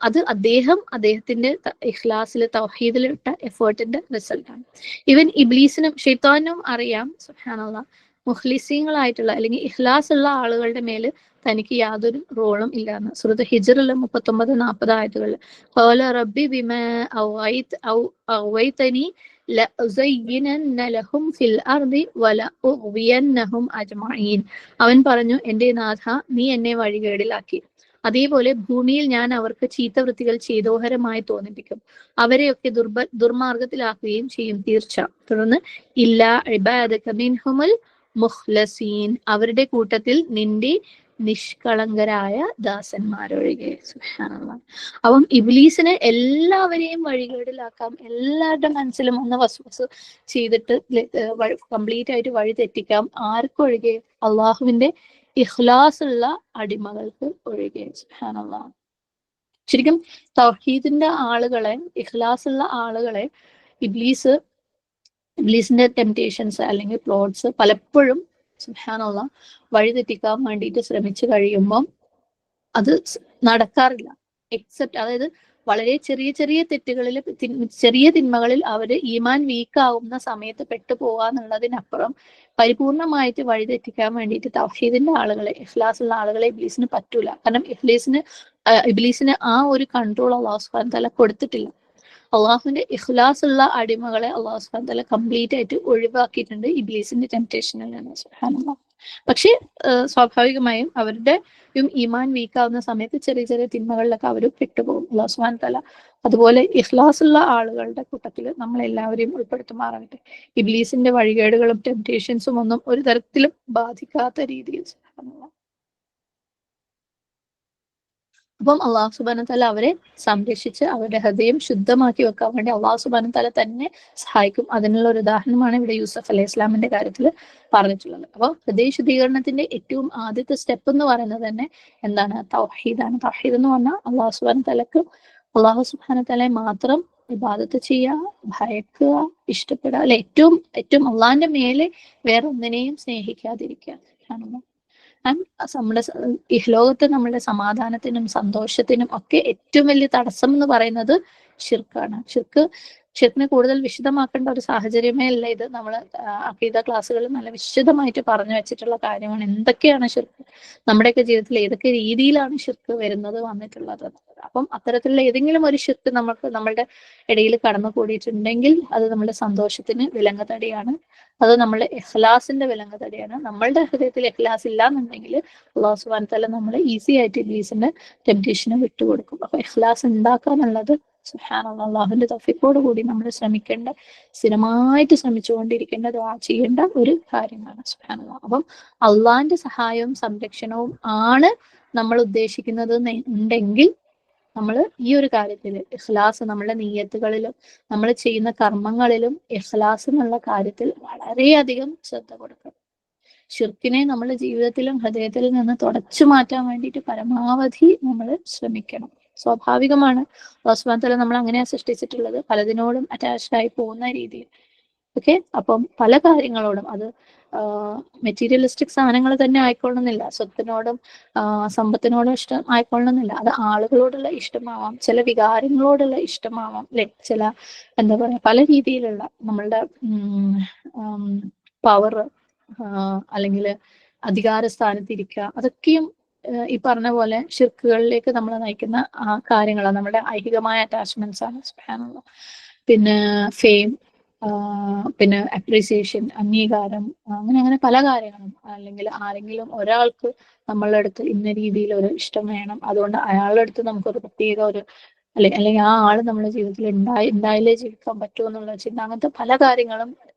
A: അത് അദ്ദേഹത്തിന്റെ ഇഖ്ലാസിൽ തൗഹീദിൽ ഇട്ട എഫേർട്ടിന്റെ റിസൾട്ടാണ്. ഈവൻ ഇബ്ലീസിനും ഷൈത്താനും അറിയാം, സുബ്ഹാനല്ലാഹ്, മുഖ്ലിസീങ്ങളായിട്ടുള്ള അല്ലെങ്കിൽ ഇഖ്ലാസ് ഉള്ള ആളുകളുടെ മേല് തനിക്ക് യാതൊരു റോളും ഇല്ലാന്ന്. സൂറത്ത് ഹിജ്റിലെ 39-40 ആയത്തുകളിൽ ഖാല റബ്ബി ബിമാ അവൈതനി ലഉസയ്യിനന്ന ലഹും ഫിൽ അർദി വലഉഗ്വിയന്നഹും അജ്മഈൻ. അവൻ പറഞ്ഞു, എന്റെ നാഥ, നീ എന്നെ വഴികേടിലാക്കി, അതേപോലെ ഭൂമിയിൽ ഞാൻ അവർക്ക് ചീത്തവൃത്തികൾ ചേതോഹരമായി തോന്നിപ്പിക്കും, അവരെയൊക്കെ ദുർമാർഗത്തിലാക്കുകയും ചെയ്യും തീർച്ച. തുടർന്ന് ഇല്ലാ ഇബാദക മിൻഹുമുൽ മുഖ്ലസീൻ, അവരുടെ കൂട്ടത്തിൽ നിന്റെ നിഷ്കളങ്കരായ ദാസന്മാരൊഴികെ. സുബ്ഹാനല്ലാഹ്. അപ്പം ഇബ്ലീസിന് എല്ലാവരെയും വഴികേടിലാക്കാം, എല്ലാവരുടെ മനസ്സിലും ഒന്ന് വസ്വസ് ചെയ്തിട്ട് കംപ്ലീറ്റ് ആയിട്ട് വഴി തെറ്റിക്കാം. ആർക്കൊഴികെ? അള്ളാഹുവിന്റെ ഇഖ്ലാസ് ഉള്ള അടിമകൾക്ക് ഒഴികെ. സുബ്ഹാനല്ലാഹ്. ശരിക്കും തൗഹീദിന്റെ ആളുകളെ, ഇഖ്ലാസ് ഉള്ള ആളുകളെ ഇബ്ലീസിന്റെ ടെംപ്റ്റേഷൻസ് അല്ലെങ്കിൽ പ്ലോട്ട്സ് പലപ്പോഴും സുബ്ഹാനല്ലാഹ് വഴിതെറ്റിക്കാൻ വേണ്ടിയിട്ട് ശ്രമിച്ചു കഴിയുമ്പം അത് നടക്കാറില്ല. എക്സെപ്റ്റ്, അതായത് വളരെ ചെറിയ ചെറിയ തെറ്റുകളിൽ, ചെറിയ തിന്മകളിൽ അവര് ഈമാൻ വീക്കാവുന്ന സമയത്ത് പെട്ടുപോകാന്നുള്ളതിനപ്പുറം പരിപൂർണമായിട്ട് വഴിതെറ്റിക്കാൻ വേണ്ടിയിട്ട് തൗഹീദിന്റെ ആളുകളെ, ഇഖ്ലാസ് ഉള്ള ആളുകളെ ഇബ്ലീസിന് പറ്റൂല. കാരണം ഇബ്ലീസിന് ആ ഒരു കൺട്രോൾ അല്ലാഹു സുബ്ഹാനഹു വ തആല കൊടുത്തിട്ടില്ല. അള്ളാഹുവിന്റെ ഇഖ്ലാസ് ഉള്ള അടിമകളെ അള്ളാഹു സുബ്ഹാനഹു വ തആല കംപ്ലീറ്റ് ആയിട്ട് ഒഴിവാക്കിയിട്ടുണ്ട് ഇബ്ലീസിന്റെ ടെംപ്റ്റേഷനിൽ നിന്ന്. സുബ്ഹാനല്ലാഹ്. പക്ഷെ സ്വാഭാവികമായും അവരുടെ ഈമാൻ വീക്കാവുന്ന സമയത്ത് ചെറിയ ചെറിയ തിന്മകളിലൊക്കെ അവർ പെട്ടുപോകും. അല്ലാഹു സുബ്ഹാനഹു വ തആല അതുപോലെ ഇഖ്ലാസ് ഉള്ള ആളുകളുടെ കൂട്ടത്തിൽ നമ്മളെല്ലാവരെയും ഉൾപ്പെടുത്തുമാറാകട്ടെ. ഇബ്ലീസിന്റെ വഴികേടുകളും ടെംപ്റ്റേഷൻസും ഒന്നും ഒരു തരത്തിലും ബാധിക്കാത്ത രീതിയിൽ. സുബ്ഹാനല്ലാഹ്. അപ്പം അള്ളാഹു സുബ്ഹാനഹു വ തആല അവരെ സംരക്ഷിച്ച് അവരുടെ ഹൃദയം ശുദ്ധമാക്കി വെക്കാൻ വേണ്ടി അള്ളാഹു സുബ്ഹാനഹു വ തആല തന്നെ സഹായിക്കും. അതിനുള്ള ഒരു ഉദാഹരണമാണ് ഇവിടെ യൂസഫ് അലൈഹി ഇസ്ലാമിന്റെ കാര്യത്തിൽ പറഞ്ഞിട്ടുള്ളത്. അപ്പോൾ ഹൃദയ ശുദ്ധീകരണത്തിന്റെ ഏറ്റവും ആദ്യത്തെ സ്റ്റെപ്പ് എന്ന് പറയുന്നത് തന്നെ എന്താണ്? തൗഹീദാണ്. തൗഹീദ് എന്ന് പറഞ്ഞാൽ അള്ളാഹു സുബ്ഹാനഹു വ തആലക്ക്, അള്ളാഹു സുബ്ഹാനഹു വ തആലയെ മാത്രം ഇബാദത്ത് ചെയ്യുക, ഭയക്കുക, ഇഷ്ടപ്പെടുക, അല്ലെ, ഏറ്റവും ഏറ്റവും അള്ളാഹിന്റെ മേലെ വേറെ ഒന്നിനെയും സ്നേഹിക്കാതിരിക്കുക. നമ്മുടെ ഇഹ്ലോകത്ത് നമ്മളുടെ സമാധാനത്തിനും സന്തോഷത്തിനും ഒക്കെ ഏറ്റവും വലിയ തടസ്സം എന്ന് പറയുന്നത് ഷിർക്കാണ്. ഷിർക്കിനെ കൂടുതൽ വിശദമാക്കേണ്ട ഒരു സാഹചര്യമേ അല്ല ഇത്. നമ്മൾ അഖീദ ക്ലാസ്സുകളിൽ നല്ല വിശദമായിട്ട് പറഞ്ഞു വെച്ചിട്ടുള്ള കാര്യമാണ് എന്തൊക്കെയാണ് ഷിർക്ക്, നമ്മുടെയൊക്കെ ജീവിതത്തിൽ ഏതൊക്കെ രീതിയിലാണ് ഷിർക്ക് വന്നിട്ടുള്ളത്. അപ്പം അത്തരത്തിലുള്ള ഏതെങ്കിലും ഒരു ഷിർക്ക് നമ്മളുടെ ഇടയിൽ കടന്നു കൂടിയിട്ടുണ്ടെങ്കിൽ അത് നമ്മുടെ സന്തോഷത്തിന് വിലങ്ങുതടിയാണ്. അത് നമ്മളുടെ ഇഖ്ലാസിന്റെ വിലങ്ങുതടിയാണ്. നമ്മളുടെ ഹൃദയത്തിൽ ഇഖ്ലാസ് ഇല്ല എന്നുണ്ടെങ്കിൽ അല്ലാഹു സുബ്ഹാനഹു വ തആല നമ്മളെ ഈസി ആയിട്ട് ഇബ്ലീസിന്റെ ടെംപ്റ്റേഷന് വിട്ടുകൊടുക്കും. അപ്പൊ ഇഖ്ലാസ് ഉണ്ടാക്കാനുള്ളത് സുബ്ഹാനല്ലാഹ് അല്ലാഹുവിന്റെ തൗഫീഖോട് കൂടി നമ്മൾ സ്ഥിരമായിട്ട് ശ്രമിച്ചുകൊണ്ടിരിക്കേണ്ട, ദുആ ചെയ്യേണ്ട ഒരു കാര്യമാണ്. സുബ്ഹാനല്ലാഹ്. അപ്പം അള്ളാഹിന്റെ സഹായവും സംരക്ഷണവും ആണ് നമ്മൾ ഉദ്ദേശിക്കുന്നത് ഉണ്ടെങ്കിൽ നമ്മൾ ഈ ഒരു കാര്യത്തിൽ ഇഖ്ലാസ്, നമ്മുടെ നിയ്യത്തുകളിലും നമ്മൾ ചെയ്യുന്ന കർമ്മങ്ങളിലും ഇഖ്ലാസ് എന്നുള്ള കാര്യത്തിൽ വളരെയധികം ശ്രദ്ധ കൊടുക്കണം. ഷിർക്കിനെ നമ്മുടെ ജീവിതത്തിലും ഹൃദയത്തിലും നിന്ന് തുടച്ചു മാറ്റാൻ വേണ്ടിയിട്ട് പരമാവധി നമ്മൾ ശ്രമിക്കണം. സ്വാഭാവികമാണ്, അല്ലാഹു സുബ്ഹാനഹു വ തആല നമ്മൾ അങ്ങനെയാണ് സൃഷ്ടിച്ചിട്ടുള്ളത്, പലതിനോടും അറ്റാച്ച്ഡ് ആയി പോകുന്ന രീതിയിൽ. ഓക്കെ, അപ്പം പല കാര്യങ്ങളോടും, അത് മെറ്റീരിയലിസ്റ്റിക് സാധനങ്ങൾ തന്നെ ആയിക്കൊള്ളുന്നില്ല, സ്വത്തിനോടും സമ്പത്തിനോടും ഇഷ്ടം ആയിക്കൊള്ളുന്നില്ല, അത് ആളുകളോടുള്ള ഇഷ്ടമാവാം, ചില വികാരങ്ങളോടുള്ള ഇഷ്ടമാവാം, അല്ലെ, ചില എന്താ പറയാ, പല രീതിയിലുള്ള നമ്മളുടെ പവർ, അല്ലെങ്കിൽ അധികാര സ്ഥാനത്തിരിക്കുക, അതൊക്കെയും ഈ പറഞ്ഞ പോലെ ഷിർക്കുകളിലേക്ക് നമ്മൾ നയിക്കുന്ന കാര്യങ്ങളാണ്. നമ്മുടെ ഐഹികമായ അറ്റാച്ച്മെന്റ്സ് ആണ്. സുബ്ഹാനല്ലാഹ്. പിന്നെ ഫെയിം, പിന്നെ അപ്രീസിയേഷൻ, അംഗീകാരം, അങ്ങനെ പല കാര്യങ്ങളും. അല്ലെങ്കിൽ ആരെങ്കിലും ഒരാൾക്ക് നമ്മളുടെ അടുത്ത് ഇന്ന രീതിയിൽ ഒരു ഇഷ്ടം വേണം, അതുകൊണ്ട് അയാളുടെ അടുത്ത് നമുക്കൊരു പ്രത്യേക ഒരു അല്ലെങ്കിൽ ആ ആള് നമ്മുടെ ജീവിതത്തിൽ ഉണ്ടായാലേ ജീവിക്കാൻ പറ്റുമോ എന്നുള്ള ചിന്ത, അങ്ങനത്തെ പല കാര്യങ്ങളും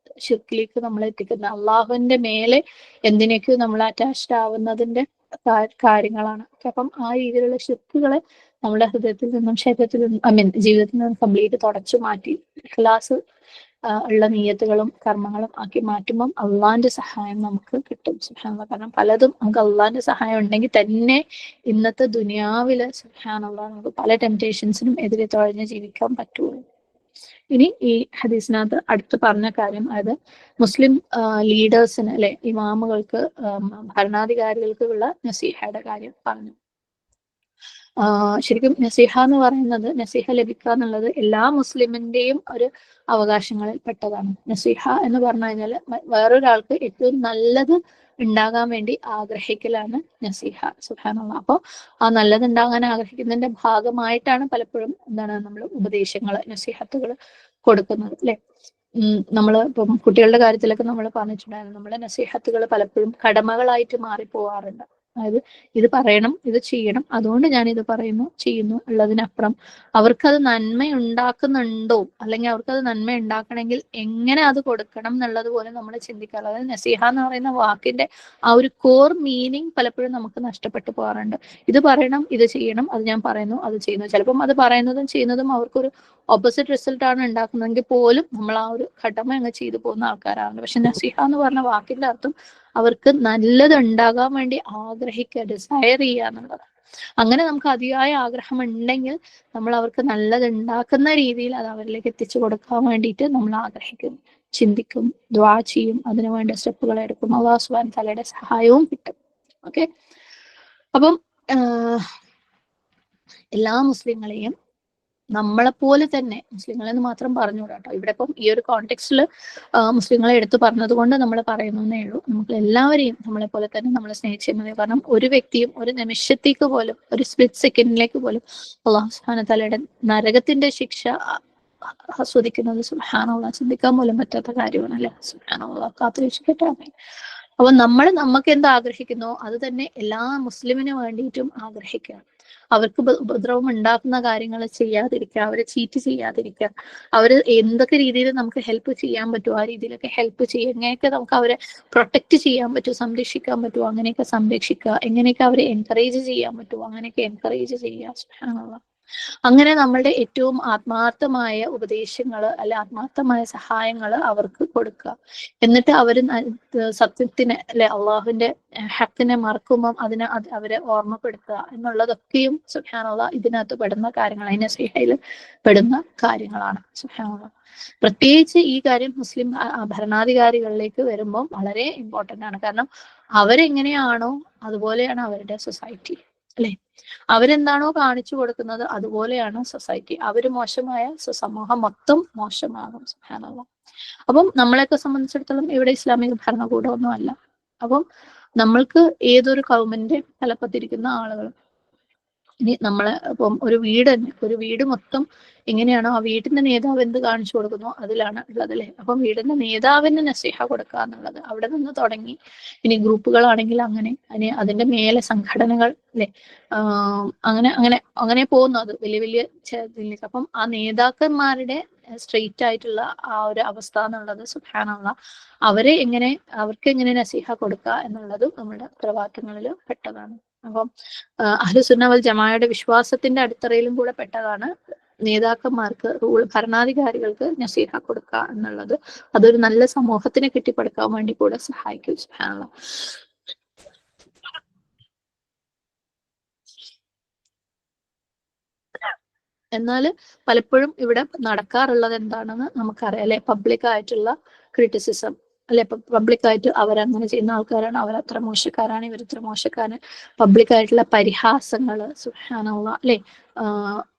A: ഷിർക്കിലേക്ക് നമ്മൾ എത്തിക്കുന്ന, അള്ളാഹുവിന്റെ മേലെ എന്തിനേക്കോ നമ്മൾ അറ്റാച്ച്ഡ് ആവുന്നതിന്റെ കാര്യങ്ങളാണ്. അപ്പം ആ രീതിയിലുള്ള ഷിർക്കുകളെ നമ്മുടെ ഹൃദയത്തിൽ നിന്നും ശരീരത്തിൽ നിന്നും ജീവിതത്തിൽ നിന്നും കംപ്ലീറ്റ് തുടച്ചു മാറ്റി ഇഖ്ലാസ് ഉള്ള നിയ്യത്തുകളും കർമ്മങ്ങളും ആക്കി മാറ്റുമ്പം അള്ളാഹിന്റെ സഹായം നമുക്ക് കിട്ടും. സുബ്ഹാനല്ലാഹ്. കാരണം പലതും നമുക്ക് അള്ളാഹിന്റെ സഹായം ഉണ്ടെങ്കിൽ തന്നെ ഇന്നത്തെ ദുനിയാവില് സുബ്ഹാനല്ലാഹ് നമുക്ക് പല ടെംപ്റ്റേഷൻസിനും എതിരെ തുഴഞ്ഞ് ജീവിക്കാൻ പറ്റുള്ളൂ. ഇനി ഈ ഹദീസിനകത്ത് അടുത്ത് പറഞ്ഞ കാര്യം, അതായത് മുസ്ലിം ലീഡേഴ്സിന്, അല്ലെ, ഇമാമുകൾക്ക്, ഭരണാധികാരികൾക്ക് ഉള്ള നസീഹയുടെ കാര്യം പറഞ്ഞു. ശരിക്കും നസീഹ എന്ന് പറയുന്നത്, നസീഹ ലഭിക്കുക എന്നുള്ളത് എല്ലാ മുസ്ലിമിന്റെയും ഒരു അവകാശങ്ങളിൽ പെട്ടതാണ്. നസീഹ എന്ന് പറഞ്ഞു കഴിഞ്ഞാൽ വേറൊരാൾക്ക് ഏറ്റവും നല്ലത് ഉണ്ടാകാൻ വേണ്ടി ആഗ്രഹിക്കലാണ് നസീഹ. സുബ്ഹാനല്ലാഹ്. അപ്പോൾ ആ നല്ലത് ഉണ്ടാകാൻ ആഗ്രഹിക്കുന്നതിന്റെ ഭാഗമായിട്ടാണ് പലപ്പോഴും നമ്മൾ ഉപദേശങ്ങൾ, നസീഹത്തുകൾ കൊടുക്കുന്നത്, അല്ലെ. നമ്മൾ ഇപ്പം കുട്ടികളുടെ കാര്യത്തിലൊക്കെ നമ്മൾ പറഞ്ഞിട്ടുണ്ടായിരുന്നു, നമ്മുടെ നസീഹത്തുകൾ പലപ്പോഴും കടമകളായിട്ട് മാറിപ്പോവാറുണ്ട്. അതായത് ഇത് പറയണം, ഇത് ചെയ്യണം, അതുകൊണ്ട് ഞാൻ ഇത് പറയുന്നു ചെയ്യുന്നു ഉള്ളതിനപ്പുറം അവർക്കത് നന്മ ഉണ്ടാക്കുന്നുണ്ടോ, അല്ലെങ്കിൽ അവർക്കത് നന്മ ഉണ്ടാക്കണമെങ്കിൽ എങ്ങനെ അത് കൊടുക്കണം എന്നുള്ളത് പോലും നമ്മൾ ചിന്തിക്കാറ്. അതായത് നസീഹ എന്ന് പറയുന്ന വാക്കിന്റെ ആ ഒരു കോർ മീനിങ് പലപ്പോഴും നമുക്ക് നഷ്ടപ്പെട്ടു പോകാറുണ്ട്. ഇത് പറയണം, ഇത് ചെയ്യണം, അത് ഞാൻ പറയുന്നു, അത് ചെയ്യുന്നു. ചിലപ്പം അത് പറയുന്നതും ചെയ്യുന്നതും അവർക്കൊരു ഓപ്പോസിറ്റ് റിസൾട്ട് ആണ് ഉണ്ടാക്കുന്നതെങ്കിൽ പോലും നമ്മൾ ആ ഒരു ഘടമ അങ്ങ് ചെയ്തു പോകുന്ന ആൾക്കാരാണ്. പക്ഷെ നസീഹ എന്ന് പറഞ്ഞ വാക്കിന്റെ അർത്ഥം അവർക്ക് നല്ലത് ഉണ്ടാകാൻ വേണ്ടി ആഗ്രഹിക്കുക, ഡിസയർ ചെയ്യുക എന്നുള്ളത്. അങ്ങനെ നമുക്ക് അതിയായ ആഗ്രഹം ഉണ്ടെങ്കിൽ നമ്മൾ അവർക്ക് നല്ലത് ഉണ്ടാക്കുന്ന രീതിയിൽ അത് അവരിലേക്ക് എത്തിച്ചു കൊടുക്കാൻ വേണ്ടിയിട്ട് നമ്മൾ ആഗ്രഹിക്കും, ചിന്തിക്കും, ദ്വാ ചെയ്യും, അതിനു വേണ്ട സ്റ്റെപ്പുകൾ എടുക്കും. അല്ലാഹു സുബ്ഹാനഹു തആലയുടെ സഹായവും കിട്ടും. ഓക്കെ, അപ്പം എല്ലാ മുസ്ലിങ്ങളെയും നമ്മളെപ്പോലെ തന്നെ, മുസ്ലിങ്ങളെന്ന് മാത്രം പറഞ്ഞുകൂടാ കേട്ടോ, ഇവിടെ ഇപ്പം ഈ ഒരു കോണ്ടെക്സ്റ്റിൽ മുസ്ലിങ്ങളെ എടുത്തു പറഞ്ഞത് കൊണ്ട് നമ്മൾ പറയുന്നേ ഉള്ളൂ. നമുക്ക് എല്ലാവരെയും നമ്മളെ പോലെ തന്നെ നമ്മൾ സ്നേഹിച്ചാൽ മതി. കാരണം ഒരു വ്യക്തിയും ഒരു നിമിഷത്തേക്ക് പോലും, ഒരു സ്പ്ലിറ്റ് സെക്കൻഡിലേക്ക് പോലും അല്ലാഹു സുബ്ഹാനഹു തആലയുടെ നരകത്തിന്റെ ശിക്ഷ ആസ്വദിക്കുന്നത് സുബ്ഹാനല്ലാഹ് ചിന്തിക്കാൻ പോലും പറ്റാത്ത കാര്യമാണ് അല്ലെ. സുബ്ഹാനല്ലാഹ് കാത്തുരക്ഷിക്കട്ടെ. അപ്പൊ നമ്മൾ നമുക്ക് എന്ത് ആഗ്രഹിക്കുന്നോ അത് തന്നെ എല്ലാ മുസ്ലിമിന് വേണ്ടിയിട്ടും ആഗ്രഹിക്കുക. അവർക്ക് ഉപദ്രവം ഉണ്ടാക്കുന്ന കാര്യങ്ങൾ ചെയ്യാതിരിക്കുക, അവരെ ചീറ്റ് ചെയ്യാതിരിക്കുക, അവര് എന്തൊക്കെ രീതിയിൽ നമുക്ക് ഹെൽപ്പ് ചെയ്യാൻ പറ്റുമോ ആ രീതിയിലൊക്കെ ഹെൽപ്പ് ചെയ്യുക, എങ്ങനെയൊക്കെ നമുക്ക് അവരെ പ്രൊട്ടക്ട് ചെയ്യാൻ പറ്റുമോ, സംരക്ഷിക്കാൻ പറ്റുമോ അങ്ങനെയൊക്കെ സംരക്ഷിക്കുക, എങ്ങനെയൊക്കെ അവരെ എൻകറേജ് ചെയ്യാൻ പറ്റുമോ അങ്ങനെയൊക്കെ എൻകറേജ് ചെയ്യുക. സുബ്ഹാനല്ലാഹ്. അങ്ങനെ നമ്മളുടെ ഏറ്റവും ആത്മാർത്ഥമായ ഉപദേശങ്ങൾ അല്ലെ ആത്മാർത്ഥമായ സഹായങ്ങൾ അവർക്ക് കൊടുക്കുക. എന്നിട്ട് അവർ സത്യത്തിനെ അല്ലെ അള്ളാഹുവിന്റെ ഹക്കിനെ മറക്കുമ്പം അതിനെ അവരെ ഓർമ്മപ്പെടുത്തുക എന്നുള്ളതൊക്കെയും സുബ്ഹാനല്ലാഹ് ഇതിനകത്ത് പെടുന്ന കാര്യങ്ങൾ, നസീഹയിൽ പെടുന്ന കാര്യങ്ങളാണ്. സുബ്ഹാനല്ലാഹ്. പ്രത്യേകിച്ച് ഈ കാര്യം മുസ്ലിം ഭരണാധികാരികളിലേക്ക് വരുമ്പോൾ വളരെ ഇമ്പോർട്ടന്റ് ആണ്. കാരണം അവരെങ്ങനെയാണോ അതുപോലെയാണ് അവരുടെ സൊസൈറ്റി അല്ലെ. അവരെന്താണോ കാണിച്ചു കൊടുക്കുന്നത് അതുപോലെയാണ് സൊസൈറ്റി. അവര് മോശമായ സമൂഹം മൊത്തം മോശമാകും. സുബ്ഹാനല്ലാഹ്. അപ്പം നമ്മളെയൊക്കെ സംബന്ധിച്ചിടത്തോളം ഇവിടെ ഇസ്ലാമിക ഭരണകൂടമൊന്നും അല്ല. അപ്പം നമ്മൾക്ക് ഏതൊരു ഗവൺമെന്റ് തലപ്പത്തിരിക്കുന്ന ആളുകൾ, ഇനി നമ്മളെ ഇപ്പം ഒരു വീട് മൊത്തം എങ്ങനെയാണോ ആ വീടിന്റെ നേതാവ് എന്ത് കാണിച്ചു കൊടുക്കുന്നോ അതിലാണ് ഉള്ളത് അല്ലെ. അപ്പം വീടിന്റെ നേതാവിന് നസീഹ കൊടുക്കുക എന്നുള്ളത് അവിടെ നിന്ന് തുടങ്ങി. ഇനി ഗ്രൂപ്പുകളാണെങ്കിൽ അങ്ങനെ, അതിന്റെ മേലെ സംഘടനകൾ അല്ലെ, അങ്ങനെ അങ്ങനെ അങ്ങനെ പോകുന്നു. അത് വലിയ വലിയ ഇതിലേക്ക്. അപ്പം ആ നേതാക്കന്മാരുടെ സ്ട്രെയിറ്റ് ആയിട്ടുള്ള ആ ഒരു അവസ്ഥ എന്നുള്ളത് സുബ്ഹാനല്ലാഹ് അവർക്ക് എങ്ങനെ നസീഹ കൊടുക്കുക എന്നുള്ളതും നമ്മുടെ ഉത്തരവാദിത്തങ്ങളിൽ പെട്ടതാണ്. അപ്പം അഹ്ലുസുന്ന വൽ ജമാഅയുടെ വിശ്വാസത്തിന്റെ അടിത്തറയിലും കൂടെ പെട്ടതാണ് നേതാക്കന്മാർക്ക്, ഭരണാധികാരികൾക്ക് നസീഹ കൊടുക്കുക എന്നുള്ളത്. അതൊരു നല്ല സമൂഹത്തിനെ കെട്ടിപ്പടുക്കാൻ വേണ്ടി കൂടെ സഹായിക്കും. സുബ്ഹാനല്ലാഹ്. എന്നാൽ പലപ്പോഴും ഇവിടെ നടക്കാറുള്ളത് എന്താണെന്ന് നമുക്കറിയാം അല്ലെ. പബ്ലിക് ആയിട്ടുള്ള ക്രിറ്റിസിസം അല്ലെ, പബ്ലിക്കായിട്ട് അവരങ്ങനെ ചെയ്യുന്ന ആൾക്കാരാണ്, അവരത്ര മോശക്കാരാണ്, ഇവരത്ര മോശക്കാരാണ്, പബ്ലിക്കായിട്ടുള്ള പരിഹാസങ്ങള് സുബ്ഹാനല്ലാഹ് അല്ലെ.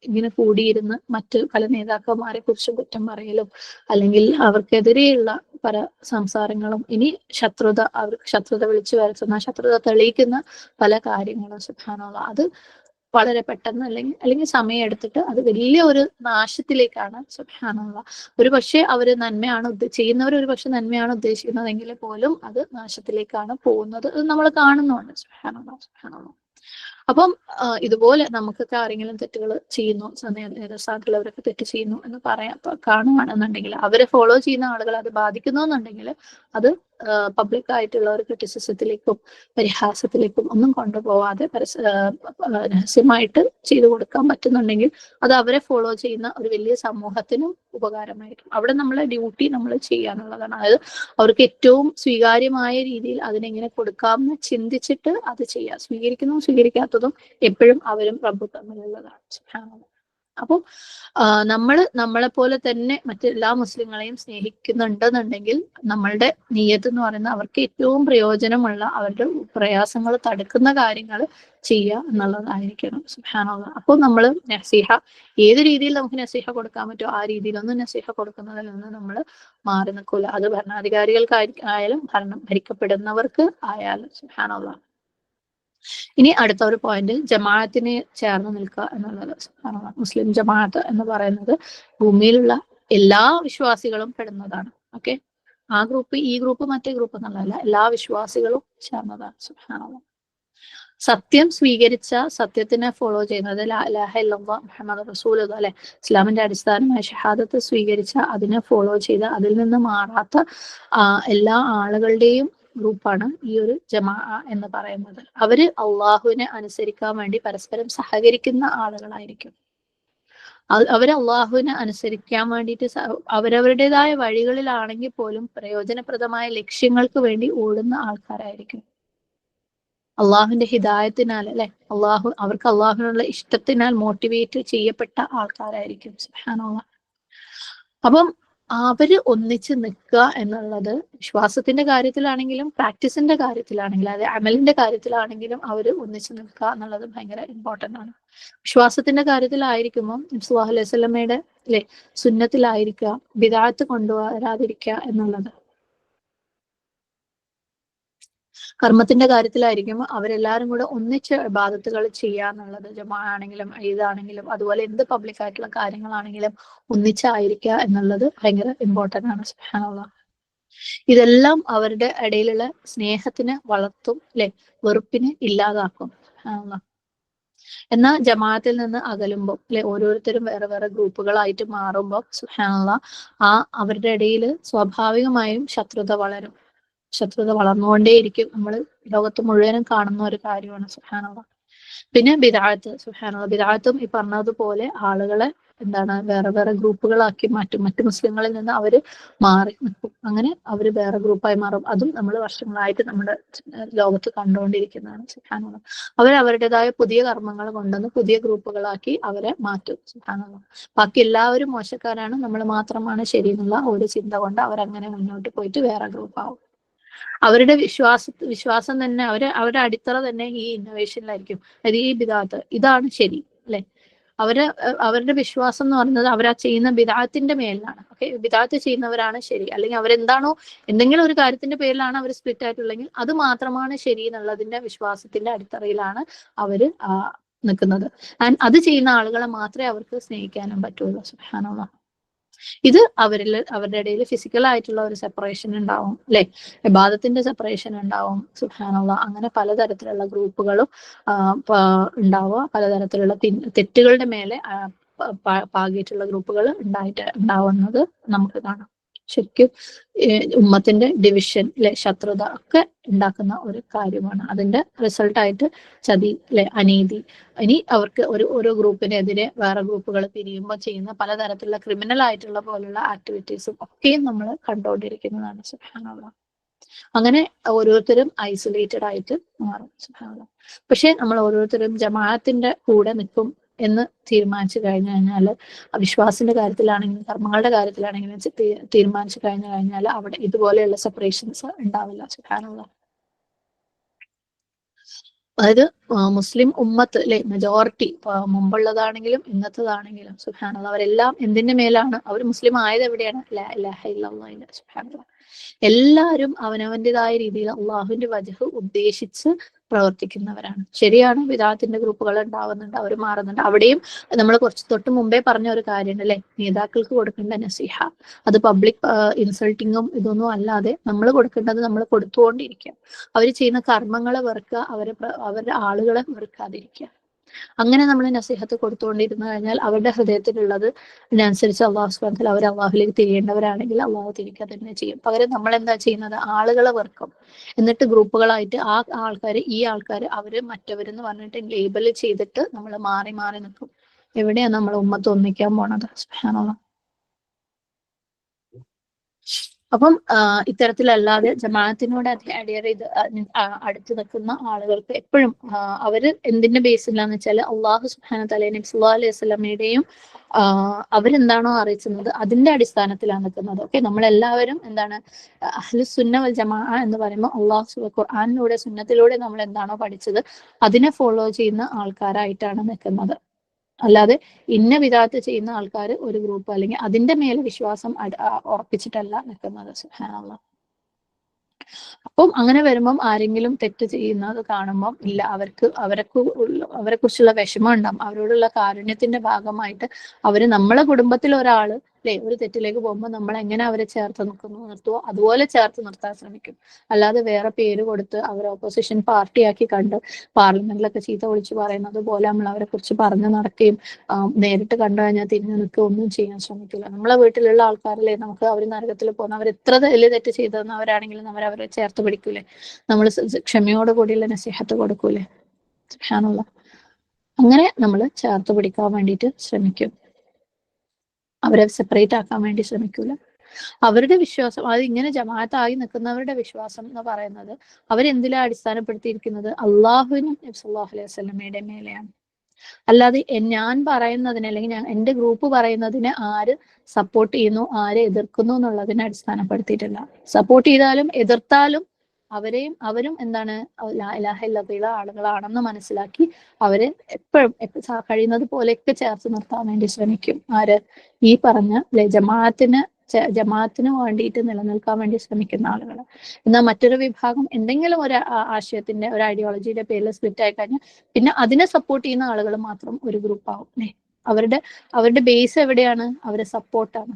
A: ഇങ്ങനെ കൂടിയിരുന്ന് മറ്റ് പല നേതാക്കന്മാരെ കുറിച്ച് കുറ്റം പറയലും അല്ലെങ്കിൽ അവർക്കെതിരെയുള്ള പല സംസാരങ്ങളും, ഇനി അവർക്ക് ശത്രുത വിളിച്ചു വരുത്തുന്ന, ശത്രുത തെളിയിക്കുന്ന പല കാര്യങ്ങളും സുബ്ഹാനല്ലാഹ്. അത് വളരെ പെട്ടെന്ന് അല്ലെങ്കിൽ സമയം എടുത്തിട്ട് അത് വലിയ ഒരു നാശത്തിലേക്കാണ്. സുബ്ഹാനല്ലാഹ്. ഒരു പക്ഷേ അവര് ചെയ്യുന്നവർ ഒരു പക്ഷെ നന്മയാണ് ഉദ്ദേശിക്കുന്നതെങ്കിൽ പോലും അത് നാശത്തിലേക്കാണ് പോകുന്നത്. നമ്മൾ കാണുന്നുണ്ട്. സുബ്ഹാനല്ലാഹ്. സുബ്ഹാനല്ലാഹ്. അപ്പം ഇതുപോലെ നമുക്കൊക്കെ ആരെങ്കിലും തെറ്റുകൾ ചെയ്യുന്നു, നേതൃസ്ഥാനത്തുള്ളവരൊക്കെ തെറ്റ് ചെയ്യുന്നു എന്ന് കാണുകയാണെന്നുണ്ടെങ്കിൽ, അവരെ ഫോളോ ചെയ്യുന്ന ആളുകൾ അത് ബാധിക്കുന്നു എന്നുണ്ടെങ്കിൽ അത് പബ്ലിക് ആയിട്ടുള്ള ഒരു ക്രിറ്റിസിസത്തിലേക്കും പരിഹാസത്തിലേക്കും ഒന്നും കൊണ്ടുപോവാതെ രഹസ്യമായിട്ട് ചെയ്തു കൊടുക്കാൻ പറ്റുന്നുണ്ടെങ്കിൽ അത് അവരെ ഫോളോ ചെയ്യുന്ന ഒരു വലിയ സമൂഹത്തിനും ഉപകാരമായിരിക്കും. അവിടെ നമ്മളെ ഡ്യൂട്ടി നമ്മൾ ചെയ്യാനുള്ളതാണ്. അതായത് അവർക്ക് ഏറ്റവും സ്വീകാര്യമായ രീതിയിൽ അതിനെങ്ങനെ കൊടുക്കാമെന്ന് ചിന്തിച്ചിട്ട് അത് ചെയ്യുക. സ്വീകരിക്കുന്നതും സ്വീകരിക്കാത്തതും എപ്പോഴും അവരും റബ്ബും തമ്മിലുള്ളതാണ്. സുബ്ഹാനല്ലാഹ്. അപ്പം നമ്മളെ പോലെ തന്നെ മറ്റെല്ലാ മുസ്ലിങ്ങളെയും സ്നേഹിക്കുന്നുണ്ടെന്നുണ്ടെങ്കിൽ നമ്മളുടെ നിയ്യത്ത് എന്ന് പറയുന്നത് അവർക്ക് ഏറ്റവും പ്രയോജനമുള്ള, അവരുടെ പ്രയാസങ്ങൾ തടുക്കുന്ന കാര്യങ്ങൾ ചെയ്യുക എന്നുള്ളതായിരിക്കണം. സുബ്ഹാനല്ലാഹ്. അപ്പോൾ നമ്മൾ നസീഹ ഏത് രീതിയിൽ നമുക്ക് നസീഹ കൊടുക്കാൻ പറ്റുമോ ആ രീതിയിലൊന്നും നസീഹ കൊടുക്കുന്നതിൽ നിന്ന് നമ്മൾ മാറി നിൽക്കൂല. അത് ഭരണാധികാരികൾക്കായാലും ഭരിക്കപ്പെടുന്നവർക്ക് ആയാലും. സുബ്ഹാനല്ലാഹ്. ഇനി അടുത്ത ഒരു പോയിന്റ്, ജമാഅത്തിന് ചേർന്ന് നിൽക്കുക എന്നുള്ളത്. മുസ്ലിം ജമാഅത്ത് എന്ന് പറയുന്നത് ഭൂമിയിലുള്ള എല്ലാ വിശ്വാസികളും പെടുന്നതാണ്. ഓക്കെ, ആ ഗ്രൂപ്പ് ഈ ഗ്രൂപ്പ് മറ്റേ ഗ്രൂപ്പ് എന്നുള്ളതല്ല, എല്ലാ വിശ്വാസികളും ചേർന്നതാണ്. സുബ്ഹാനല്ലാഹ്. സത്യം സ്വീകരിച്ച, സത്യത്തിനെ ഫോളോ ചെയ്യുന്നത്, ലാ ഇലാഹ ഇല്ലല്ലാഹ് മുഹമ്മദ് റസൂലുള്ളാഹ് അല്ലെ, ഇസ്ലാമിന്റെ അടിസ്ഥാനമായ ഷഹാദത്ത് സ്വീകരിച്ച, അതിനെ ഫോളോ ചെയ്ത് അതിൽ നിന്ന് മാറാത്ത എല്ലാ ആളുകളുടെയും ഗ്രൂപ്പാണ് ഈ ഒരു ജമാ എന്ന് പറയുന്നത്. അവര് അള്ളാഹുവിനെ അനുസരിക്കാൻ വേണ്ടി പരസ്പരം സഹകരിക്കുന്ന ആളുകളായിരിക്കും. അവര് അള്ളാഹുവിനെ അനുസരിക്കാൻ വേണ്ടിയിട്ട് അവരവരുടേതായ വഴികളിലാണെങ്കിൽ പോലും പ്രയോജനപ്രദമായ ലക്ഷ്യങ്ങൾക്ക് വേണ്ടി ഓടുന്ന ആൾക്കാരായിരിക്കും. അള്ളാഹുവിന്റെ ഹിദായത്തിനാൽ അല്ലെ, അവർക്ക് അള്ളാഹുവിനുള്ള ഇഷ്ടത്തിനാൽ മോട്ടിവേറ്റ് ചെയ്യപ്പെട്ട ആൾക്കാരായിരിക്കും. സുബ്ഹാനല്ലാഹ്. അപ്പം അവര് ഒന്നിച്ച് നിൽക്കുക എന്നുള്ളത് വിശ്വാസത്തിന്റെ കാര്യത്തിലാണെങ്കിലും പ്രാക്ടീസിന്റെ കാര്യത്തിലാണെങ്കിലും, അതായത് അമലിന്റെ കാര്യത്തിലാണെങ്കിലും അവര് ഒന്നിച്ച് നിൽക്കുക എന്നുള്ളത് ഭയങ്കര ഇമ്പോർട്ടന്റ് ആണ്. വിശ്വാസത്തിന്റെ കാര്യത്തിലായിരിക്കുമ്പോൾ സല്ലല്ലാഹു അലൈഹി വസല്ലമയുടെ അല്ലെ സുന്നത്തിലായിരിക്കുക, ബിദഅത്ത് കൊണ്ടുവരാതിരിക്കുക എന്നുള്ളത്. കർമ്മത്തിന്റെ കാര്യത്തിലായിരിക്കും അവരെല്ലാരും കൂടെ ഒന്നിച്ച് ഇബാദത്തുകൾ ചെയ്യാന്നുള്ളത്. ജമാ ആണെങ്കിലും ഈദാണെങ്കിലും അതുപോലെ എന്ത് പബ്ലിക് ആയിട്ടുള്ള കാര്യങ്ങളാണെങ്കിലും ഒന്നിച്ചായിരിക്കുക എന്നുള്ളത് ഭയങ്കര ഇമ്പോർട്ടന്റ് ആണ്. സുബ്ഹാനല്ലാഹ്. ഇതെല്ലാം അവരുടെ ഇടയിലുള്ള സ്നേഹത്തിന് വളർത്തും അല്ലെ, വെറുപ്പിനെ ഇല്ലാതാക്കും. സുബ്ഹാനല്ലാഹ്. എന്നാൽ ജമാഅത്തിൽ നിന്ന് അകലുമ്പോൾ അല്ലെ, ഓരോരുത്തരും വേറെ വേറെ ഗ്രൂപ്പുകളായിട്ട് മാറുമ്പോൾ സുബ്ഹാനല്ലാഹ് അവരുടെ ഇടയിൽ സ്വാഭാവികമായും ശത്രുത വളരും. ശത്രുത വളർന്നുകൊണ്ടേയിരിക്കും. നമ്മൾ ലോകത്ത് മുഴുവനും കാണുന്ന ഒരു കാര്യമാണ്. സുബ്ഹാനല്ലാഹ്. പിന്നെ ബിദ്അത്ത്, സുബ്ഹാനല്ലാഹ്, ബിദ്അത്തും ഈ പറഞ്ഞതുപോലെ ആളുകളെ വേറെ വേറെ ഗ്രൂപ്പുകളാക്കി മാറ്റും. മറ്റു മുസ്ലിങ്ങളിൽ നിന്ന് അവര് മാറി നിൽക്കും. അങ്ങനെ അവര് വേറെ ഗ്രൂപ്പായി മാറും. അതും നമ്മൾ വർഷങ്ങളായിട്ട് നമ്മുടെ ലോകത്ത് കണ്ടുകൊണ്ടിരിക്കുന്നതാണ്. സുബ്ഹാനല്ലാഹ്. അവരവരുടേതായ പുതിയ കർമ്മങ്ങൾ കൊണ്ടുവന്ന് പുതിയ ഗ്രൂപ്പുകളാക്കി അവരെ മാറ്റും. സുബ്ഹാനല്ലാഹ്. ബാക്കി എല്ലാവരും മോശക്കാരാണ്, നമ്മൾ മാത്രമാണ് ശരി എന്നുള്ള ഒരു ചിന്ത കൊണ്ട് അവരങ്ങനെ മുന്നോട്ട് പോയിട്ട് വേറെ ഗ്രൂപ്പാവും. അവരുടെ വിശ്വാസം തന്നെ അവരുടെ അടിത്തറ തന്നെ ഈ ഇന്നോവേഷനിലായിരിക്കും. അതായത് ഈ ബിദഅത്ത് ഇതാണ് ശരി അല്ലെ. അവരുടെ വിശ്വാസം എന്ന് പറയുന്നത് അവരാ ചെയ്യുന്ന ബിദഅത്തിന്റെ മേലിലാണ്. ഓക്കെ, ബിദഅത്ത് ചെയ്യുന്നവരാണ് ശരി, അല്ലെങ്കിൽ അവരെന്താണോ എന്തെങ്കിലും ഒരു കാര്യത്തിന്റെ പേരിലാണ് അവർ സ്പ്ലിറ്റ് ആയിട്ടുള്ളെങ്കിൽ അത് മാത്രമാണ് ശരി എന്നുള്ളതിന്റെ വിശ്വാസത്തിന്റെ അടിത്തറയിലാണ് അവര് നിൽക്കുന്നത്. ആൻഡ് അത് ചെയ്യുന്ന ആളുകളെ മാത്രമേ അവർക്ക് സ്നേഹിക്കാനും പറ്റുള്ളൂ. സുബ്ഹാനല്ലാഹ്. ഇത് അവരുടെ ഇടയിൽ ഫിസിക്കൽ ആയിട്ടുള്ള ഒരു സെപ്പറേഷൻ ഉണ്ടാവും അല്ലെ, ഇബാദത്തിന്റെ സെപ്പറേഷൻ ഉണ്ടാവും. സുബ്ഹാനല്ലാഹ്. അങ്ങനെ പലതരത്തിലുള്ള ഗ്രൂപ്പുകളും ഉണ്ടാവുക, പലതരത്തിലുള്ള തെറ്റുകളുടെ മേലെ പാകിയിട്ടുള്ള ഗ്രൂപ്പുകൾ ഉണ്ടാവുന്നത് നമുക്ക് കാണാം. ശരിക്കും ഉമ്മത്തിന്റെ ഡിവിഷൻ അല്ലെ, ശത്രുത ഒക്കെ ഉണ്ടാക്കുന്ന ഒരു കാര്യമാണ്. അതിന്റെ റിസൾട്ടായിട്ട് ചതി അല്ലെ, അനീതി. ഇനി അവർക്ക് ഓരോ ഗ്രൂപ്പിനെതിരെ വേറെ ഗ്രൂപ്പുകൾ തിരിയുമ്പോൾ ചെയ്യുന്ന പലതരത്തിലുള്ള ക്രിമിനൽ ആയിട്ടുള്ള പോലുള്ള ആക്ടിവിറ്റീസും ഒക്കെയും നമ്മൾ കണ്ടുകൊണ്ടിരിക്കുന്നതാണ്. സുബ്ഹാനല്ലാഹ്. അങ്ങനെ ഓരോരുത്തരും ഐസൊലേറ്റഡ് ആയിട്ട് മാറും. സുബ്ഹാനല്ലാഹ്. പക്ഷെ നമ്മൾ ഓരോരുത്തരും ജമാഅത്തിന്റെ കൂടെ നിൽക്കും എന്ന് തീരുമാനിച്ചു കഴിഞ്ഞാൽ, വിശ്വാസത്തിന്റെ കാര്യത്തിലാണെങ്കിലും കർമ്മങ്ങളുടെ കാര്യത്തിലാണെങ്കിലും തീരുമാനിച്ചു കഴിഞ്ഞാൽ അവിടെ ഇതുപോലെയുള്ള സെപ്പറേഷൻസ് ഉണ്ടാവില്ല. സുബ്ഹാനല്ലാഹ്. അതായത് മുസ്ലിം ഉമ്മത്ത് അല്ലെ, മെജോറിറ്റി മുമ്പുള്ളതാണെങ്കിലും ഇന്നത്തതാണെങ്കിലും സുബ്ഹാനല്ലാഹ്, അവരെല്ലാം എന്തിന്റെ മേലാണ്? അവർ മുസ്ലിം ആയത് എവിടെയാണ്? ലാ ഇലാഹ ഇല്ലല്ലാഹ്. സുബ്ഹാനല്ലാഹ്. എല്ലാവരും അവനവന്റേതായ രീതിയിൽ അള്ളാഹുവിന്റെ വജ്ഹ് ഉദ്ദേശിച്ച് പ്രവർത്തിക്കുന്നവരാണ്. ശരിയാണ്, വിദാത്തിന്റെ ഗ്രൂപ്പുകൾ ഉണ്ടാവുന്നുണ്ട്, അവർ മാറുന്നുണ്ട്. അവിടെയും നമ്മൾ കുറച്ച് തൊട്ട് മുമ്പേ പറഞ്ഞ ഒരു കാര്യമുണ്ട് അല്ലെ, നേതാക്കൾക്ക് കൊടുക്കേണ്ട നസീഹ അത് പബ്ലിക് ഇൻസൾട്ടിങ്ങും ഇതൊന്നും അല്ലാതെ നമ്മൾ കൊടുക്കേണ്ടത് നമ്മൾ കൊടുത്തുകൊണ്ടിരിക്കുക. അവർ ചെയ്യുന്ന കർമ്മങ്ങളെ വെറുക്കുക, അവരുടെ ആളുകളെ വെറുക്കാതിരിക്കുക. അങ്ങനെ നമ്മൾ നസീഹത്ത് കൊടുത്തുകൊണ്ടിരുന്നു കഴിഞ്ഞാൽ അവരുടെ ഹൃദയത്തിലുള്ളത് അതിനനുസരിച്ച് അള്ളാഹു സുബ്ഹാനഹു വ തആല അവർ അള്ളാഹുലേക്ക് തിരിയേണ്ടവരാണെങ്കിൽ അള്ളാഹു തിരിക്കുക തന്നെ ചെയ്യും. പകരം നമ്മൾ എന്താ ചെയ്യുന്നത്? ആളുകളെ വെറുക്കും. എന്നിട്ട് ഗ്രൂപ്പുകളായിട്ട് ഈ ആൾക്കാർ അവര് മറ്റവരെന്ന് പറഞ്ഞിട്ട് ലേബൽ ചെയ്തിട്ട് നമ്മൾ മാറി മാറി നിൽക്കും. എവിടെയാണ് നമ്മൾ ഉമ്മത്ത് ഒന്നിക്കാൻ പോണത്? സുബ്ഹാനല്ലാഹ്. അപ്പം ഇത്തരത്തിലല്ലാതെ ജമാഅത്തിനോട് അഡിയർ ചെയ്ത് അടുത്ത് നിൽക്കുന്ന ആളുകൾക്ക് എപ്പോഴും അവര് എന്തിന്റെ ബേസിലാന്ന് വെച്ചാൽ അള്ളാഹു സുബ്ഹാനഹു വ തആല നബി സല്ലല്ലാഹു അലൈഹി വസല്ലമയുടെയും അവരെന്താണോ അറിയിച്ചത് അതിന്റെ അടിസ്ഥാനത്തിലാണ് നിൽക്കുന്നത്. ഓക്കെ, നമ്മളെല്ലാവരും അഹ്ലുസ് സുന്ന വൽ ജമാഅ എന്ന് പറയുമ്പോൾ അള്ളാഹു ഖുർആനിലൂടെ സുന്നത്തിലൂടെ നമ്മൾ എന്താണോ പഠിച്ചത് അതിനെ ഫോളോ ചെയ്യുന്ന ആൾക്കാരായിട്ടാണ് നിൽക്കുന്നത്. അല്ലാതെ ഇന്ന വിദാത്ത് ചെയ്യുന്ന ആൾക്കാർ ഒരു ഗ്രൂപ്പ് അല്ലെങ്കിൽ അതിന്റെ മേലെ വിശ്വാസം ഉറപ്പിച്ചിട്ടല്ല നിൽക്കുന്നത്. സുബ്ഹാനല്ലാഹ്. അപ്പം അങ്ങനെ വരുമ്പം ആരെങ്കിലും തെറ്റ് ചെയ്യുന്നത് കാണുമ്പം ഇല്ല, അവരെ കുറിച്ചുള്ള വിഷമം ഉണ്ടാവും. അവരോടുള്ള കാരുണ്യത്തിന്റെ ഭാഗമായിട്ട് നമ്മളെ കുടുംബത്തിൽ ഒരാള് അല്ലെ? ഒരു തെറ്റിലേക്ക് പോകുമ്പോൾ നമ്മൾ എങ്ങനെ അവരെ ചേർത്ത് നിർത്തുവോ അതുപോലെ ചേർത്ത് നിർത്താൻ ശ്രമിക്കും. അല്ലാതെ വേറെ പേര് കൊടുത്ത് അവരെ ഓപ്പോസിഷൻ പാർട്ടിയാക്കി കണ്ട് പാർലമെന്റിലൊക്കെ ചീത്ത വിളിച്ച് പറയുന്നത് പോലെ നമ്മൾ അവരെ കുറിച്ച് പറഞ്ഞു നടക്കുകയും നേരിട്ട് കണ്ടു കഴിഞ്ഞാൽ തിരിഞ്ഞു നിൽക്കുക ഒന്നും ചെയ്യാൻ ശ്രമിക്കില്ല. നമ്മളെ വീട്ടിലുള്ള ആൾക്കാരല്ലേ നമുക്ക് അവർ നരകത്തിൽ പോകുന്ന, അവർ എത്ര വലിയ തെറ്റ് ചെയ്തെന്നവരാണെങ്കിലും നമ്മൾ അവരെ ചേർത്ത് പിടിക്കൂലേ? നമ്മൾ ക്ഷമയോട് കൂടിയുള്ള നസീഹത്ത് കൊടുക്കൂലേ? സുബ്ഹാനല്ലാഹ്. അങ്ങനെ നമ്മൾ ചേർത്ത് പിടിക്കാൻ വേണ്ടിയിട്ട് ശ്രമിക്കും. അവരെ സെപ്പറേറ്റ് ആക്കാൻ വേണ്ടി ശ്രമിക്കൂല. അവരുടെ വിശ്വാസം, അത് ഇങ്ങനെ ജമാഅത്തായി നിൽക്കുന്നവരുടെ വിശ്വാസം എന്ന് പറയുന്നത് അവരെന്തിലാണ് അടിസ്ഥാനപ്പെടുത്തിയിരിക്കുന്നത്? അള്ളാഹുവിനും നബി സല്ലല്ലാഹു അലൈഹി വസല്ലമയുടെ മേലെയാണ്. അല്ലാതെ ഞാൻ പറയുന്നതിന് അല്ലെങ്കിൽ എന്റെ ഗ്രൂപ്പ് പറയുന്നതിന് ആര് സപ്പോർട്ട് ചെയ്യുന്നു, ആരെ എതിർക്കുന്നു എന്നുള്ളതിനെ അടിസ്ഥാനപ്പെടുത്തിയിട്ടില്ല. സപ്പോർട്ട് ചെയ്താലും എതിർത്താലും അവരും എന്താണ് ലാ ഇലാഹ ഇല്ലല്ലാഹുള്ള ആളുകളാണെന്ന് മനസ്സിലാക്കി അവരെ എപ്പോഴും കഴിയുന്നത് പോലെയൊക്കെ ചേർത്ത് നിർത്താൻ വേണ്ടി ശ്രമിക്കും. ആര്? ഈ പറഞ്ഞ ജമാഅത്തിന് വേണ്ടിയിട്ട് നിലനിൽക്കാൻ വേണ്ടി ശ്രമിക്കുന്ന ആളുകൾ. എന്നാൽ മറ്റൊരു വിഭാഗം എന്തെങ്കിലും ഒരു ആശയത്തിന്റെ, ഒരു ഐഡിയോളജിയുടെ പേരിൽ സ്പ്ലിറ്റ് ആയി കഴിഞ്ഞാൽ പിന്നെ അതിനെ സപ്പോർട്ട് ചെയ്യുന്ന ആളുകൾ മാത്രം ഒരു ഗ്രൂപ്പ് ആവും. അവരുടെ ബേസ് എവിടെയാണ്? അവരെ സപ്പോർട്ടാണ്.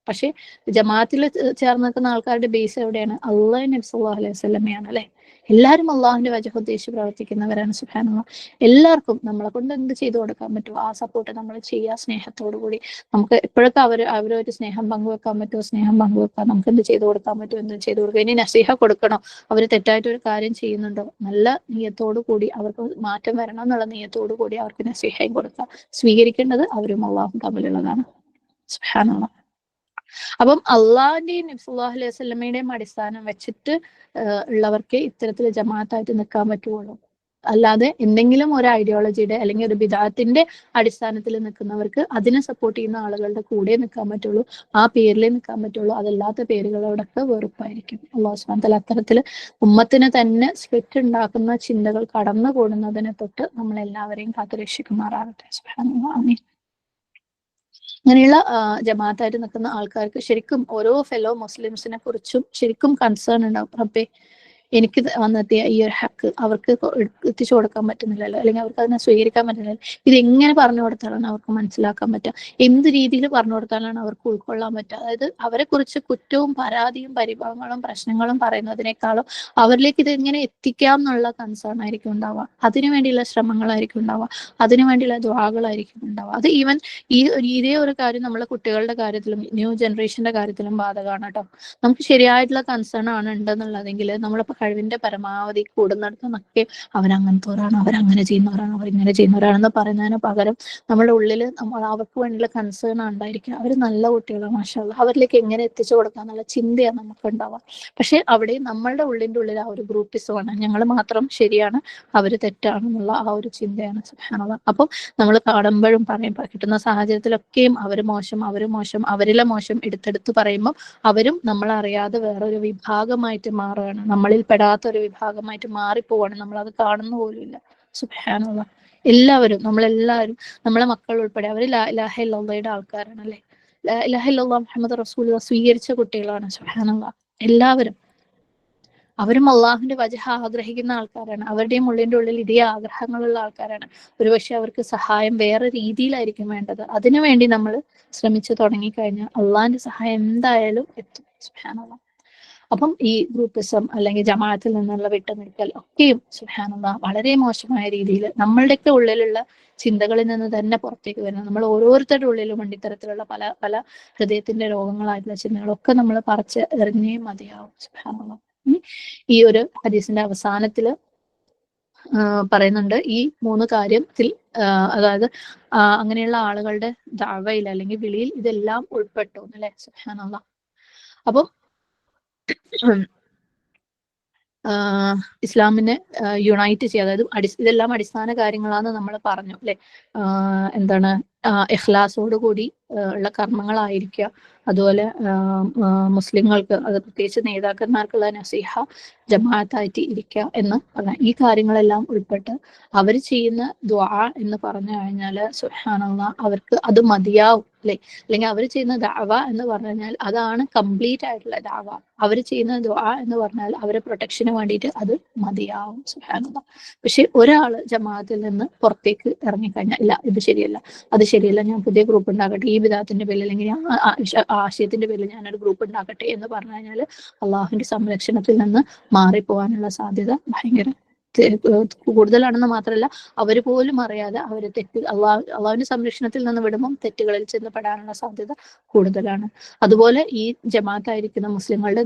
A: പക്ഷെ ജമാഅത്തിൽ ചേർന്ന് നിൽക്കുന്ന ആൾക്കാരുടെ ബേസ് എവിടെയാണ്? അള്ളാഹു നബി സല്ലല്ലാഹു അലൈഹി വസല്ലമയാണ്. അല്ലെ? എല്ലാവരും അള്ളാഹുവിന്റെ വജഹ് ഉദ്ദേശിച്ച് പ്രവർത്തിക്കുന്നവരാണ്. സുബ്ഹാനല്ലാഹ്. എല്ലാവർക്കും നമ്മളെ കൊണ്ട് എന്ത് ചെയ്തു കൊടുക്കാൻ പറ്റുമോ ആ സപ്പോർട്ട് നമ്മൾ ചെയ്യുക, സ്നേഹത്തോടു കൂടി. നമുക്ക് എപ്പോഴൊക്കെ അവരൊരു സ്നേഹം പങ്കുവെക്കാൻ പറ്റുമോ സ്നേഹം പങ്കുവെക്കാം. നമുക്ക് എന്ത് ചെയ്തു കൊടുക്കാൻ പറ്റുമോ എന്ത് ചെയ്തു കൊടുക്കുക. ഇനി നസീഹ കൊടുക്കണോ, അവർ തെറ്റായിട്ടൊരു കാര്യം ചെയ്യുന്നുണ്ടോ, നല്ല നിയത്തോടു കൂടി അവർക്ക് മാറ്റം വരണം എന്നുള്ള നിയത്തോടു കൂടി അവർക്ക് നസീഹയും കൊടുക്കുക. സ്വീകരിക്കേണ്ടത് അവരും അള്ളാഹും തമ്മിലുള്ളതാണ്. സുബ്ഹാനല്ലാഹ്. അപ്പം അള്ളാഹിന്റെയും നബി സല്ലല്ലാഹു അലൈഹി വസല്ലമയുടെയും അടിസ്ഥാനം വെച്ചിട്ട് ഉള്ളവർക്കേ ഇത്തരത്തിൽ ജമാഅത്തായിട്ട് നിൽക്കാൻ പറ്റുള്ളൂ. അല്ലാതെ എന്തെങ്കിലും ഒരു ഐഡിയോളജിയുടെ അല്ലെങ്കിൽ ഒരു ബിദഅത്തിന്റെ അടിസ്ഥാനത്തിൽ നിൽക്കുന്നവർക്ക് അതിനെ സപ്പോർട്ട് ചെയ്യുന്ന ആളുകളുടെ കൂടെ നിൽക്കാൻ പറ്റുള്ളൂ, ആ പേരിലേ നിൽക്കാൻ പറ്റുള്ളൂ. അതല്ലാത്ത പേരുകളോടൊക്കെ വെറുപ്പായിരിക്കും. അല്ലാഹു സുബ്ഹാനഹു വ തആല അത്തരത്തിൽ ഉമ്മത്തിന് തന്നെ സ്പ്ലിറ്റ് ഉണ്ടാക്കുന്ന ചിന്തകൾ കടന്നു കൂടുന്നതിനെ തൊട്ട് നമ്മളെല്ലാവരെയും കാത്തുരക്ഷിക്കുമാറാകട്ടെ. സുബ്ഹാനല്ലാഹ്. ആമീൻ. അങ്ങനെയുള്ള ജമാഅത്തായിട്ട് നിൽക്കുന്ന ആൾക്കാർക്ക് ശരിക്കും ഓരോ ഫെലോ മുസ്ലിംസിനെ കുറിച്ചും ശരിക്കും കൺസേൺ ഉണ്ടാവും. റബ്ബേ, എനിക്ക് വന്നെത്തിയ ഈ ഒരു ഹക്ക് അവർക്ക് എത്തിച്ചു കൊടുക്കാൻ പറ്റുന്നില്ലല്ലോ, അല്ലെങ്കിൽ അവർക്ക് അതിനെ സ്വീകരിക്കാൻ പറ്റുന്നില്ല. ഇതെങ്ങനെ പറഞ്ഞു കൊടുത്താലാണ് അവർക്ക് മനസ്സിലാക്കാൻ പറ്റുക? എന്ത് രീതിയിൽ പറഞ്ഞു കൊടുത്താലാണ് അവർക്ക് ഉൾക്കൊള്ളാൻ പറ്റുക? അതായത് അവരെ കുറിച്ച് കുറ്റവും പരാതിയും പരിഭവങ്ങളും പ്രശ്നങ്ങളും പറയുന്നതിനേക്കാളും അവരിലേക്ക് ഇത് എങ്ങനെ എത്തിക്കാം എന്നുള്ള കൺസേൺ ആയിരിക്കും ഉണ്ടാവുക. അതിനു വേണ്ടിയുള്ള ശ്രമങ്ങളായിരിക്കും ഉണ്ടാവുക, അതിനു വേണ്ടിയുള്ള ദുആകളായിരിക്കും ഉണ്ടാവുക. അത് ഈവൻ ഇതേ ഒരു കാര്യം നമ്മളെ കുട്ടികളുടെ കാര്യത്തിലും ന്യൂ ജനറേഷന്റെ കാര്യത്തിലും ബാധകമാണ് കേട്ടോ. നമുക്ക് ശരിയായിട്ടുള്ള കൺസേൺ ആണ് ഉണ്ടെന്നുള്ളതെങ്കിൽ നമ്മളിപ്പോൾ കഴിവിന്റെ പരമാവധി കൂടുന്നിടത്തുനിന്നൊക്കെ അവരങ്ങനത്തോരാണ്, അവരങ്ങനെ ചെയ്യുന്നവരാണ്, അവരിങ്ങനെ ചെയ്യുന്നവരാണെന്ന് പറയുന്നതിന് പകരം നമ്മുടെ ഉള്ളിൽ നമ്മൾ അവർക്ക് വേണ്ടിയുള്ള കൺസേൺ ഉണ്ടായിരിക്കുക. അവർ നല്ല കുട്ടികളാണ്, മാഷാ അല്ലാഹ്, അവരിലേക്ക് എങ്ങനെ എത്തിച്ചു കൊടുക്കാന്നുള്ള ചിന്തയാണ് നമുക്ക് ഉണ്ടാവുക. പക്ഷെ അവിടെ നമ്മളുടെ ഉള്ളിന്റെ ഉള്ളിൽ ആ ഒരു ഗ്രൂപ്പിസമാണ്, ഞങ്ങൾ മാത്രം ശരിയാണ് അവര് തെറ്റാണെന്നുള്ള ആ ഒരു ചിന്തയാണ്. സുബ്ഹാനല്ലാഹ്. അപ്പം നമ്മൾ കാണുമ്പോഴും കിട്ടുന്ന സാഹചര്യത്തിലൊക്കെയും അവര് മോശം, അവരിലെ മോശം എടുത്തെടുത്ത് പറയുമ്പോൾ അവരും നമ്മളറിയാതെ വേറൊരു വിഭാഗമായിട്ട് മാറുകയാണ്, നമ്മളിൽ പെടാത്ത ഒരു വിഭാഗമായിട്ട് മാറിപ്പോവാണ്. നമ്മളത് കാണുന്ന പോലുമില്ല. സുബ്ഹാനല്ലാഹ്. നമ്മളെല്ലാവരും നമ്മളെ മക്കൾ ഉൾപ്പെടെ അവർ ലാ ഇലാഹ ഇല്ലല്ലാഹയുടെ ആൾക്കാരാണ്. അല്ലെ? ലാ ഇലാഹ ഇല്ലല്ലാഹ് മുഹമ്മദ് റസൂലുള്ളാഹ് സ്വീകരിച്ച കുട്ടികളാണ്. സുബ്ഹാനല്ലാഹ്. എല്ലാവരും അവരും അള്ളാഹുവിന്റെ വജഹ ആഗ്രഹിക്കുന്ന ആൾക്കാരാണ്. അവരുടെയും ഉള്ളിന്റെ ഉള്ളിൽ ഇതേ ആഗ്രഹങ്ങളുള്ള ആൾക്കാരാണ്. ഒരുപക്ഷെ അവർക്ക് സഹായം വേറെ രീതിയിലായിരിക്കും വേണ്ടത്. അതിനുവേണ്ടി നമ്മൾ ശ്രമിച്ചു തുടങ്ങിക്കഴിഞ്ഞാൽ അള്ളാഹിന്റെ സഹായം എന്തായാലും എത്തും. സുബ്ഹാനല്ലാഹ്. അപ്പം ഈ ഗ്രൂപ്പിസം അല്ലെങ്കിൽ ജമാഅത്തിൽ നിന്നുള്ള വിട്ടുനിൽക്കൽ ഒക്കെയും സുബ്ഹാനല്ലാഹ് വളരെ മോശമായ രീതിയിൽ നമ്മളുടെയൊക്കെ ഉള്ളിലുള്ള ചിന്തകളിൽ നിന്ന് തന്നെ പുറത്തേക്ക് വരുന്നത്. നമ്മൾ ഓരോരുത്തരുടെ ഉള്ളിലും ഉണ്ട് ഇത്തരത്തിലുള്ള പല പല ഹൃദയത്തിന്റെ രോഗങ്ങളായിട്ടുള്ള ചിന്തകളൊക്കെ നമ്മൾ പറിച്ച് എറിഞ്ഞേ മതിയാവും. സുബ്ഹാനല്ലാഹ്. ഈ ഒരു ഹദീസിന്റെ അവസാനത്തിൽ പറയുന്നുണ്ട് ഈ 3 കാര്യത്തിൽ, അതായത് അങ്ങനെയുള്ള ആളുകളുടെ ദഅവയിൽ അല്ലെങ്കിൽ വിളിയിൽ ഇതെല്ലാം ഉൾപ്പെട്ടു അല്ലെ? സുബ്ഹാനല്ലാഹ്. അപ്പം ഇസ്ലാമിനെ യുണൈറ്റ് ചെയ്യുക, അതായത് ഇതെല്ലാം അടിസ്ഥാന കാര്യങ്ങളാണെന്ന് നമ്മൾ പറഞ്ഞു അല്ലെ? എന്താണ് ഇഖ്ലാസോട് കൂടി ഉള്ള കർമ്മങ്ങളായിരിക്കുക. അതുപോലെ മുസ്ലിങ്ങൾക്ക്, അത് പ്രത്യേകിച്ച് നേതാക്കന്മാർക്കുള്ള നസീഹ, ജമാഅത്തായിട്ട് ഇരിക്കുക എന്ന് പറഞ്ഞാൽ ഈ കാര്യങ്ങളെല്ലാം ഉൾപ്പെട്ട് അവർ ചെയ്യുന്ന ദുആ എന്ന് പറഞ്ഞു കഴിഞ്ഞാൽ സുബ്ഹാനല്ലാഹ് അവർക്ക് അത് മതിയാവും അല്ലെ? അല്ലെങ്കിൽ അവർ ചെയ്യുന്ന ദഅവ എന്ന് പറഞ്ഞു കഴിഞ്ഞാൽ അതാണ് കംപ്ലീറ്റ് ആയിട്ടുള്ള ദഅവ. അവർ ചെയ്യുന്ന ദുആ എന്ന് പറഞ്ഞാൽ അവരെ പ്രൊട്ടക്ഷന് വേണ്ടിയിട്ട് അത് മതിയാവും. സുബ്ഹാനല്ലാഹ്. പക്ഷെ ഒരാള് ജമാഅത്തിൽ നിന്ന് പുറത്തേക്ക് ഇറങ്ങിക്കഴിഞ്ഞാൽ ഇല്ല ഇത് ശരിയല്ല, അത് ശരിയല്ല, ഞാൻ പുതിയ ഗ്രൂപ്പ് ഉണ്ടാക്കട്ടെ, ഈ ബിദഅത്തിന്റെ പേരിൽ അല്ലെങ്കിൽ ആശയത്തിന്റെ പേരിൽ ഞാനൊരു ഗ്രൂപ്പ് ഉണ്ടാക്കട്ടെ എന്ന് പറഞ്ഞു കഴിഞ്ഞാൽ അള്ളാഹുവിന്റെ സംരക്ഷണത്തിൽ നിന്ന് മാറിപ്പോകാനുള്ള സാധ്യത ഭയങ്കര കൂടുതലാണെന്ന് മാത്രമല്ല, അവർ പോലും അറിയാതെ അവര് അള്ളാഹുവിന്റെ സംരക്ഷണത്തിൽ നിന്ന് വിടുമ്പം തെറ്റുകളിൽ ചെന്ന് പെടാനുള്ള സാധ്യത കൂടുതലാണ്. അതുപോലെ ഈ ജമാഅത്തായിരിക്കുന്ന മുസ്ലിങ്ങളുടെ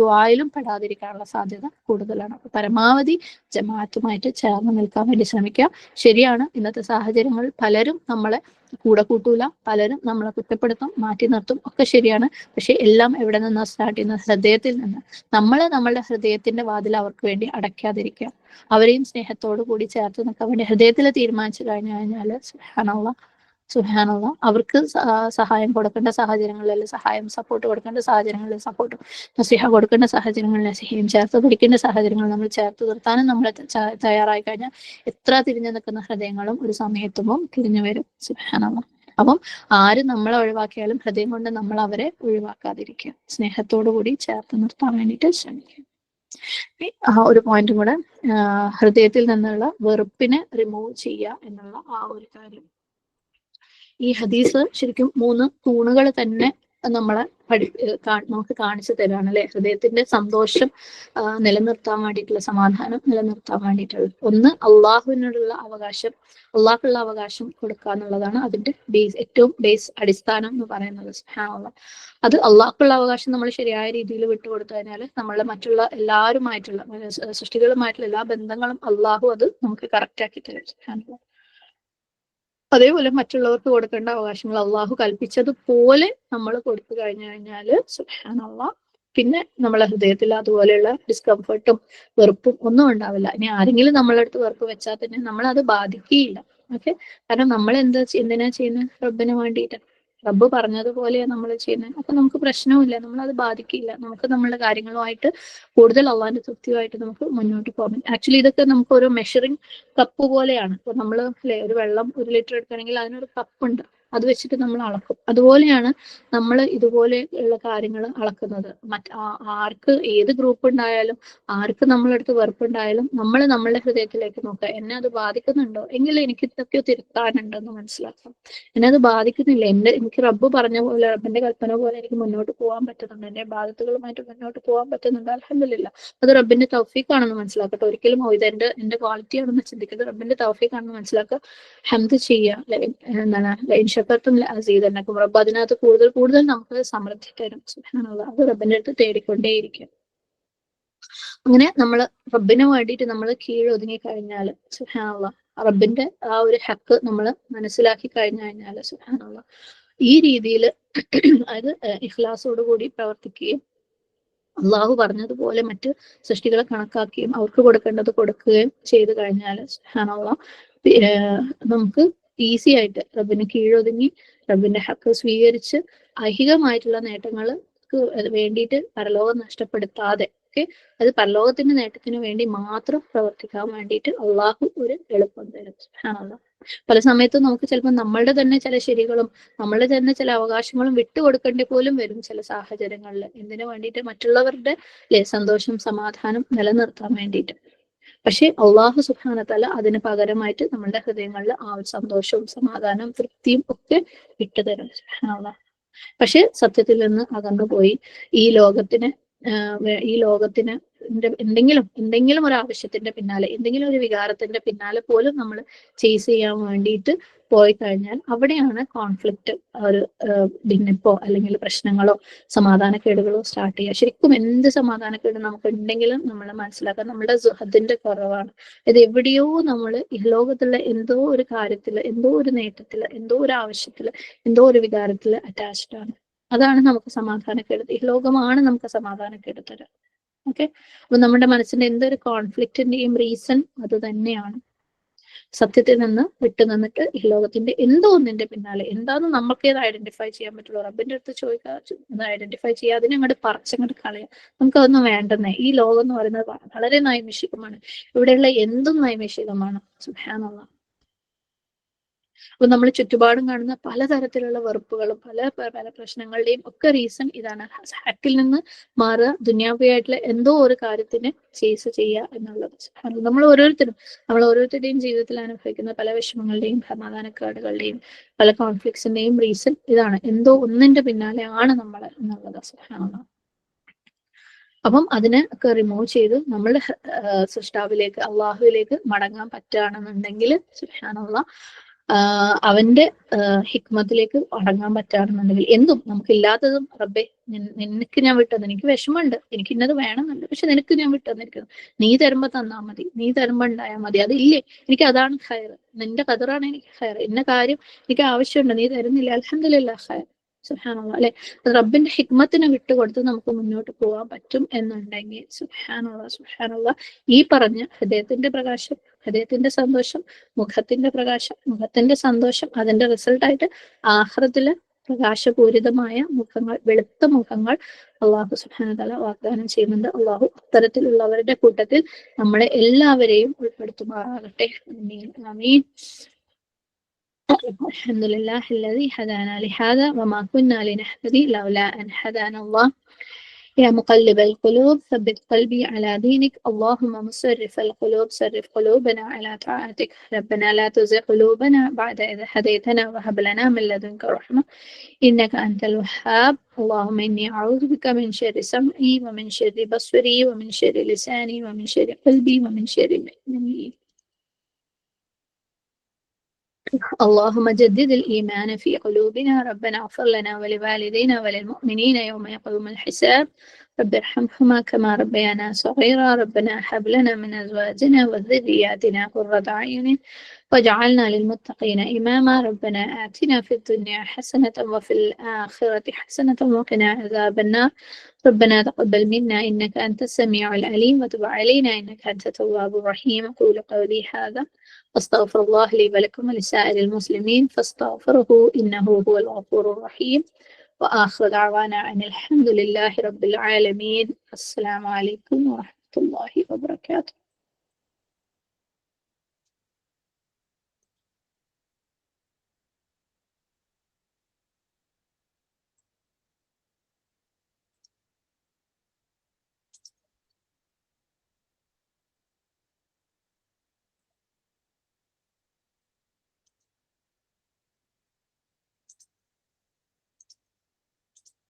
A: ദുആയിലും പെടാതിരിക്കാനുള്ള സാധ്യത കൂടുതലാണ്. അപ്പൊ പരമാവധി ജമാഅത്തുമായിട്ട് ചേർന്ന് നിൽക്കാൻ വേണ്ടി ശ്രമിക്കുക. ശരിയാണ്, ഇന്നത്തെ സാഹചര്യങ്ങളിൽ പലരും നമ്മളെ കൂടെ കൂട്ടൂല, പലരും നമ്മളെ കുറ്റപ്പെടുത്തും, മാറ്റി നിർത്തും, ഒക്കെ ശരിയാണ്. പക്ഷെ എല്ലാം എവിടെ നിന്നാണ് സ്റ്റാർട്ട് ചെയ്യുന്നത്? ഹൃദയത്തിൽ നിന്ന്. നമ്മളുടെ ഹൃദയത്തിന്റെ വാതിൽ അവർക്ക് വേണ്ടി അടയ്ക്കാതിരിക്കുക, അവരെയും സ്നേഹത്തോടു കൂടി ചേർത്ത് നിൽക്കാൻ വേണ്ടി ഹൃദയത്തിൽ തീരുമാനിച്ചു കഴിഞ്ഞാല് സുബ്ഹാനല്ലാഹ് അവർക്ക് സഹായം കൊടുക്കേണ്ട സാഹചര്യങ്ങളിൽ സഹായം, സപ്പോർട്ട് കൊടുക്കേണ്ട സാഹചര്യങ്ങളിൽ സപ്പോർട്ടും, നസീഹ കൊടുക്കേണ്ട സാഹചര്യങ്ങളിൽ നസീഹയും, ചേർത്ത് പിടിക്കേണ്ട സാഹചര്യങ്ങൾ നമ്മൾ ചേർത്ത് നിർത്താനും നമ്മൾ തയ്യാറായി കഴിഞ്ഞാൽ എത്ര തിരിഞ്ഞു നിൽക്കുന്ന ഹൃദയങ്ങളും ഒരു സമയത്തുമ്പോൾ തിരിഞ്ഞു വരും. സുബ്ഹാനല്ലാഹ്. അപ്പം ആര് നമ്മളെ ഒഴിവാക്കിയാലും ഹൃദയം കൊണ്ട് നമ്മൾ അവരെ ഒഴിവാക്കാതിരിക്കുക, സ്നേഹത്തോടു കൂടി ചേർത്ത് നിർത്താൻ വേണ്ടിയിട്ട് ശ്രമിക്കുക. ഒരു പോയിന്റും കൂടെ, ഹൃദയത്തിൽ നിന്നുള്ള വെറുപ്പിനെ റിമൂവ് ചെയ്യുക എന്നുള്ള ആ ഒരു കാര്യം. ഈ ഹദീസ് ശരിക്കും 3 തൂണുകൾ തന്നെ നമ്മളെ നമുക്ക് കാണിച്ചു തരാണ് അല്ലെ? ഹൃദയത്തിന്റെ സന്തോഷം നിലനിർത്താൻ വേണ്ടിയിട്ടുള്ള, സമാധാനം നിലനിർത്താൻ വേണ്ടിയിട്ടുള്ള ഒന്ന് അള്ളാഹുവിനോടുള്ള അവകാശം, അള്ളാഹുള്ള അവകാശം കൊടുക്കുക എന്നുള്ളതാണ് അതിന്റെ ഏറ്റവും അടിസ്ഥാനം എന്ന് പറയുന്നത്. സുബ്ഹാനല്ലാഹ്. അത് അള്ളാഹുള്ള അവകാശം നമ്മൾ ശരിയായ രീതിയിൽ വിട്ടുകൊടുത്തു കഴിഞ്ഞാൽ നമ്മളെ മറ്റുള്ള എല്ലാവരുമായിട്ടുള്ള സൃഷ്ടികളുമായിട്ടുള്ള എല്ലാ ബന്ധങ്ങളും അള്ളാഹു അത് നമുക്ക് കറക്റ്റ് ആക്കി തരും. സുബ്ഹാനല്ലാഹ്. അതേപോലെ മറ്റുള്ളവർക്ക് കൊടുക്കേണ്ട അവകാശങ്ങൾ അള്ളാഹു കൽപ്പിച്ചതുപോലെ നമ്മൾ കൊടുത്തു കഴിഞ്ഞാല് സുബ്ഹാനല്ലാഹ് പിന്നെ നമ്മളെ ഹൃദയത്തിൽ അതുപോലെയുള്ള ഡിസ്കംഫർട്ടും വെറുപ്പും ഒന്നും ഉണ്ടാവില്ല. ഇനി ആരെങ്കിലും നമ്മളെ അടുത്ത് വെറുപ്പ് വെച്ചാൽ തന്നെ നമ്മളത് ബാധിക്കുകയില്ല. ഓക്കെ, കാരണം നമ്മൾ എന്തിനാ ചെയ്യുന്നത്? റബ്ബിന് വേണ്ടിയിട്ട്. റബ്ബ് പറഞ്ഞതുപോലെയാണ് നമ്മൾ ചെയ്യുന്നത്. അപ്പൊ നമുക്ക് പ്രശ്നവുമില്ല, നമ്മളത് ബാധിക്കില്ല. നമുക്ക് നമ്മളുടെ കാര്യങ്ങളുമായിട്ട് കൂടുതൽ അള്ളാഹിന്റെ തൃപ്തിയുമായിട്ട് നമുക്ക് മുന്നോട്ട് പോകാൻ. ആക്ച്വലി ഇതൊക്കെ നമുക്ക് ഒരു മെഷറിംഗ് കപ്പ് പോലെയാണ്. ഇപ്പൊ നമ്മൾ ഒരു വെള്ളം 1 ലിറ്റർ എടുക്കണമെങ്കിൽ അതിനൊരു കപ്പുണ്ട്, അത് വെച്ചിട്ട് നമ്മൾ അളക്കും. അതുപോലെയാണ് നമ്മൾ ഇതുപോലെ ഉള്ള കാര്യങ്ങൾ അളക്കുന്നത്. ആർക്ക് ഏത് ഗ്രൂപ്പ് ഉണ്ടായാലും, ആർക്ക് നമ്മളടുത്ത് വെറുപ്പുണ്ടായാലും നമ്മൾ നമ്മളുടെ ഹൃദയത്തിലേക്ക് നോക്കുക. എന്നെ അത് ബാധിക്കുന്നുണ്ടോ എങ്കിൽ എനിക്ക് ഇതൊക്കെയോ തിരുത്താനുണ്ടെന്ന് മനസ്സിലാക്കാം. എന്നെ അത് ബാധിക്കുന്നില്ല, എനിക്ക് റബ്ബ് പറഞ്ഞ പോലെ, റബ്ബിന്റെ കൽപ്പന പോലെ എനിക്ക് മുന്നോട്ട് പോകാൻ പറ്റുന്നുണ്ട്, എന്റെ ബാധ്യതകളുമായിട്ട് മുന്നോട്ട് പോകാൻ പറ്റുന്നുണ്ട്, അൽഹംദുലില്ലാ. അത് റബ്ബിന്റെ തൗഫീഖാണെന്ന് മനസ്സിലാക്കട്ടെ. ഒരിക്കലും ഇത് എന്റെ ക്വാളിറ്റി ആണെന്ന് ചിന്തിക്കുന്നത്, റബ്ബിന്റെ തൗഫീഖാണെന്ന് മനസ്സിലാക്കുക. ഹംദ് ചെയ്യുക. എന്താണ് അസീദന്നക്കും. റബ്ബ് അതിനകത്ത് കൂടുതൽ നമുക്ക് സമൃദ്ധി തരും. സുബ്ഹാനല്ലാഹ്. അത് റബ്ബിന്റെ അടുത്ത് തേടിക്കൊണ്ടേയിരിക്കും. അങ്ങനെ നമ്മൾ റബ്ബിന് വേണ്ടിയിട്ട് നമ്മൾ കീഴൊതുങ്ങി കഴിഞ്ഞാൽ സുബ്ഹാനല്ലാഹ്, റബ്ബിന്റെ ആ ഒരു ഹക്ക് നമ്മൾ മനസ്സിലാക്കി കഴിഞ്ഞാൽ സുബ്ഹാനല്ലാഹ്, ഈ രീതിയിൽ അത് ഇഖ്ലാസോടുകൂടി പ്രവർത്തിക്കുകയും അള്ളാഹു പറഞ്ഞതുപോലെ മറ്റ് സൃഷ്ടികളെ കണക്കാക്കുകയും അവർക്ക് കൊടുക്കേണ്ടത് കൊടുക്കുകയും ചെയ്തു കഴിഞ്ഞാൽ സുബ്ഹാനല്ലാഹ് നമുക്ക് ഈസി ആയിട്ട് റബ്ബിന് കീഴൊതുങ്ങി റബ്ബിന്റെ ഹക്ക് സ്വീകരിച്ച് ഐഹികമായിട്ടുള്ള നേട്ടങ്ങൾക്ക് വേണ്ടിയിട്ട് പരലോകം നഷ്ടപ്പെടുത്താതെ, അത് പരലോകത്തിന്റെ നേട്ടത്തിന് വേണ്ടി മാത്രം പ്രവർത്തിക്കാൻ വേണ്ടിയിട്ട് അള്ളാഹു ഒരു എളുപ്പം തരും. സുബ്ഹാനല്ലാഹ്. പല സമയത്തും നമുക്ക് ചിലപ്പോൾ നമ്മളുടെ തന്നെ ചില ശരികളും നമ്മളുടെ തന്നെ ചില അവകാശങ്ങളും വിട്ടുകൊടുക്കേണ്ടി പോലും വരും ചില സാഹചര്യങ്ങളിൽ. എന്തിനു വേണ്ടിയിട്ട്? മറ്റുള്ളവരുടെ സന്തോഷം സമാധാനം നിലനിർത്താൻ വേണ്ടിയിട്ട്. പക്ഷെ അള്ളാഹു സുബ്ഹാനഹു വ തആല അതിന് പകരമായിട്ട് നമ്മളുടെ ഹൃദയങ്ങളിൽ ആ ഒരു സന്തോഷവും സമാധാനവും തൃപ്തിയും ഒക്കെ ഇട്ടുതരും. സുബ്ഹാനല്ലാഹ്. പക്ഷെ സത്യത്തിൽ നിന്ന് അകന്നുപോയി ഈ ലോകത്തിന് എന്തെങ്കിലും ഒരു ആവശ്യത്തിന്റെ പിന്നാലെ, എന്തെങ്കിലും ഒരു വികാരത്തിന്റെ പിന്നാലെ പോലും നമ്മൾ ചേസ് ചെയ്യാൻ വേണ്ടിയിട്ട് പോയി കഴിഞ്ഞാൽ അവിടെയാണ് കോൺഫ്ലിക്റ്റ്, ഒരു ഭിന്നിപ്പോ അല്ലെങ്കിൽ പ്രശ്നങ്ങളോ സമാധാനക്കേടുകളോ സ്റ്റാർട്ട് ചെയ്യുക. ശരിക്കും എന്ത് സമാധാനക്കേട് നമുക്ക് ഉണ്ടെങ്കിലും നമ്മൾ മനസ്സിലാക്കാൻ നമ്മുടെ സുഹദിന്റെ കുറവാണ്. ഇത് എവിടെയോ നമ്മൾ ഈ ലോകത്തുള്ള എന്തോ ഒരു കാര്യത്തില്, എന്തോ ഒരു നേട്ടത്തില്, എന്തോ ഒരു ആവശ്യത്തില്, എന്തോ ഒരു വികാരത്തില് അറ്റാച്ച്ഡ് ആണ്. അതാണ് നമുക്ക് സമാധാനക്കേട്. ഈ ലോകമാണ് നമുക്ക് സമാധാനക്കേട് തരാം. ഓക്കെ, അപ്പൊ നമ്മുടെ മനസ്സിന്റെ എന്തൊരു കോൺഫ്ലിക്റ്റിന്റെയും റീസൺ അത് തന്നെയാണ്. സത്യത്തിൽ നിന്ന് വിട്ടുനിന്നിട്ട് ഈ ലോകത്തിന്റെ എന്തോ ഒന്നിന്റെ പിന്നാലെ, എന്താന്ന് നമുക്കേത് ഐഡന്റിഫൈ ചെയ്യാൻ പറ്റുള്ളൂ. റബ്ബിന്റെ അടുത്ത് ചോദിക്കുക, അത് ഐഡന്റിഫൈ ചെയ്യുക, അതിനങ്ങോട്ട് പറിച്ചങ്ങോട്ട് കളയാം. നമുക്കതൊന്നും വേണ്ടെന്നേ. ഈ ലോകം എന്ന് പറയുന്നത് വളരെ നൈമിഷികമാണ്. ഇവിടെയുള്ള എന്തും നൈമിഷികമാണ്. സുബ്ഹാനല്ലാഹ്. അപ്പൊ നമ്മൾ ചുറ്റുപാടും കാണുന്ന പലതരത്തിലുള്ള വെറുപ്പുകളും പല പ്രശ്നങ്ങളുടെയും ഒക്കെ റീസൺ ഇതാണ്. ഹക്കിൽ നിന്ന് മാറുക, ദുന്യാവിയായിട്ടുള്ള എന്തോ ഒരു കാര്യത്തിന് ചേസ് ചെയ്യുക എന്നുള്ളത്. നമ്മൾ ഓരോരുത്തരുടെയും ജീവിതത്തിൽ അനുഭവിക്കുന്ന പല വിഷമങ്ങളുടെയും സമാധാനക്കേടുകളുടെയും പല കോൺഫ്ലിക്ട്സിന്റെയും റീസൺ ഇതാണ്. എന്തോ ഒന്നിന്റെ പിന്നാലെ ആണ് നമ്മൾ എന്നുള്ളത്. സുബ്ഹാനല്ലാഹ്. അപ്പം അതിനെ ഒക്കെ റിമൂവ് ചെയ്ത് നമ്മളുടെ സൃഷ്ടാവിലേക്ക്, അള്ളാഹുവിലേക്ക് മടങ്ങാൻ പറ്റുകയാണെന്നുണ്ടെങ്കിൽ സുബ്ഹാനല്ലാഹ്, അവന്റെ ഹിക്മത്തിലേക്ക് അടങ്ങാൻ പറ്റുകയാണെന്നുണ്ടെങ്കിൽ എന്തും നമുക്കില്ലാത്തതും റബ്ബെ നിനക്ക് ഞാൻ വിട്ടത്, എനിക്ക് വിഷമമുണ്ട്, എനിക്ക് ഇന്നത് വേണമെന്നുണ്ട്, പക്ഷെ നിനക്ക് ഞാൻ വിട്ടുതന്നിരിക്കുന്നു, നീ തരുമ്പോ തന്നാ മതി, നീ തരുമ്പോ ഉണ്ടായാൽ മതി, അതില്ലേ എനിക്ക് അതാണ് ഖൈർ, നിന്റെ ഖദറാണ് എനിക്ക് ഖൈർ, ഇന്ന കാര്യം എനിക്ക് ആവശ്യമുണ്ട്, നീ തരുന്നില്ല, അൽഹംദുലില്ലാഹ് ഖൈർ. സുബ്ഹാനല്ലാഹ് അല്ലെ, റബ്ബിന്റെ ഹിക്മത്തിനെ വിട്ടുകൊടുത്ത് നമുക്ക് മുന്നോട്ട് പോകാൻ പറ്റും എന്നുണ്ടെങ്കിൽ സുബ്ഹാനല്ലാഹ് ഈ പറഞ്ഞ ഹൃദയത്തിന്റെ പ്രകാശം, ഹൃദയത്തിന്റെ സന്തോഷം, മുഖത്തിന്റെ പ്രകാശം, മുഖത്തിന്റെ സന്തോഷം, അതിന്റെ റിസൾട്ടായിട്ട് ആഖിറത്തിലെ പ്രകാശപൂരിതമായ മുഖങ്ങൾ, വെളുത്ത മുഖങ്ങൾ അള്ളാഹു സുബ്ഹാനഹു വ തആല വാഗ്ദാനം ചെയ്യുന്നുണ്ട്. അള്ളാഹു അത്തരത്തിലുള്ളവരുടെ കൂട്ടത്തിൽ നമ്മളെ എല്ലാവരെയും ഉൾപ്പെടുത്തുമാറാകട്ടെ. ആമീൻ ആമീൻ. الحمد لله الذي هدانا لهذا وما كنا لنهتدي لولا أن هدانا الله. يا مقلب القلوب ثبت قلبي على دينك. اللهم مصرف القلوب صرف قلوبنا على طاعتك. ربنا لا تزغ قلوبنا بعد إذ هديتنا وهب لنا من لدنك رحمة إنك أنت الوهاب. اللهم إني أعوذ بك من شر سمعي ومن شر بصري ومن شر لساني ومن شر قلبي ومن شر مني. اللهم جدد الإيمان في قلوبنا. ربنا اغفر لنا ولوالدينا وللمؤمنين يوم يقوم الحساب. رب ارحمهما كما ربيانا صغيرا. ربنا هب لنا من أزواجنا وذرياتنا قرة أعين واجعلنا للمتقين إماما. ربنا آتنا في الدنيا حسنة وفي الآخرة حسنة وقنا عذاب النار. ربنا تقبل منا إنك أنت السميع العليم وتب علينا إنك أنت التواب الرحيم. أقول قولي هذا أستغفر الله لي ولكم ولسائر المسلمين فاستغفره إنه هو الغفور الرحيم. وآخر دعوانا أن الحمد لله رب العالمين. السلام عليكم ورحمة الله وبركاته.